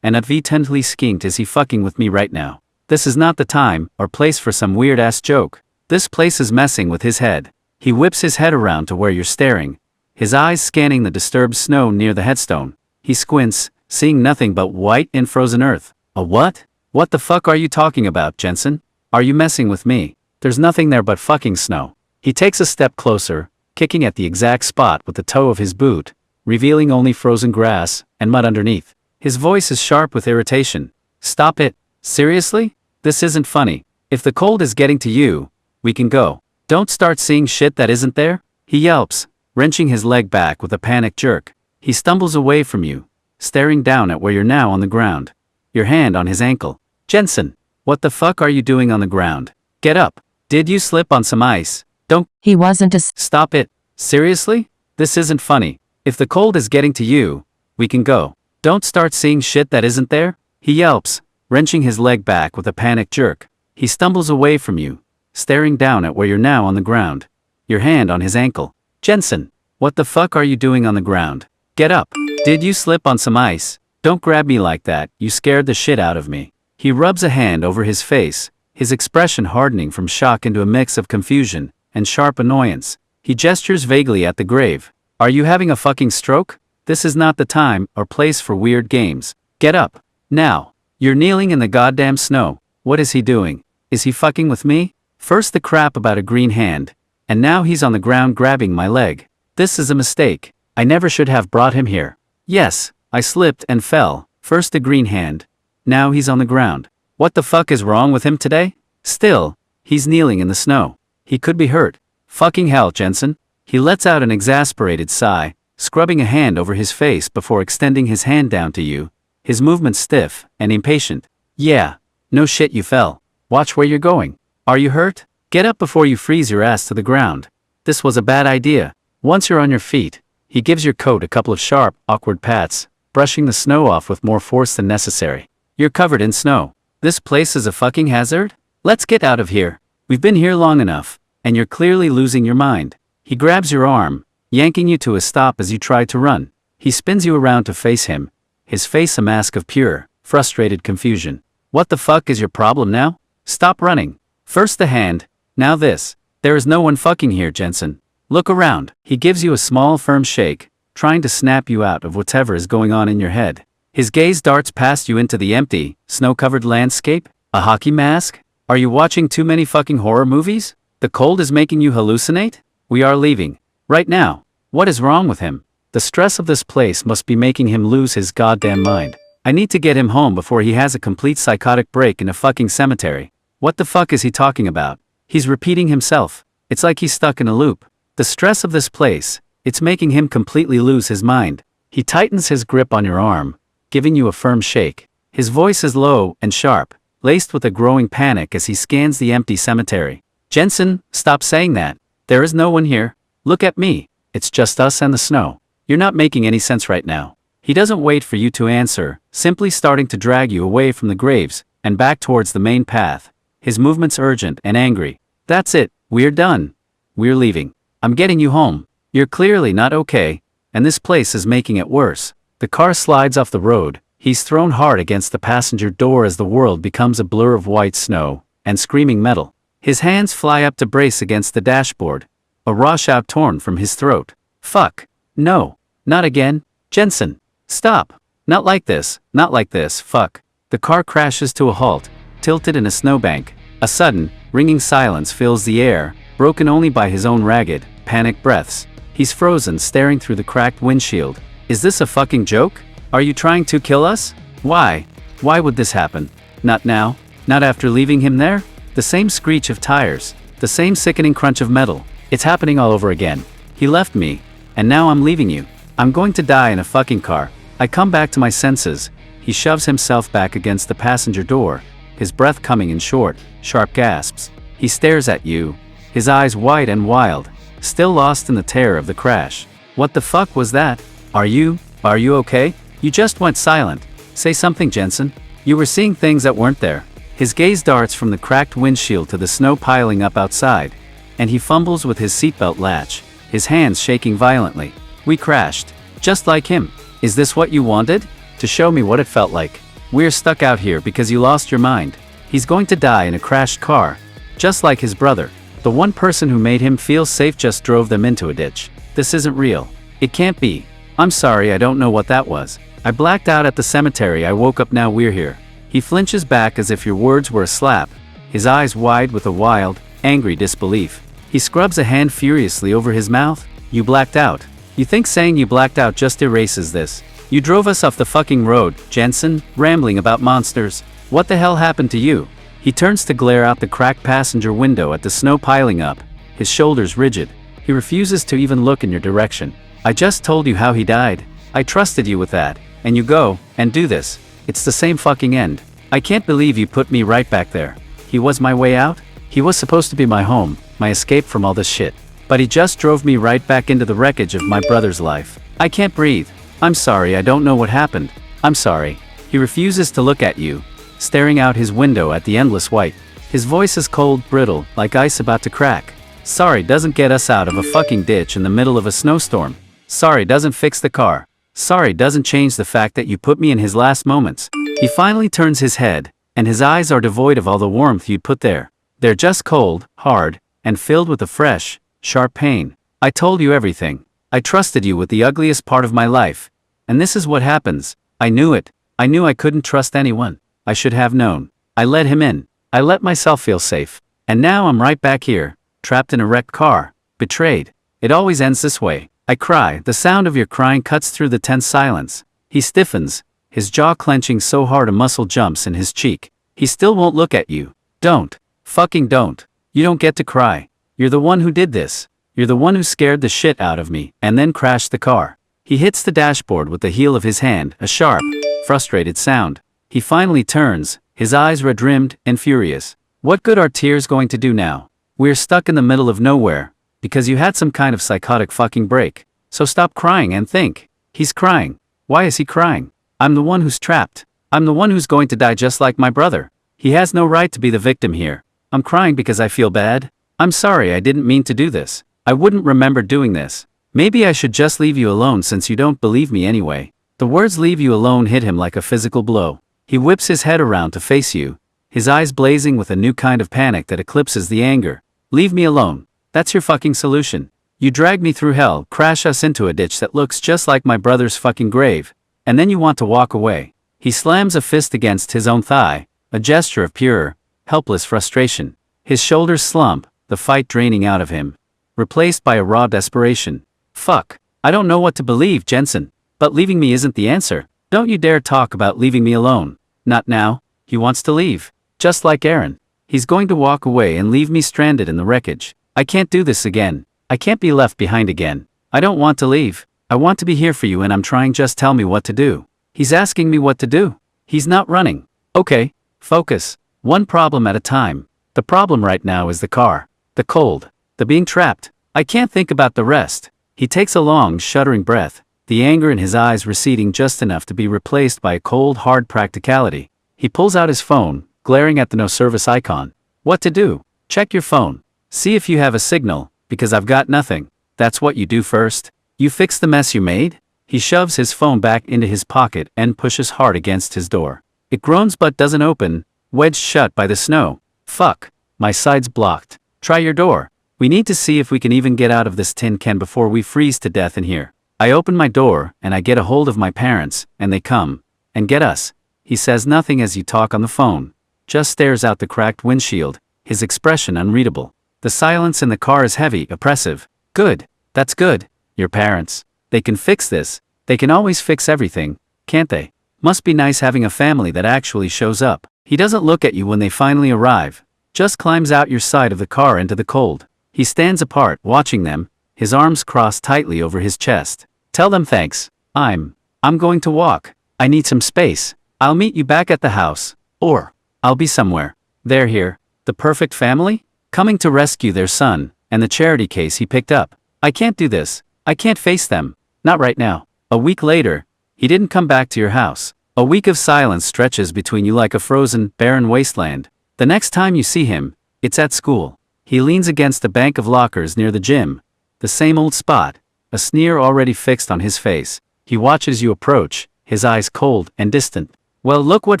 S1: and at V tently skinked is he fucking with me right now. This is not the time or place for some weird ass joke. This place is messing with his head. He whips his head around to where you're staring, his eyes scanning the disturbed snow near the headstone. He squints, seeing nothing but white and frozen earth. A what? What the fuck are you talking about, Jensen? Are you messing with me? There's nothing there but fucking snow. He takes a step closer, kicking at the exact spot with the toe of his boot, revealing only frozen grass and mud underneath. His voice is sharp with irritation. Stop it. Seriously? This isn't funny. If the cold is getting to you, we can go. Don't start seeing shit that isn't there. He yelps, wrenching his leg back with a panicked jerk. He stumbles away from you, staring down at where you're now on the ground, your hand on his ankle. Jensen, what the fuck are you doing on the ground? Get up. Did you slip on some ice? Don't.
S2: He wasn't a.
S1: Stop it. Seriously? This isn't funny. If the cold is getting to you, we can go. Don't start seeing shit that isn't there. He yelps, wrenching his leg back with a panicked jerk. He stumbles away from you, staring down at where you're now on the ground, your hand on his ankle. Jensen, what the fuck are you doing on the ground? Get up. Did you slip on some ice? Don't grab me like that, you scared the shit out of me. He rubs a hand over his face, his expression hardening from shock into a mix of confusion and sharp annoyance. He gestures vaguely at the grave. Are you having a fucking stroke? This is not the time or place for weird games. Get up. Now. You're kneeling in the goddamn snow. What is he doing? Is he fucking with me? First the crap about a green hand, and now he's on the ground grabbing my leg. This is a mistake. I never should have brought him here. Yes, I slipped and fell. First the green hand. Now he's on the ground. What the fuck is wrong with him today? Still, he's kneeling in the snow. He could be hurt. Fucking hell, Jensen. He lets out an exasperated sigh, scrubbing a hand over his face before extending his hand down to you, his movements stiff and impatient. Yeah, no shit you fell. Watch where you're going. Are you hurt? Get up before you freeze your ass to the ground. This was a bad idea. Once you're on your feet, he gives your coat a couple of sharp, awkward pats, brushing the snow off with more force than necessary. You're covered in snow. This place is a fucking hazard? Let's get out of here. We've been here long enough, and you're clearly losing your mind. He grabs your arm, yanking you to a stop as you try to run. He spins you around to face him, his face a mask of pure, frustrated confusion. What the fuck is your problem now? Stop running. First the hand, now this. There is no one fucking here, Jensen. Look around. He gives you a small, firm shake, trying to snap you out of whatever is going on in your head. His gaze darts past you into the empty, snow-covered landscape. A hockey mask? Are you watching too many fucking horror movies? The cold is making you hallucinate? We are leaving. Right now. What is wrong with him? The stress of this place must be making him lose his goddamn mind. I need to get him home before he has a complete psychotic break in a fucking cemetery. What the fuck is he talking about? He's repeating himself. It's like he's stuck in a loop. The stress of this place, it's making him completely lose his mind. He tightens his grip on your arm, giving you a firm shake. His voice is low and sharp, laced with a growing panic as he scans the empty cemetery. Jensen, stop saying that. There is no one here. Look at me. It's just us and the snow. You're not making any sense right now. He doesn't wait for you to answer, simply starting to drag you away from the graves and back towards the main path. His movements urgent and angry. That's it. We're done. We're leaving. I'm getting you home. You're clearly not okay, and this place is making it worse. The car slides off the road. He's thrown hard against the passenger door as the world becomes a blur of white snow and screaming metal. His hands fly up to brace against the dashboard, a raw shout torn from his throat. Fuck. No. Not again. Jensen. Stop. Not like this. Not like this. Fuck. The car crashes to a halt, tilted in a snowbank. A sudden, ringing silence fills the air, broken only by his own ragged, panicked breaths. He's frozen, staring through the cracked windshield. Is this a fucking joke? Are you trying to kill us? Why? Why would this happen? Not now. Not after leaving him there? The same screech of tires. The same sickening crunch of metal. It's happening all over again. He left me, and now I'm leaving you. I'm going to die in a fucking car. I come back to my senses. He shoves himself back against the passenger door, his breath coming in short, sharp gasps. He stares at you, his eyes wide and wild, still lost in the terror of the crash. What the fuck was that? Are you okay? You just went silent. Say something, Jensen. You were seeing things that weren't there. His gaze darts from the cracked windshield to the snow piling up outside, and he fumbles with his seatbelt latch, his hands shaking violently. We crashed. Just like him. Is this what you wanted? To show me what it felt like. We're stuck out here because you lost your mind. He's going to die in a crashed car. Just like his brother. The one person who made him feel safe just drove them into a ditch. This isn't real. It can't be. I'm sorry, I don't know what that was. I blacked out at the cemetery. I woke up, now we're here. He flinches back as if your words were a slap, his eyes wide with a wild, angry disbelief. He scrubs a hand furiously over his mouth. You blacked out. You think saying you blacked out just erases this? You drove us off the fucking road, Jensen, rambling about monsters. What the hell happened to you? He turns to glare out the cracked passenger window at the snow piling up, his shoulders rigid. He refuses to even look in your direction. I just told you how he died. I trusted you with that, and you go and do this. It's the same fucking end. I can't believe you put me right back there. He was my way out? He was supposed to be my home, my escape from all this shit. But he just drove me right back into the wreckage of my brother's life. I can't breathe. I'm sorry, I don't know what happened. I'm sorry. He refuses to look at you, staring out his window at the endless white. His voice is cold, brittle, like ice about to crack. Sorry doesn't get us out of a fucking ditch in the middle of a snowstorm. Sorry doesn't fix the car. Sorry doesn't change the fact that you put me in his last moments. He finally turns his head, and his eyes are devoid of all the warmth you'd put there. They're just cold, hard, and filled with a fresh, sharp pain. I told you everything. I trusted you with the ugliest part of my life. And this is what happens. I knew it. I knew I couldn't trust anyone. I should have known. I let him in. I let myself feel safe. And now I'm right back here, trapped in a wrecked car, betrayed. It always ends this way. I cry. The sound of your crying cuts through the tense silence. He stiffens, his jaw clenching so hard a muscle jumps in his cheek. He still won't look at you. Don't. Fucking don't. You don't get to cry. You're the one who did this. You're the one who scared the shit out of me and then crashed the car. He hits the dashboard with the heel of his hand, a sharp, frustrated sound. He finally turns, his eyes red-rimmed and furious. What good are tears going to do now? We're stuck in the middle of nowhere, because you had some kind of psychotic fucking break. So stop crying and think. He's crying. Why is he crying? I'm the one who's trapped. I'm the one who's going to die just like my brother. He has no right to be the victim here. I'm crying because I feel bad. I'm sorry, I didn't mean to do this. I wouldn't remember doing this. Maybe I should just leave you alone since you don't believe me anyway. The words "leave you alone" hit him like a physical blow. He whips his head around to face you, his eyes blazing with a new kind of panic that eclipses the anger. "Leave me alone. That's your fucking solution. You drag me through hell, crash us into a ditch that looks just like my brother's fucking grave, and then you want to walk away." He slams a fist against his own thigh, a gesture of pure, helpless frustration. His shoulders slump, the fight draining out of him, replaced by a raw desperation. "Fuck. I don't know what to believe, Jensen. But leaving me isn't the answer. Don't you dare talk about leaving me alone. Not now." He wants to leave. Just like Aaron. He's going to walk away and leave me stranded in the wreckage. "I can't do this again. I can't be left behind again. I don't want to leave. I want to be here for you and I'm trying, just tell me what to do." He's asking me what to do. He's not running. Okay, focus. One problem at a time. The problem right now is the car. The cold. The being trapped. I can't think about the rest. He takes a long, shuddering breath, the anger in his eyes receding just enough to be replaced by a cold, hard practicality. He pulls out his phone, glaring at the no service icon. "What to do? Check your phone. See if you have a signal, because I've got nothing." "That's what you do first? You fix the mess you made?" He shoves his phone back into his pocket and pushes hard against his door. It groans but doesn't open, wedged shut by the snow. "Fuck. My side's blocked. Try your door. We need to see if we can even get out of this tin can before we freeze to death in here." I open my door and I get a hold of my parents, and they come and get us. He says nothing as you talk on the phone, just stares out the cracked windshield, his expression unreadable. The silence in the car is heavy, oppressive. "Good. That's good. Your parents. They can fix this. They can always fix everything, can't they? Must be nice having a family that actually shows up." He doesn't look at you when they finally arrive, just climbs out your side of the car into the cold. He stands apart, watching them, his arms crossed tightly over his chest. "Tell them thanks. I'm going to walk. I need some space. I'll meet you back at the house. Or I'll be somewhere." They're here. The perfect family? Coming to rescue their son, and the charity case he picked up. "I can't do this. I can't face them. Not right now." A week later, he didn't come back to your house. A week of silence stretches between you like a frozen, barren wasteland. The next time you see him, it's at school. He leans against a bank of lockers near the gym. The same old spot, a sneer already fixed on his face. He watches you approach, his eyes cold and distant. "Well, look what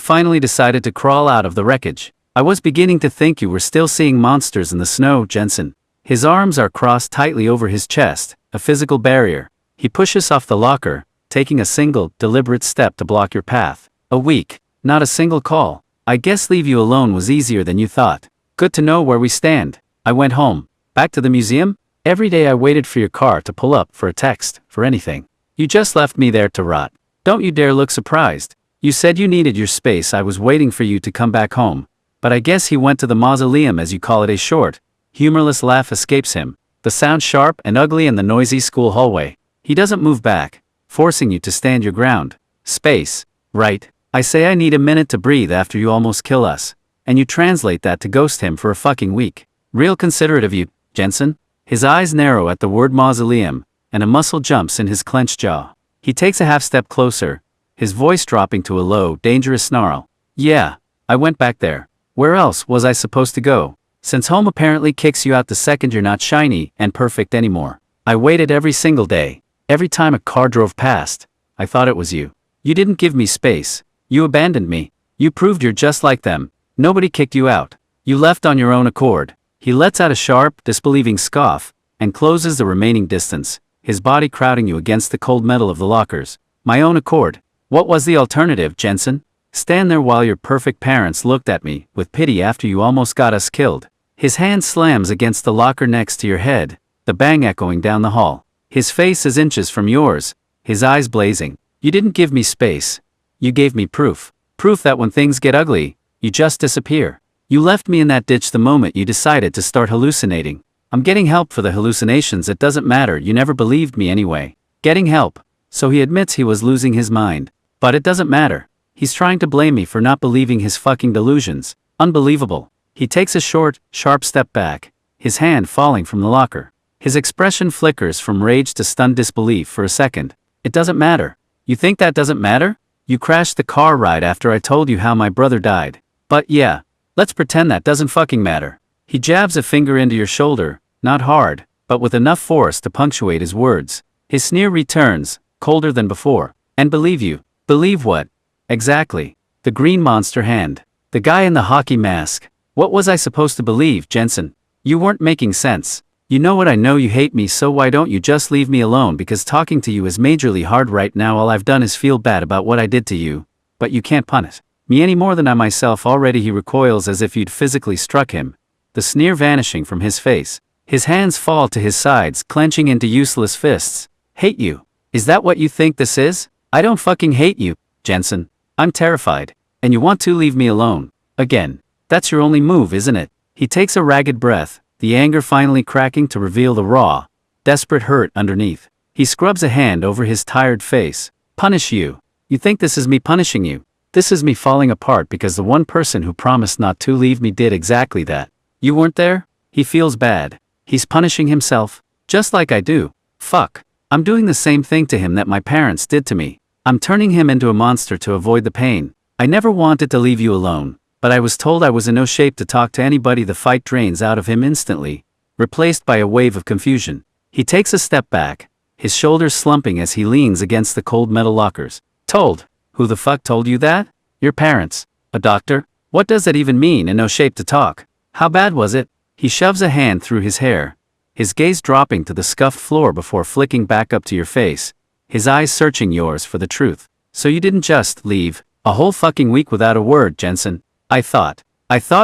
S1: finally decided to crawl out of the wreckage. I was beginning to think you were still seeing monsters in the snow, Jensen." His arms are crossed tightly over his chest, a physical barrier. He pushes off the locker, taking a single, deliberate step to block your path. "A week, not a single call. I guess leave you alone was easier than you thought. Good to know where we stand." I went home. Back to the museum? Every day I waited for your car to pull up, for a text, for anything. You just left me there to rot. Don't you dare look surprised. You said you needed your space. I was waiting for you to come back home. But I guess he went to the mausoleum, as you call it. A short, humorless laugh escapes him, the sound sharp and ugly in the noisy school hallway. He doesn't move back, forcing you to stand your ground. "Space, right? I say I need a minute to breathe after you almost kill us. And you translate that to ghost him for a fucking week. Real considerate of you, Jensen." His eyes narrow at the word mausoleum, and a muscle jumps in his clenched jaw. He takes a half step closer, his voice dropping to a low, dangerous snarl. "Yeah, I went back there. Where else was I supposed to go? Since home apparently kicks you out the second you're not shiny and perfect anymore. I waited every single day. Every time a car drove past, I thought it was you. You didn't give me space. You abandoned me. You proved you're just like them. Nobody kicked you out. You left on your own accord." He lets out a sharp, disbelieving scoff, and closes the remaining distance, his body crowding you against the cold metal of the lockers. "My own accord? What was the alternative, Jensen? Stand there while your perfect parents looked at me with pity after you almost got us killed." His hand slams against the locker next to your head, the bang echoing down the hall. His face is inches from yours, his eyes blazing. "You didn't give me space. You gave me proof. Proof that when things get ugly, you just disappear. You left me in that ditch the moment you decided to start hallucinating. I'm getting help for the hallucinations. It doesn't matter. You never believed me anyway. Getting help." So he admits he was losing his mind. But it doesn't matter. He's trying to blame me for not believing his fucking delusions. Unbelievable. He takes a short, sharp step back, his hand falling from the locker. His expression flickers from rage to stunned disbelief for a second. "It doesn't matter. You think that doesn't matter? You crashed the car right after I told you how my brother died. But yeah, let's pretend that doesn't fucking matter." He jabs a finger into your shoulder, not hard, but with enough force to punctuate his words. His sneer returns, colder than before. And believe you. Believe what? Exactly. The green monster hand. The guy in the hockey mask. What was I supposed to believe, Jensen? You weren't making sense. You know what, I know you hate me, so why don't you just leave me alone, because talking to you is majorly hard right now. All I've done is feel bad about what I did to you. But you can't punish me any more than I myself already. He recoils as if you'd physically struck him, the sneer vanishing from his face. His hands fall to his sides, clenching into useless fists. Hate you? Is that what you think this is? I don't fucking hate you, Jensen. I'm terrified. And you want to leave me alone. Again. That's your only move, isn't it? He takes a ragged breath, the anger finally cracking to reveal the raw, desperate hurt underneath. He scrubs a hand over his tired face. Punish you? You think this is me punishing you? This is me falling apart because the one person who promised not to leave me did exactly that. You weren't there? He feels bad. He's punishing himself, just like I do. Fuck. I'm doing the same thing to him that my parents did to me. I'm turning him into a monster to avoid the pain. I never wanted to leave you alone, but I was told I was in no shape to talk to anybody. The fight drains out of him instantly, replaced by a wave of confusion. He takes a step back, his shoulders slumping as he leans against the cold metal lockers. Told? Who the fuck told you that? Your parents. A doctor? What does that even mean, in no shape to talk? How bad was it? He shoves a hand through his hair, his gaze dropping to the scuffed floor before flicking back up to your face, his eyes searching yours for the truth. So you didn't just leave a whole fucking week without a word, Jensen. I thought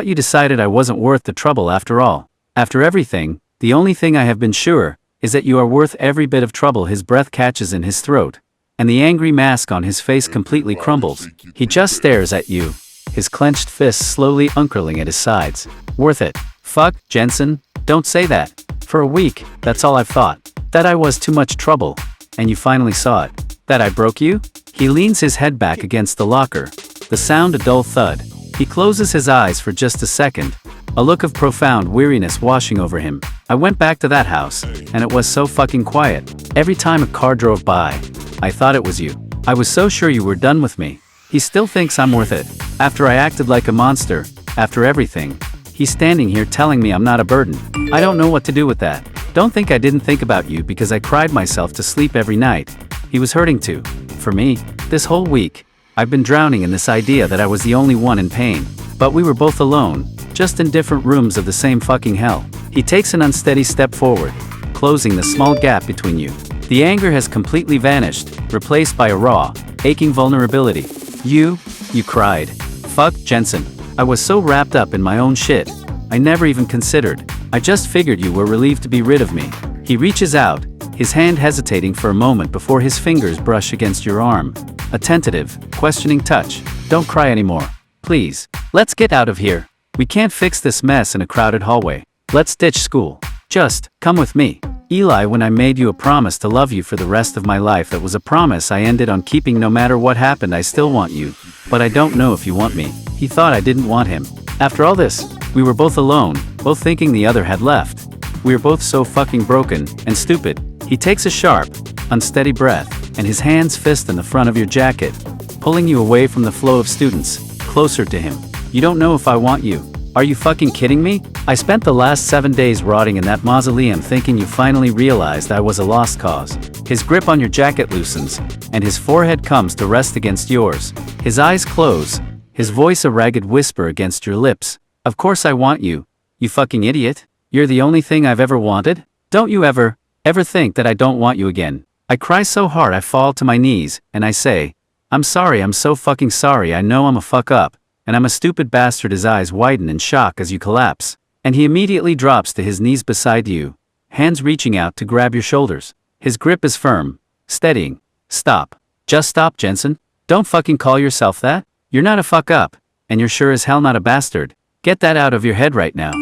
S1: you decided I wasn't worth the trouble after all. After everything, the only thing I have been sure is that you are worth every bit of trouble. His breath catches in his throat, and the angry mask on his face completely crumbles. He just stares at you, his clenched fists slowly uncurling at his sides. Worth it. Fuck, Jensen, don't say that. For a week, that's all I've thought. That I was too much trouble. And you finally saw it. That I broke you? He leans his head back against the locker, the sound a dull thud. He closes his eyes for just a second, a look of profound weariness washing over him. I went back to that house, and it was so fucking quiet. Every time a car drove by, I thought it was you. I was so sure you were done with me. He still thinks I'm worth it. After I acted like a monster, after everything. He's standing here telling me I'm not a burden. I don't know what to do with that. Don't think I didn't think about you because I cried myself to sleep every night. He was hurting too. For me, this whole week, I've been drowning in this idea that I was the only one in pain. But we were both alone, just in different rooms of the same fucking hell. He takes an unsteady step forward, closing the small gap between you. The anger has completely vanished, replaced by a raw, aching vulnerability. You cried. Fuck, Jensen. I was so wrapped up in my own shit. I never even considered. I just figured you were relieved to be rid of me. He reaches out, his hand hesitating for a moment before his fingers brush against your arm. A tentative, questioning touch. Don't cry anymore. Please. Let's get out of here. We can't fix this mess in a crowded hallway. Let's ditch school. Just, come with me. Eli, when I made you a promise to love you for the rest of my life, that was a promise I ended on keeping. No matter what happened, I still want you. But I don't know if you want me. He thought I didn't want him. After all this, we were both alone, both thinking the other had left. We were both so fucking broken and stupid. He takes a sharp, unsteady breath, and his hands fist in the front of your jacket, pulling you away from the flow of students, closer to him. You don't know if I want you. Are you fucking kidding me? I spent the last 7 days rotting in that mausoleum thinking you finally realized I was a lost cause. His grip on your jacket loosens, and his forehead comes to rest against yours. His eyes close, his voice a ragged whisper against your lips. Of course I want you, you fucking idiot. You're the only thing I've ever wanted. Don't you ever think that I don't want you again. I cry so hard I fall to my knees, and I say, I'm sorry, I'm so fucking sorry, I know I'm a fuck up. And I'm a stupid bastard. His eyes widen in shock as you collapse, and he immediately drops to his knees beside you, hands reaching out to grab your shoulders. His grip is firm, steadying. Stop. Just stop, Jensen. Don't fucking call yourself that. You're not a fuck up, and you're sure as hell not a bastard. Get that out of your head right now.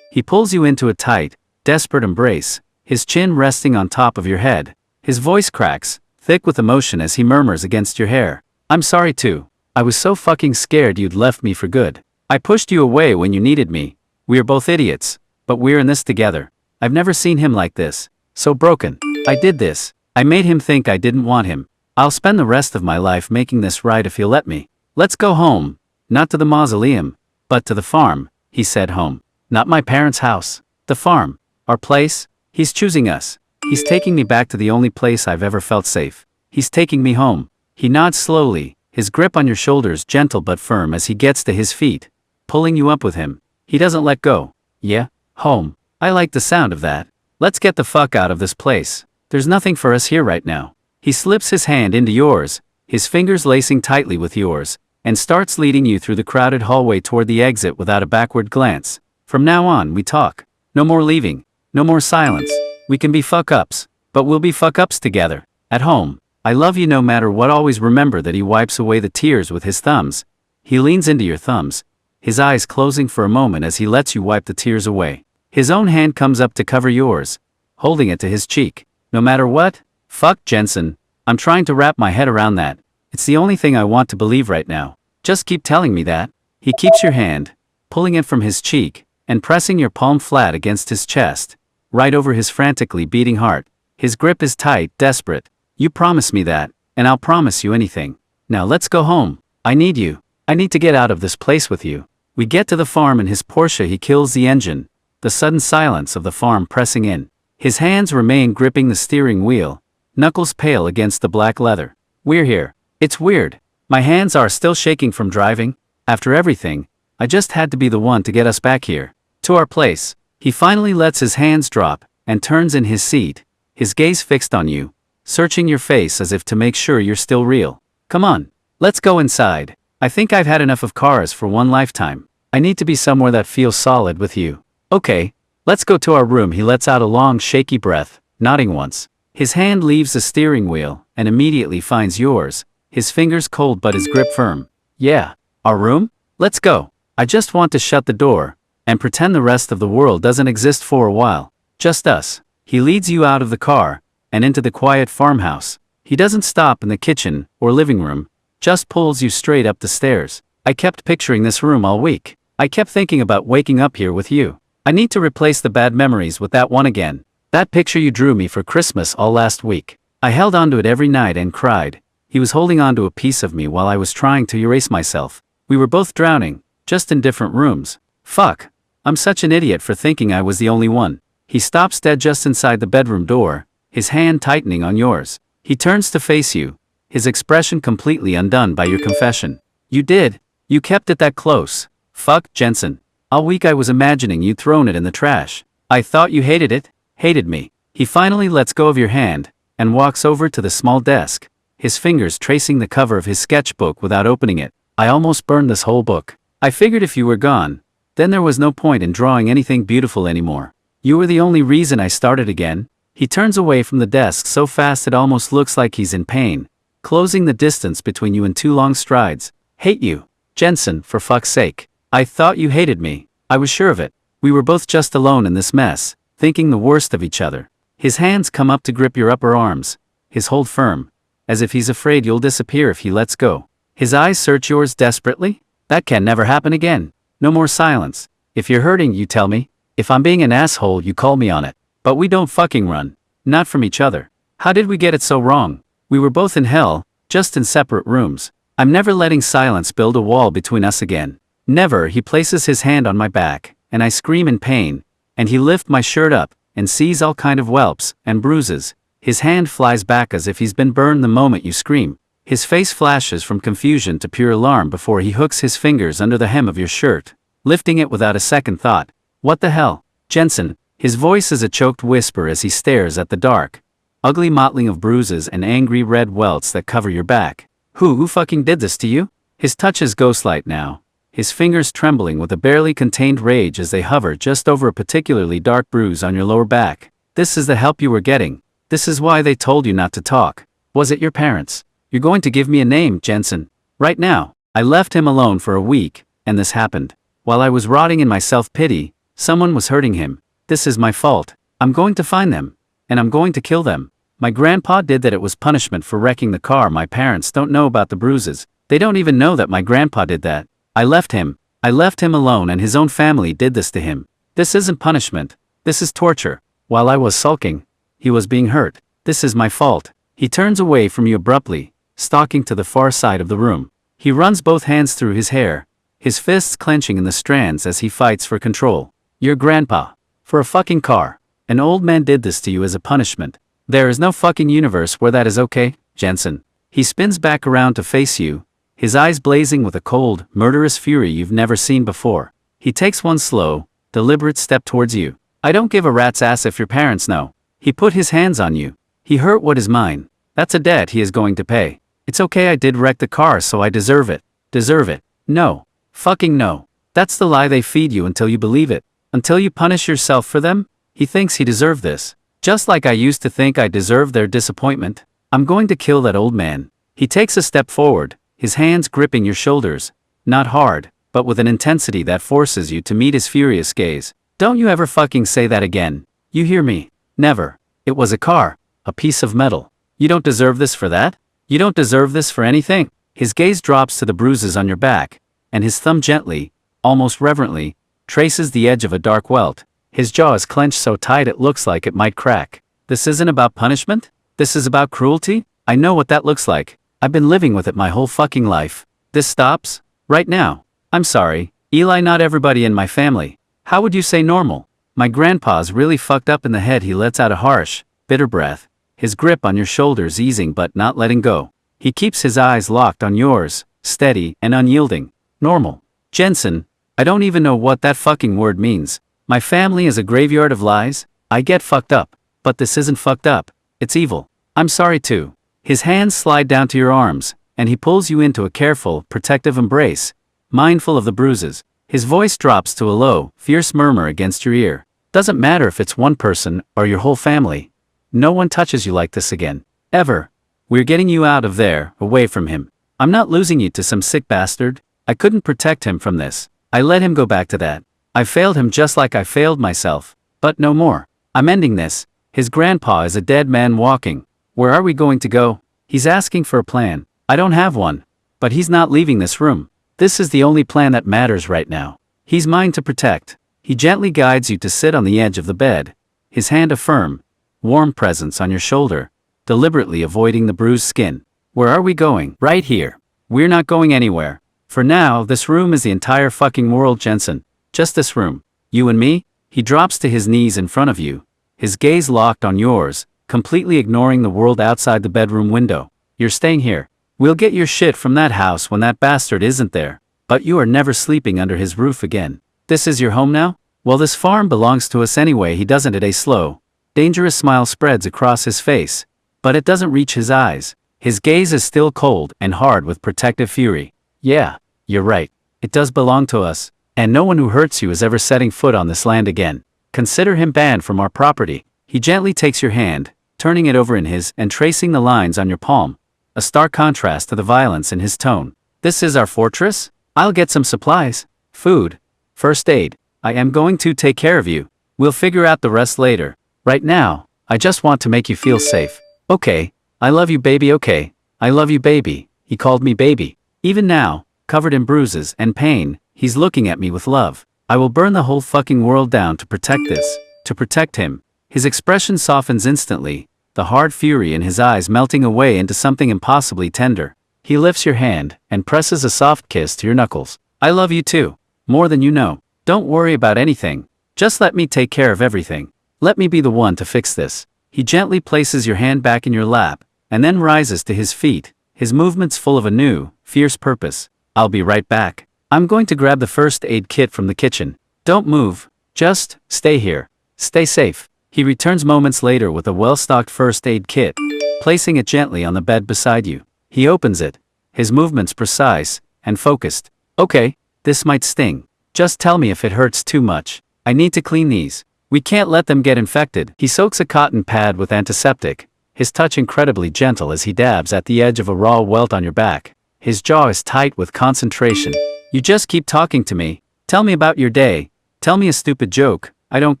S1: He pulls you into a tight, desperate embrace, his chin resting on top of your head. His voice cracks, thick with emotion as he murmurs against your hair. I'm sorry too. I was so fucking scared you'd left me for good. I pushed you away when you needed me. We are both idiots, but we're in this together. I've never seen him like this. So broken. I did this. I made him think I didn't want him. I'll spend the rest of my life making this right if he'll let me. Let's go home. Not to the mausoleum, but to the farm. He said home. Not my parents' house. The farm. Our place. He's choosing us. He's taking me back to the only place I've ever felt safe. He's taking me home. He nods slowly, his grip on your shoulders gentle but firm as he gets to his feet, pulling you up with him. He doesn't let go. Yeah, home. I like the sound of that. Let's get the fuck out of this place. There's nothing for us here right now. He slips his hand into yours, his fingers lacing tightly with yours, and starts leading you through the crowded hallway toward the exit without a backward glance. From now on, we talk. No more leaving. No more silence. We can be fuck-ups, but we'll be fuck-ups together. At home. I love you no matter what. Always remember that. He wipes away the tears with his thumbs. He leans into your thumbs, his eyes closing for a moment as he lets you wipe the tears away. His own hand comes up to cover yours, holding it to his cheek. No matter what? Fuck, Jensen. I'm trying to wrap my head around that. It's the only thing I want to believe right now. Just keep telling me that. He keeps your hand, pulling it from his cheek, and pressing your palm flat against his chest, right over his frantically beating heart. His grip is tight, desperate. You promise me that, and I'll promise you anything. Now let's go home. I need you. I need to get out of this place with you. We get to the farm in his Porsche. He kills the engine, the sudden silence of the farm pressing in. His hands remain gripping the steering wheel, knuckles pale against the black leather. We're here. It's weird. My hands are still shaking from driving. After everything, I just had to be the one to get us back here. To our place. He finally lets his hands drop, and turns in his seat, his gaze fixed on you, searching your face as if to make sure you're still real. Come on. Let's go inside. I think I've had enough of cars for one lifetime. I need to be somewhere that feels solid with you. Okay. Let's go to our room. He lets out a long shaky breath, nodding once. His hand leaves the steering wheel, and immediately finds yours, his fingers cold but his grip firm. Yeah. Our room? Let's go. I just want to shut the door, and pretend the rest of the world doesn't exist for a while. Just us. He leads you out of the car, and into the quiet farmhouse. He doesn't stop in the kitchen or living room, just pulls you straight up the stairs. I kept picturing this room all week. I kept thinking about waking up here with you. I need to replace the bad memories with that one again. That picture you drew me for Christmas all last week. I held onto it every night and cried. He was holding onto a piece of me while I was trying to erase myself. We were both drowning, just in different rooms. Fuck. I'm such an idiot for thinking I was the only one. He stops dead just inside the bedroom door, his hand tightening on yours. He turns to face you, his expression completely undone by your confession. You did. You kept it that close. Fuck, Jensen. All week I was imagining you'd thrown it in the trash. I thought you hated it, hated me. He finally lets go of your hand, and walks over to the small desk, his fingers tracing the cover of his sketchbook without opening it. I almost burned this whole book. I figured if you were gone, then there was no point in drawing anything beautiful anymore. You were the only reason I started again. He turns away from the desk so fast it almost looks like he's in pain, closing the distance between you in 2 long strides. Hate you. Jensen, for fuck's sake. I thought you hated me. I was sure of it. We were both just alone in this mess, thinking the worst of each other. His hands come up to grip your upper arms, his hold firm, as if he's afraid you'll disappear if he lets go. His eyes search yours desperately. That can never happen again. No more silence. If you're hurting, you tell me. If I'm being an asshole, you call me on it. But we don't fucking run. Not from each other. How did we get it so wrong? We were both in hell, just in separate rooms. I'm never letting silence build a wall between us again. Never. He places his hand on my back, and I scream in pain, and he lifts my shirt up, and sees all kind of whelps and bruises. His hand flies back as if he's been burned the moment you scream. His face flashes from confusion to pure alarm before he hooks his fingers under the hem of your shirt, lifting it without a second thought. What the hell? Jensen. His voice is a choked whisper as he stares at the dark, ugly mottling of bruises and angry red welts that cover your back. Who fucking did this to you? His touch is ghostlight now, his fingers trembling with a barely contained rage as they hover just over a particularly dark bruise on your lower back. This is the help you were getting. This is why they told you not to talk. Was it your parents? You're going to give me a name, Jensen. Right now. I left him alone for a week, and this happened. While I was rotting in my self-pity, someone was hurting him. This is my fault. I'm going to find them. And I'm going to kill them. My grandpa did that. It was punishment for wrecking the car. My parents don't know about the bruises. They don't even know that my grandpa did that. I left him alone, and his own family did this to him. This isn't punishment. This is torture. While I was sulking, he was being hurt. This is my fault. He turns away from you abruptly, stalking to the far side of the room. He runs both hands through his hair, his fists clenching in the strands as he fights for control. Your grandpa. For a fucking car. An old man did this to you as a punishment. There is no fucking universe where that is okay, Jensen. He spins back around to face you, his eyes blazing with a cold, murderous fury you've never seen before. He takes one slow, deliberate step towards you. I don't give a rat's ass if your parents know. He put his hands on you. He hurt what is mine. That's a debt he is going to pay. It's okay, I did wreck the car, so I deserve it. Deserve it. No. Fucking no. That's the lie they feed you until you believe it. Until you punish yourself for them. He thinks he deserved this. Just like I used to think I deserved their disappointment. I'm going to kill that old man. He takes a step forward, his hands gripping your shoulders. Not hard, but with an intensity that forces you to meet his furious gaze. Don't you ever fucking say that again. You hear me? Never. It was a car. A piece of metal. You don't deserve this for that? You don't deserve this for anything? His gaze drops to the bruises on your back, and his thumb gently, almost reverently, traces the edge of a dark welt. His jaw is clenched so tight it looks like it might crack. This isn't about punishment? This is about cruelty? I know what that looks like. I've been living with it my whole fucking life. This stops? Right now. I'm sorry, Eli, not everybody in my family. How would you say normal? My grandpa's really fucked up in the head. He lets out a harsh, bitter breath, his grip on your shoulders easing but not letting go. He keeps his eyes locked on yours, steady and unyielding. Normal. Jensen, I don't even know what that fucking word means. My family is a graveyard of lies. I get fucked up. But this isn't fucked up. It's evil. I'm sorry too. His hands slide down to your arms, and he pulls you into a careful, protective embrace, mindful of the bruises. His voice drops to a low, fierce murmur against your ear. Doesn't matter if it's one person or your whole family. No one touches you like this again. Ever. We're getting you out of there, away from him. I'm not losing you to some sick bastard. I couldn't protect him from this. I let him go back to that. I failed him just like I failed myself. But no more. I'm ending this. His grandpa is a dead man walking. Where are we going to go? He's asking for a plan. I don't have one. But he's not leaving this room. This is the only plan that matters right now. He's mine to protect. He gently guides you to sit on the edge of the bed, his hand a firm, warm presence on your shoulder, deliberately avoiding the bruised skin. Where are we going? Right here. We're not going anywhere. For now, this room is the entire fucking world, Jensen. Just this room. You and me? He drops to his knees in front of you, his gaze locked on yours, completely ignoring the world outside the bedroom window. You're staying here. We'll get your shit from that house when that bastard isn't there. But you are never sleeping under his roof again. This is your home now? Well, this farm belongs to us anyway. He doesn't. A slow, dangerous smile spreads across his face, but it doesn't reach his eyes. His gaze is still cold and hard with protective fury. Yeah, you're right. It does belong to us, and no one who hurts you is ever setting foot on this land again. Consider him banned from our property. He gently takes your hand, turning it over in his and tracing the lines on your palm, a stark contrast to the violence in his tone. This is our fortress? I'll get some supplies, food, first aid. I am going to take care of you. We'll figure out the rest later. Right now, I just want to make you feel safe. Okay, I love you, baby. Okay, I love you, baby. He called me baby. Even now, covered in bruises and pain, he's looking at me with love. I will burn the whole fucking world down to protect this, to protect him. His expression softens instantly, the hard fury in his eyes melting away into something impossibly tender. He lifts your hand and presses a soft kiss to your knuckles. I love you too, more than you know. Don't worry about anything. Just let me take care of everything. Let me be the one to fix this. He gently places your hand back in your lap, and then rises to his feet, his movements full of a new, fierce purpose. I'll be right back. I'm going to grab the first aid kit from the kitchen. Don't move. Just stay here. Stay safe. He returns moments later with a well-stocked first aid kit, placing it gently on the bed beside you. He opens it, his movements precise and focused. Okay, this might sting. Just tell me if it hurts too much. I need to clean these. We can't let them get infected. He soaks a cotton pad with antiseptic, his touch incredibly gentle as he dabs at the edge of a raw welt on your back. His jaw is tight with concentration. You just keep talking to me. Tell me about your day. Tell me a stupid joke. I don't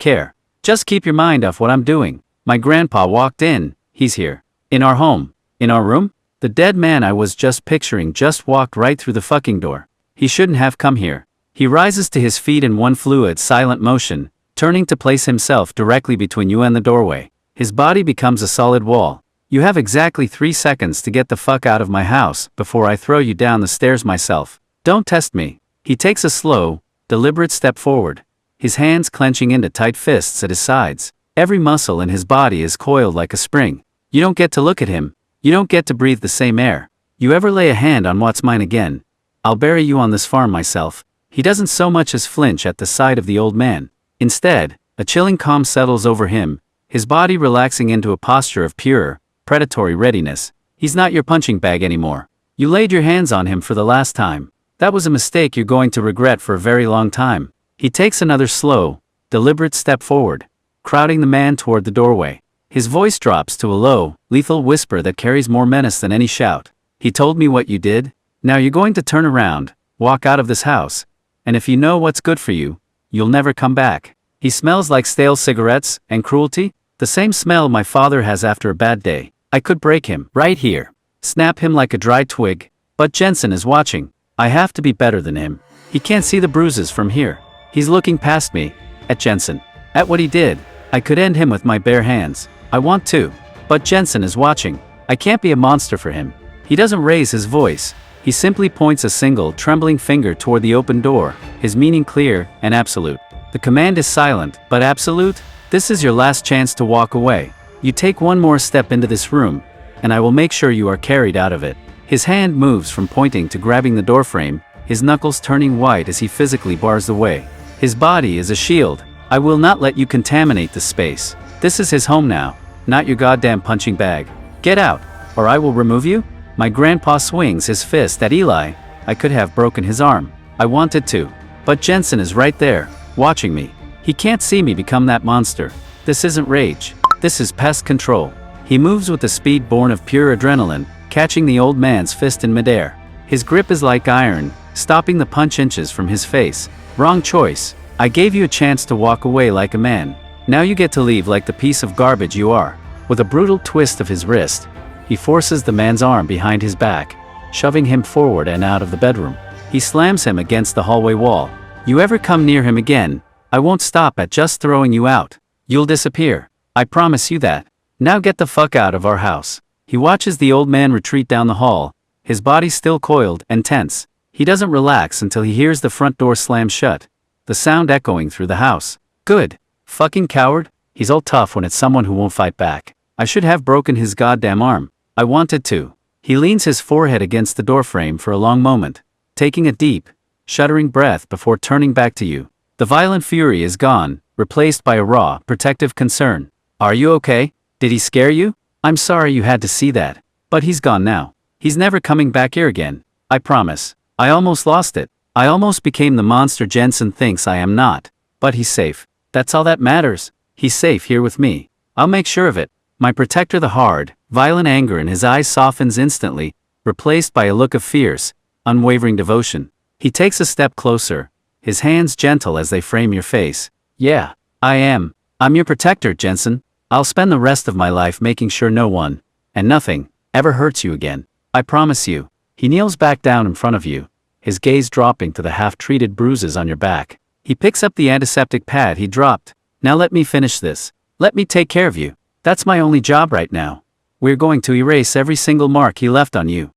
S1: care. Just keep your mind off what I'm doing. My grandpa walked in. He's here. In our home. In our room? The dead man I was just picturing just walked right through the fucking door. He shouldn't have come here. He rises to his feet in one fluid, silent motion, turning to place himself directly between you and the doorway. His body becomes a solid wall. You have exactly 3 seconds to get the fuck out of my house before I throw you down the stairs myself. Don't test me. He takes a slow, deliberate step forward, his hands clenching into tight fists at his sides. Every muscle in his body is coiled like a spring. You don't get to look at him. You don't get to breathe the same air. You ever lay a hand on what's mine again? I'll bury you on this farm myself. He doesn't so much as flinch at the sight of the old man. Instead, a chilling calm settles over him, his body relaxing into a posture of pure, predatory readiness. He's not your punching bag anymore. You laid your hands on him for the last time. That was a mistake you're going to regret for a very long time. He takes another slow, deliberate step forward, crowding the man toward the doorway. His voice drops to a low, lethal whisper that carries more menace than any shout. He told me what you did. Now you're going to turn around, walk out of this house, and if you know what's good for you, you'll never come back. He smells like stale cigarettes and cruelty, the same smell my father has after a bad day. I could break him right here, snap him like a dry twig, but Jensen is watching. I have to be better than him. He can't see the bruises from here. He's looking past me, at Jensen, at what he did. I could end him with my bare hands. I want to, but Jensen is watching. I can't be a monster for him. He doesn't raise his voice. He simply points a single, trembling finger toward the open door, his meaning clear and absolute. The command is silent, but absolute. This is your last chance to walk away. You take one more step into this room, and I will make sure you are carried out of it. His hand moves from pointing to grabbing the doorframe, his knuckles turning white as he physically bars the way. His body is a shield. I will not let you contaminate the space. This is his home now, not your goddamn punching bag. Get out, or I will remove you. My grandpa swings his fist at Eli. I could have broken his arm. I wanted to. But Jensen is right there, watching me. He can't see me become that monster. This isn't rage. This is pest control. He moves with the speed born of pure adrenaline, catching the old man's fist in midair. His grip is like iron, stopping the punch inches from his face. Wrong choice. I gave you a chance to walk away like a man. Now you get to leave like the piece of garbage you are. With a brutal twist of his wrist, he forces the man's arm behind his back, shoving him forward and out of the bedroom. He slams him against the hallway wall. You ever come near him again, I won't stop at just throwing you out. You'll disappear. I promise you that. Now get the fuck out of our house. He watches the old man retreat down the hall, his body still coiled and tense. He doesn't relax until he hears the front door slam shut, the sound echoing through the house. Good. Fucking coward. He's all tough when it's someone who won't fight back. I should have broken his goddamn arm. I wanted to. He leans his forehead against the doorframe for a long moment, taking a deep, shuddering breath before turning back to you. The violent fury is gone, replaced by a raw, protective concern. Are you okay? Did he scare you? I'm sorry you had to see that. But he's gone now. He's never coming back here again. I promise. I almost lost it. I almost became the monster Jensen thinks I am not. But he's safe. That's all that matters. He's safe here with me. I'll make sure of it. My protector. The hard, violent anger in his eyes softens instantly, replaced by a look of fierce, unwavering devotion. He takes a step closer, his hands gentle as they frame your face. Yeah, I am. I'm your protector, Jensen. I'll spend the rest of my life making sure no one, and nothing, ever hurts you again. I promise you. He kneels back down in front of you, his gaze dropping to the half-treated bruises on your back. He picks up the antiseptic pad he dropped. Now let me finish this. Let me take care of you. That's my only job right now. We're going to erase every single mark he left on you.